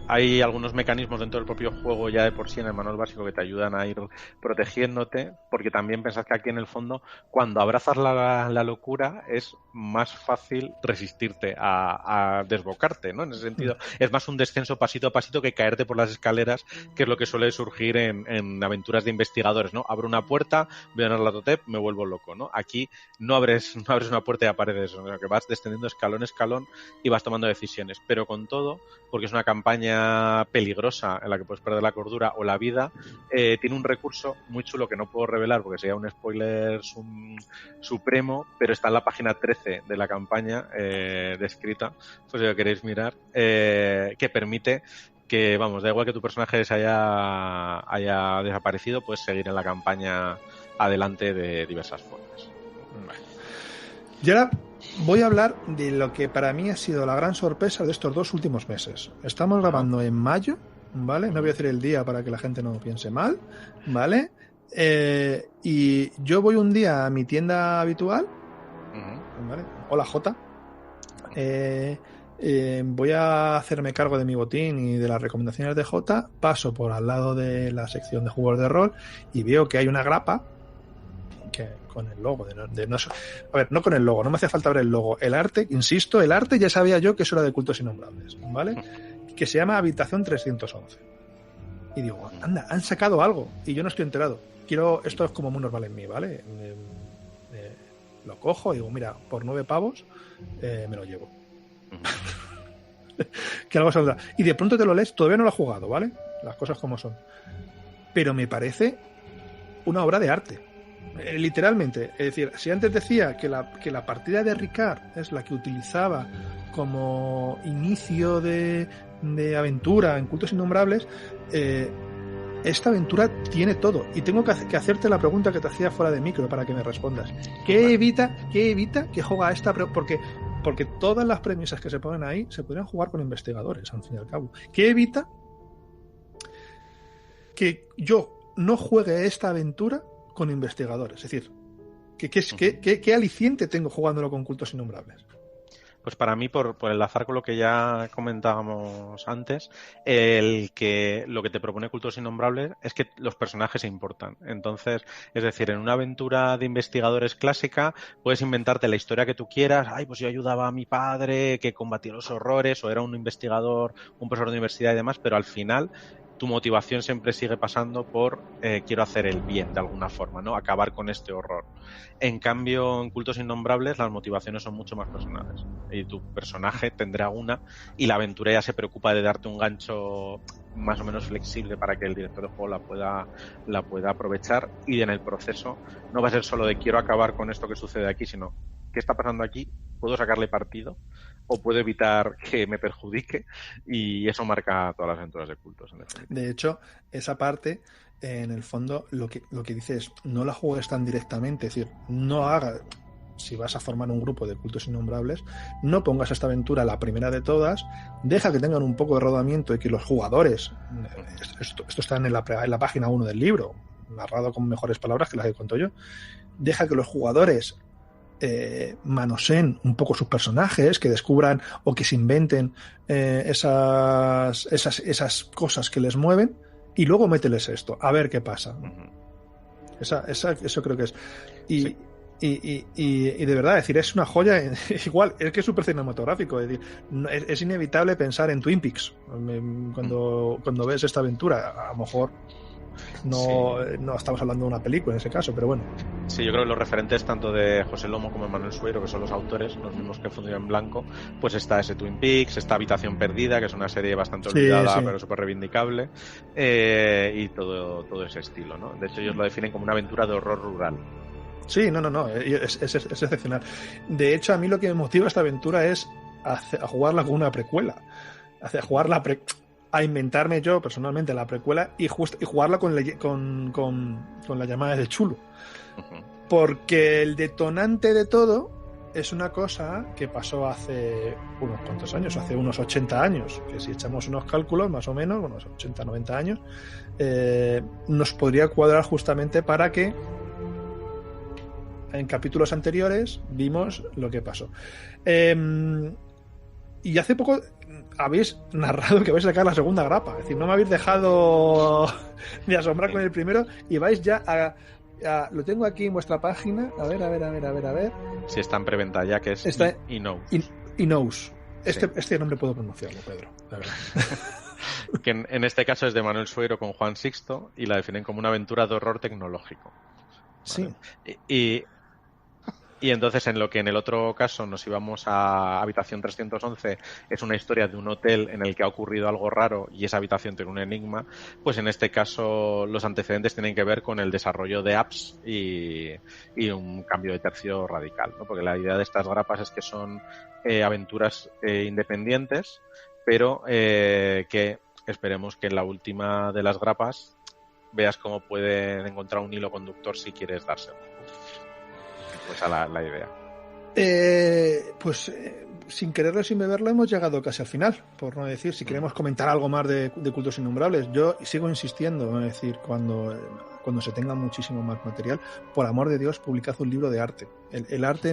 hay algunos mecanismos dentro del propio juego ya de por sí en el manual básico que te ayudan a ir protegiéndote, porque también pensás que aquí en el fondo, cuando abrazas la locura, es más fácil resistirte a desbocarte, ¿no? En ese sentido, es más un descenso pasito a pasito que caerte por las escaleras, que es lo que suele surgir en aventuras de investigadores, ¿no? Abro una puerta, veo a Nyarlathotep, me vuelvo loco, ¿no? Aquí no abres una puerta y apareces, sino que vas descendiendo escalón a escalón y vas tomando decisiones, pero con todo, porque es una campaña peligrosa en la que puedes perder la cordura o la vida, tiene un recurso muy chulo que no puedo revelar porque sería un spoiler supremo, pero está en la página 13 de la campaña descrita, pues si lo queréis mirar, que permite que, vamos, da igual que tu personaje se haya desaparecido, puedes seguir en la campaña adelante de diversas formas. Y ahora voy a hablar de lo que para mí ha sido la gran sorpresa de estos 2 últimos meses. Estamos grabando en mayo, ¿vale? No voy a decir el día para que la gente no piense mal, ¿vale? Y yo voy un día a mi tienda habitual, ¿vale? Hola, Jota. Voy a hacerme cargo de mi botín y de las recomendaciones de Jota, paso por al lado de la sección de juegos de rol y veo que hay una grapa que con el logo a ver, no con el logo, no me hacía falta ver el logo, el arte, insisto, el arte ya sabía yo que eso era de Cultos Innombrables, ¿vale? Que se llama Habitación 311 y digo, anda, han sacado algo y yo no estoy enterado, esto es como muy normal en mí, ¿vale? Lo cojo y digo, mira, por 9 pavos me lo llevo. Que algo saldrá. Y de pronto te lo lees, todavía no lo he jugado, ¿vale? Las cosas como son. Pero me parece una obra de arte. Literalmente. Es decir, si antes decía que la partida de Ricard es la que utilizaba como inicio de aventura en Cultos Innombrables, esta aventura tiene todo. Y tengo que hacerte la pregunta que te hacía fuera de micro para que me respondas. ¿Qué evita que juega esta? Porque todas las premisas que se ponen ahí se podrían jugar con investigadores, al fin y al cabo. ¿Qué evita que yo no juegue esta aventura con investigadores? Es decir, ¿qué aliciente tengo jugándolo con Cultos Innombrables? Pues para mí, por enlazar con lo que ya comentábamos antes, lo que te propone Cultos Innombrables es que los personajes importan. Entonces, es decir, en una aventura de investigadores clásica, puedes inventarte la historia que tú quieras. Ay, pues yo ayudaba a mi padre que combatía los horrores, o era un investigador, un profesor de universidad y demás, pero al final tu motivación siempre sigue pasando por quiero hacer el bien de alguna forma, ¿no? Acabar con este horror. En cambio, en Cultos Innombrables las motivaciones son mucho más personales. Y tu personaje tendrá una y la aventura ya se preocupa de darte un gancho más o menos flexible para que el director de juego la pueda aprovechar, y en el proceso no va a ser solo de quiero acabar con esto que sucede aquí, sino ¿qué está pasando aquí? ¿Puedo sacarle partido? ¿O puedo evitar que me perjudique? Y eso marca todas las aventuras de Cultos. De hecho, esa parte, en el fondo, lo que dices, no la juegues tan directamente. Es decir, no hagas, si vas a formar un grupo de Cultos Innombrables, no pongas esta aventura la primera de todas, deja que tengan un poco de rodamiento y que los jugadores, esto está en la página 1 del libro, narrado con mejores palabras que las que cuento yo, deja que los jugadores manoseen un poco sus personajes, que descubran o que se inventen esas cosas que les mueven, y luego mételes esto, a ver qué pasa. Eso creo que es. Y de verdad, es decir, es una joya. Igual, es que es súper cinematográfico. Es decir, es inevitable pensar en Twin Peaks cuando ves esta aventura. A lo mejor no estamos hablando de una película en ese caso, pero bueno. Sí, yo creo que los referentes tanto de José Lomo como de Manuel Sueiro, que son los autores, los mismos que Fundido en Blanco, pues está ese Twin Peaks, está Habitación Perdida, que es una serie bastante olvidada, pero súper reivindicable, y todo ese estilo, ¿no? De hecho, ellos lo definen como una aventura de horror rural. Sí, no, es excepcional. De hecho, a mí lo que me motiva esta aventura es a jugarla con una precuela, a inventarme yo personalmente la precuela y jugarla con la llamada de Chulu. Porque el detonante de todo es una cosa que pasó hace unos cuantos años, hace unos 80 años, que si echamos unos cálculos más o menos, unos 80, 90 años, nos podría cuadrar justamente para que en capítulos anteriores vimos lo que pasó. Y hace poco habéis narrado que vais a sacar la segunda grapa. Es decir, no me habéis dejado de asombrar con el primero y vais ya lo tengo aquí en vuestra página. A ver. Si está en preventa ya, que es Inous. Este nombre puedo pronunciarlo, Pedro, la verdad. Que en este caso es de Manuel Sueiro con Juan Sixto y la definen como una aventura de horror tecnológico. ¿Vale? Sí. Y entonces, en lo que en el otro caso nos íbamos a Habitación 311, es una historia de un hotel en el que ha ocurrido algo raro y esa habitación tiene un enigma, pues en este caso los antecedentes tienen que ver con el desarrollo de apps y un cambio de tercio radical, ¿no? Porque la idea de estas grapas es que son aventuras independientes, pero que esperemos que en la última de las grapas veas cómo pueden encontrar un hilo conductor si quieres dárselo. Pues a la idea. Sin quererlo, sin beberlo, hemos llegado casi al final, por no decir, si queremos comentar algo más de Cultos Innombrables. Yo sigo insistiendo, es decir, cuando se tenga muchísimo más material, por amor de Dios, publicad un libro de arte. El arte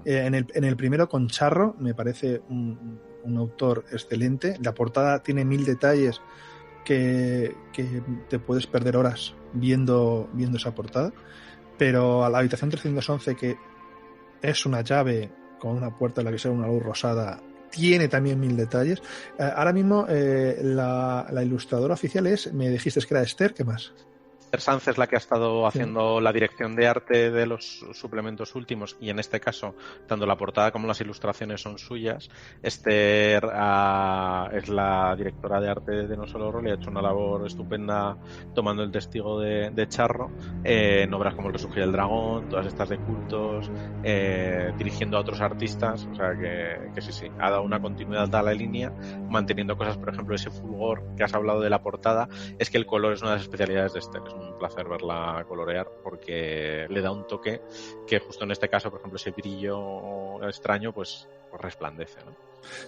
en el primero con Charro me parece un autor excelente. La portada tiene 1000 detalles que te puedes perder horas viendo esa portada. Pero a la Habitación 311, que es una llave con una puerta en la que se ve una luz rosada, tiene también 1000 detalles. Ahora mismo la ilustradora oficial me dijiste que era Esther, ¿qué más? Esther Sanz es la que ha estado haciendo la dirección de arte de los suplementos últimos, y en este caso, tanto la portada como las ilustraciones son suyas. Esther es la directora de arte de No Solo Rol y ha hecho una labor estupenda tomando el testigo de Charro en obras como El Resurgir del Dragón, todas estas de cultos, dirigiendo a otros artistas. O sea que sí, ha dado una continuidad a la línea, manteniendo cosas, por ejemplo, ese fulgor que has hablado de la portada. Es que el color es una de las especialidades de Esther. Es un placer verla colorear porque le da un toque que justo en este caso, por ejemplo, ese brillo extraño pues resplandece, ¿no?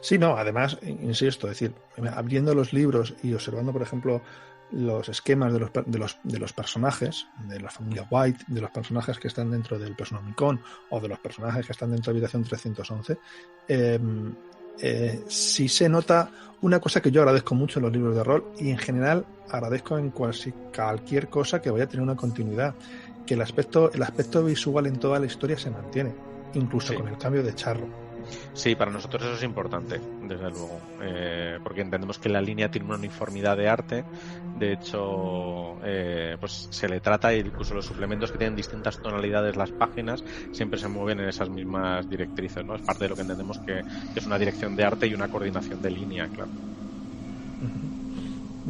Sí, no, además, insisto, es decir, abriendo los libros y observando, por ejemplo, los esquemas de los personajes, de la familia White, de los personajes que están dentro del Personomicon o de los personajes que están dentro de Habitación 311, sí se nota una cosa que yo agradezco mucho en los libros de rol, y en general agradezco en cualquier cosa que vaya a tener una continuidad, que el aspecto visual en toda la historia se mantiene, incluso con el cambio de Charro. Sí, para nosotros eso es importante, desde luego, porque entendemos que la línea tiene una uniformidad de arte. De hecho, pues se le trata, incluso los suplementos que tienen distintas tonalidades las páginas siempre se mueven en esas mismas directrices, ¿no? Es parte de lo que entendemos que es una dirección de arte y una coordinación de línea, claro.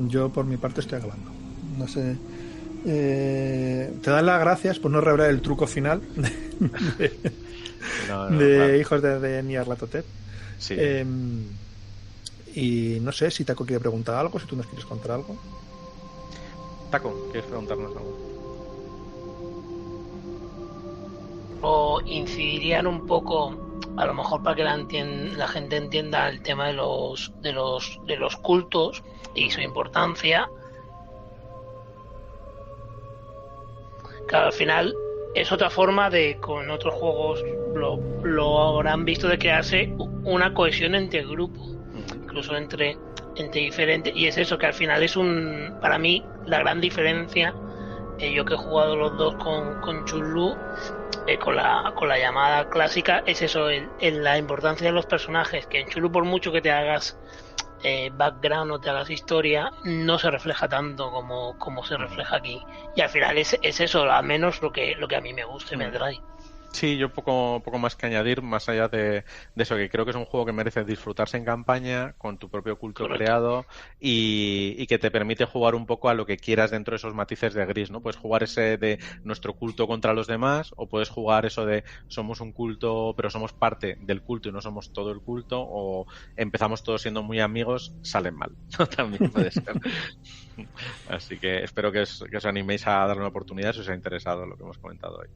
Yo por mi parte estoy acabando. No sé. Te dan las gracias por no revelar el truco final de Hijos de Nyarlathotep. Sí. Y no sé si Taco quiere preguntar algo, si tú nos quieres contar algo. Taco, ¿quieres preguntarnos algo? O incidirían un poco, a lo mejor para que la gente entienda el tema de los cultos y su importancia. Claro, al final es otra forma de, con otros juegos lo habrán visto, de crearse una cohesión entre el grupo, incluso entre diferentes, y es eso, que al final es para mí la gran diferencia. Yo que he jugado los dos con Chun-Lu, con la llamada clásica, es eso, la importancia de los personajes, que en Chun-Lu, por mucho que te hagas background o te hagas historia, no se refleja tanto como se refleja aquí, y al final es eso, al menos lo que a mí me gusta y me atrae. Sí, yo poco más que añadir, más allá de eso, que creo que es un juego que merece disfrutarse en campaña, con tu propio culto creado, y que te permite jugar un poco a lo que quieras dentro de esos matices de gris, ¿no? Puedes jugar ese de nuestro culto contra los demás, o puedes jugar eso de somos un culto, pero somos parte del culto y no somos todo el culto, o empezamos todos siendo muy amigos, salen mal. También puede ser. Así que espero que os animéis a darle una oportunidad si os ha interesado lo que hemos comentado hoy.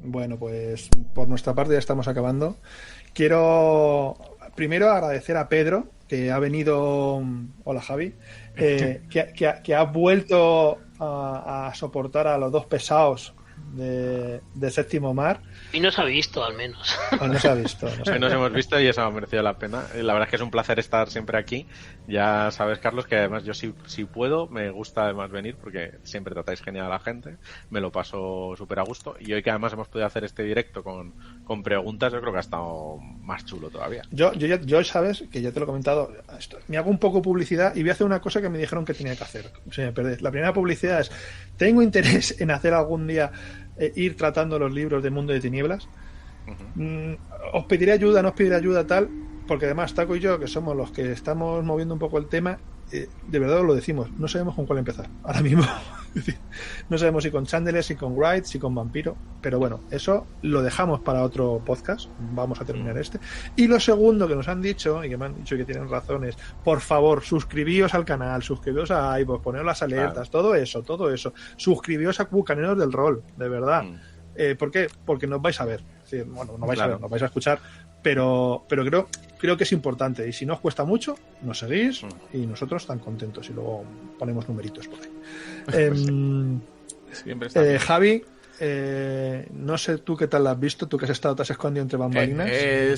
Bueno, pues por nuestra parte ya estamos acabando. Quiero primero agradecer a Pedro, que ha venido... Hola, Javi. Que ha vuelto a soportar a los dos pesados de Séptimo Mar. Y no se ha visto, al menos. No se ha visto. Hoy nos hemos visto y eso ha merecido la pena. La verdad es que es un placer estar siempre aquí. Ya sabes, Carlos, que además yo si puedo, me gusta además venir porque siempre tratáis genial a la gente. Me lo paso súper a gusto. Y hoy que además hemos podido hacer este directo con preguntas, yo creo que ha estado más chulo todavía. Yo sabes, que ya te lo he comentado, me hago un poco publicidad y voy a hacer una cosa que me dijeron que tenía que hacer. La primera publicidad es: tengo interés en hacer algún día ir tratando los libros de Mundo de Tinieblas. Os pediré ayuda, no os pediré ayuda, tal, porque además Taco y yo, que somos los que estamos moviendo un poco el tema, de verdad os lo decimos, no sabemos con cuál empezar ahora mismo. No sabemos si con Chandler, si con Wright, si con Vampiro, pero bueno, eso lo dejamos para otro podcast. Vamos a terminar este. Y lo segundo que nos han dicho, y que me han dicho que tienen razón, es: por favor, suscribíos al canal, suscribíos a iVoox, poneros las alertas, todo eso, suscribíos a Bucaneros del Rol, de verdad. ¿Por qué? Porque nos vais a ver. Sí, bueno, no vais a ver, nos vais a escuchar, pero creo que es importante, y si no os cuesta mucho, nos seguís y nosotros tan contentos, y luego ponemos numeritos por ahí. Javi, no sé tú qué tal la has visto, tú que has estado, te has escondido entre bambalinas.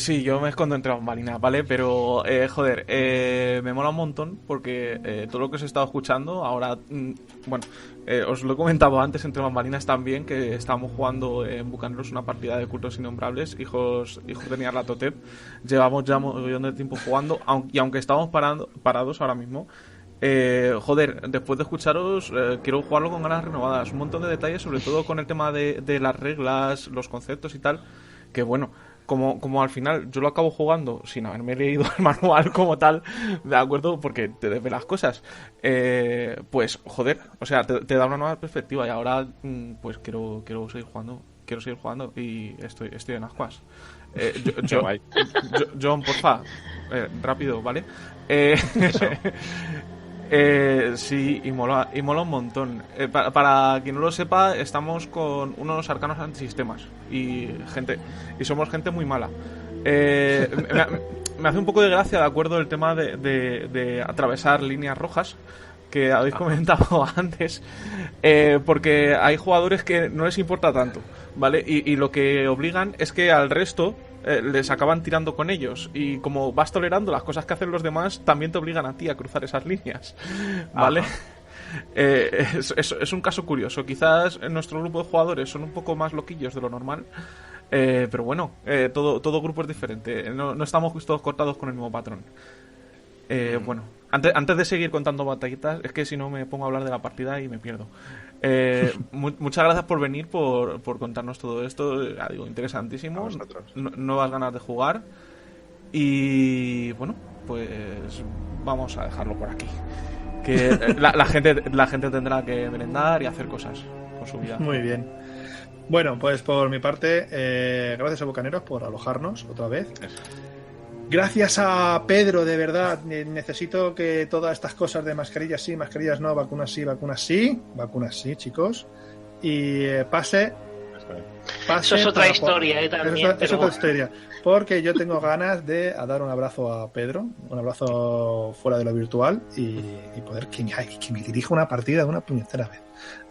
Sí, yo me escondo entre bambalinas, ¿vale? Pero, me mola un montón porque todo lo que os he estado escuchando ahora, os lo he comentado antes entre bambalinas también, que estábamos jugando en Bucaneros una partida de cultos innombrables, hijos de Nyarlathotep. Llevamos ya un montón de tiempo jugando, y aunque estamos parados ahora mismo, Joder, después de escucharos, quiero jugarlo con ganas renovadas. Un montón de detalles, sobre todo con el tema de las reglas, los conceptos y tal. Que bueno, como al final yo lo acabo jugando sin haberme leído el manual como tal, ¿de acuerdo? Porque te desve las cosas. Pues, joder, o sea, te da una nueva perspectiva y ahora, pues quiero seguir jugando. Quiero seguir jugando y estoy en ascuas. John, porfa, rápido, ¿vale? Eso. Sí, y mola un montón. Para quien no lo sepa, estamos con unos arcanos antisistemas y somos gente muy mala. Me hace un poco de gracia, de acuerdo, el tema de atravesar líneas rojas que habéis comentado antes, porque hay jugadores que no les importa tanto, ¿vale? Y lo que obligan es que al resto les acaban tirando con ellos, y como vas tolerando las cosas que hacen los demás, también te obligan a ti a cruzar esas líneas, ¿vale? Es un caso curioso. Quizás en nuestro grupo de jugadores son un poco más loquillos de lo normal, pero bueno, todo grupo es diferente. No estamos todos cortados con el mismo patrón. Bueno, antes de seguir contando batallitas, es que si no me pongo a hablar de la partida y me pierdo. Muchas gracias por venir, por contarnos todo esto. Ya digo, interesantísimo. Nuevas ganas de jugar. Y bueno, pues vamos a dejarlo por aquí. Que la gente tendrá que merendar y hacer cosas con su vida. Muy bien. Bueno, pues por mi parte, gracias a Bucaneros por alojarnos otra vez. Gracias a Pedro, de verdad. Necesito que todas estas cosas de mascarillas sí, mascarillas no, vacunas sí, chicos. Y pase. Eso es otra historia, también. Es otra historia. Porque yo tengo ganas de dar un abrazo a Pedro, un abrazo fuera de lo virtual y poder que me dirija una partida de una puñetera vez.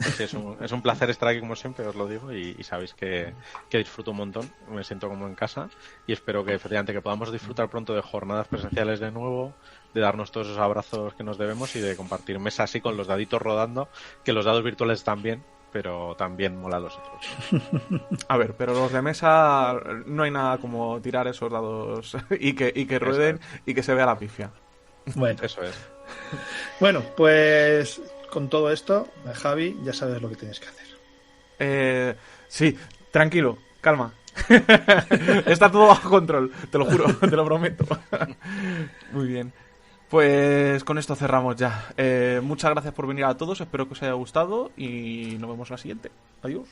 Sí, es un placer estar aquí como siempre, os lo digo, y sabéis que disfruto un montón, me siento como en casa y espero que efectivamente que podamos disfrutar pronto de jornadas presenciales de nuevo, de darnos todos esos abrazos que nos debemos y de compartir mesa así con los daditos rodando, que los dados virtuales también, pero también mola los otros. A ver, pero los de mesa no hay nada como tirar esos dados y que rueden y que se vea la pifia. Bueno, eso es. Bueno, pues con todo esto, Javi, ya sabes lo que tienes que hacer. Sí, tranquilo, calma. Está todo bajo control, te lo juro, te lo prometo. Muy bien. Pues con esto cerramos ya. Muchas gracias por venir a todos, espero que os haya gustado y nos vemos la siguiente. Adiós.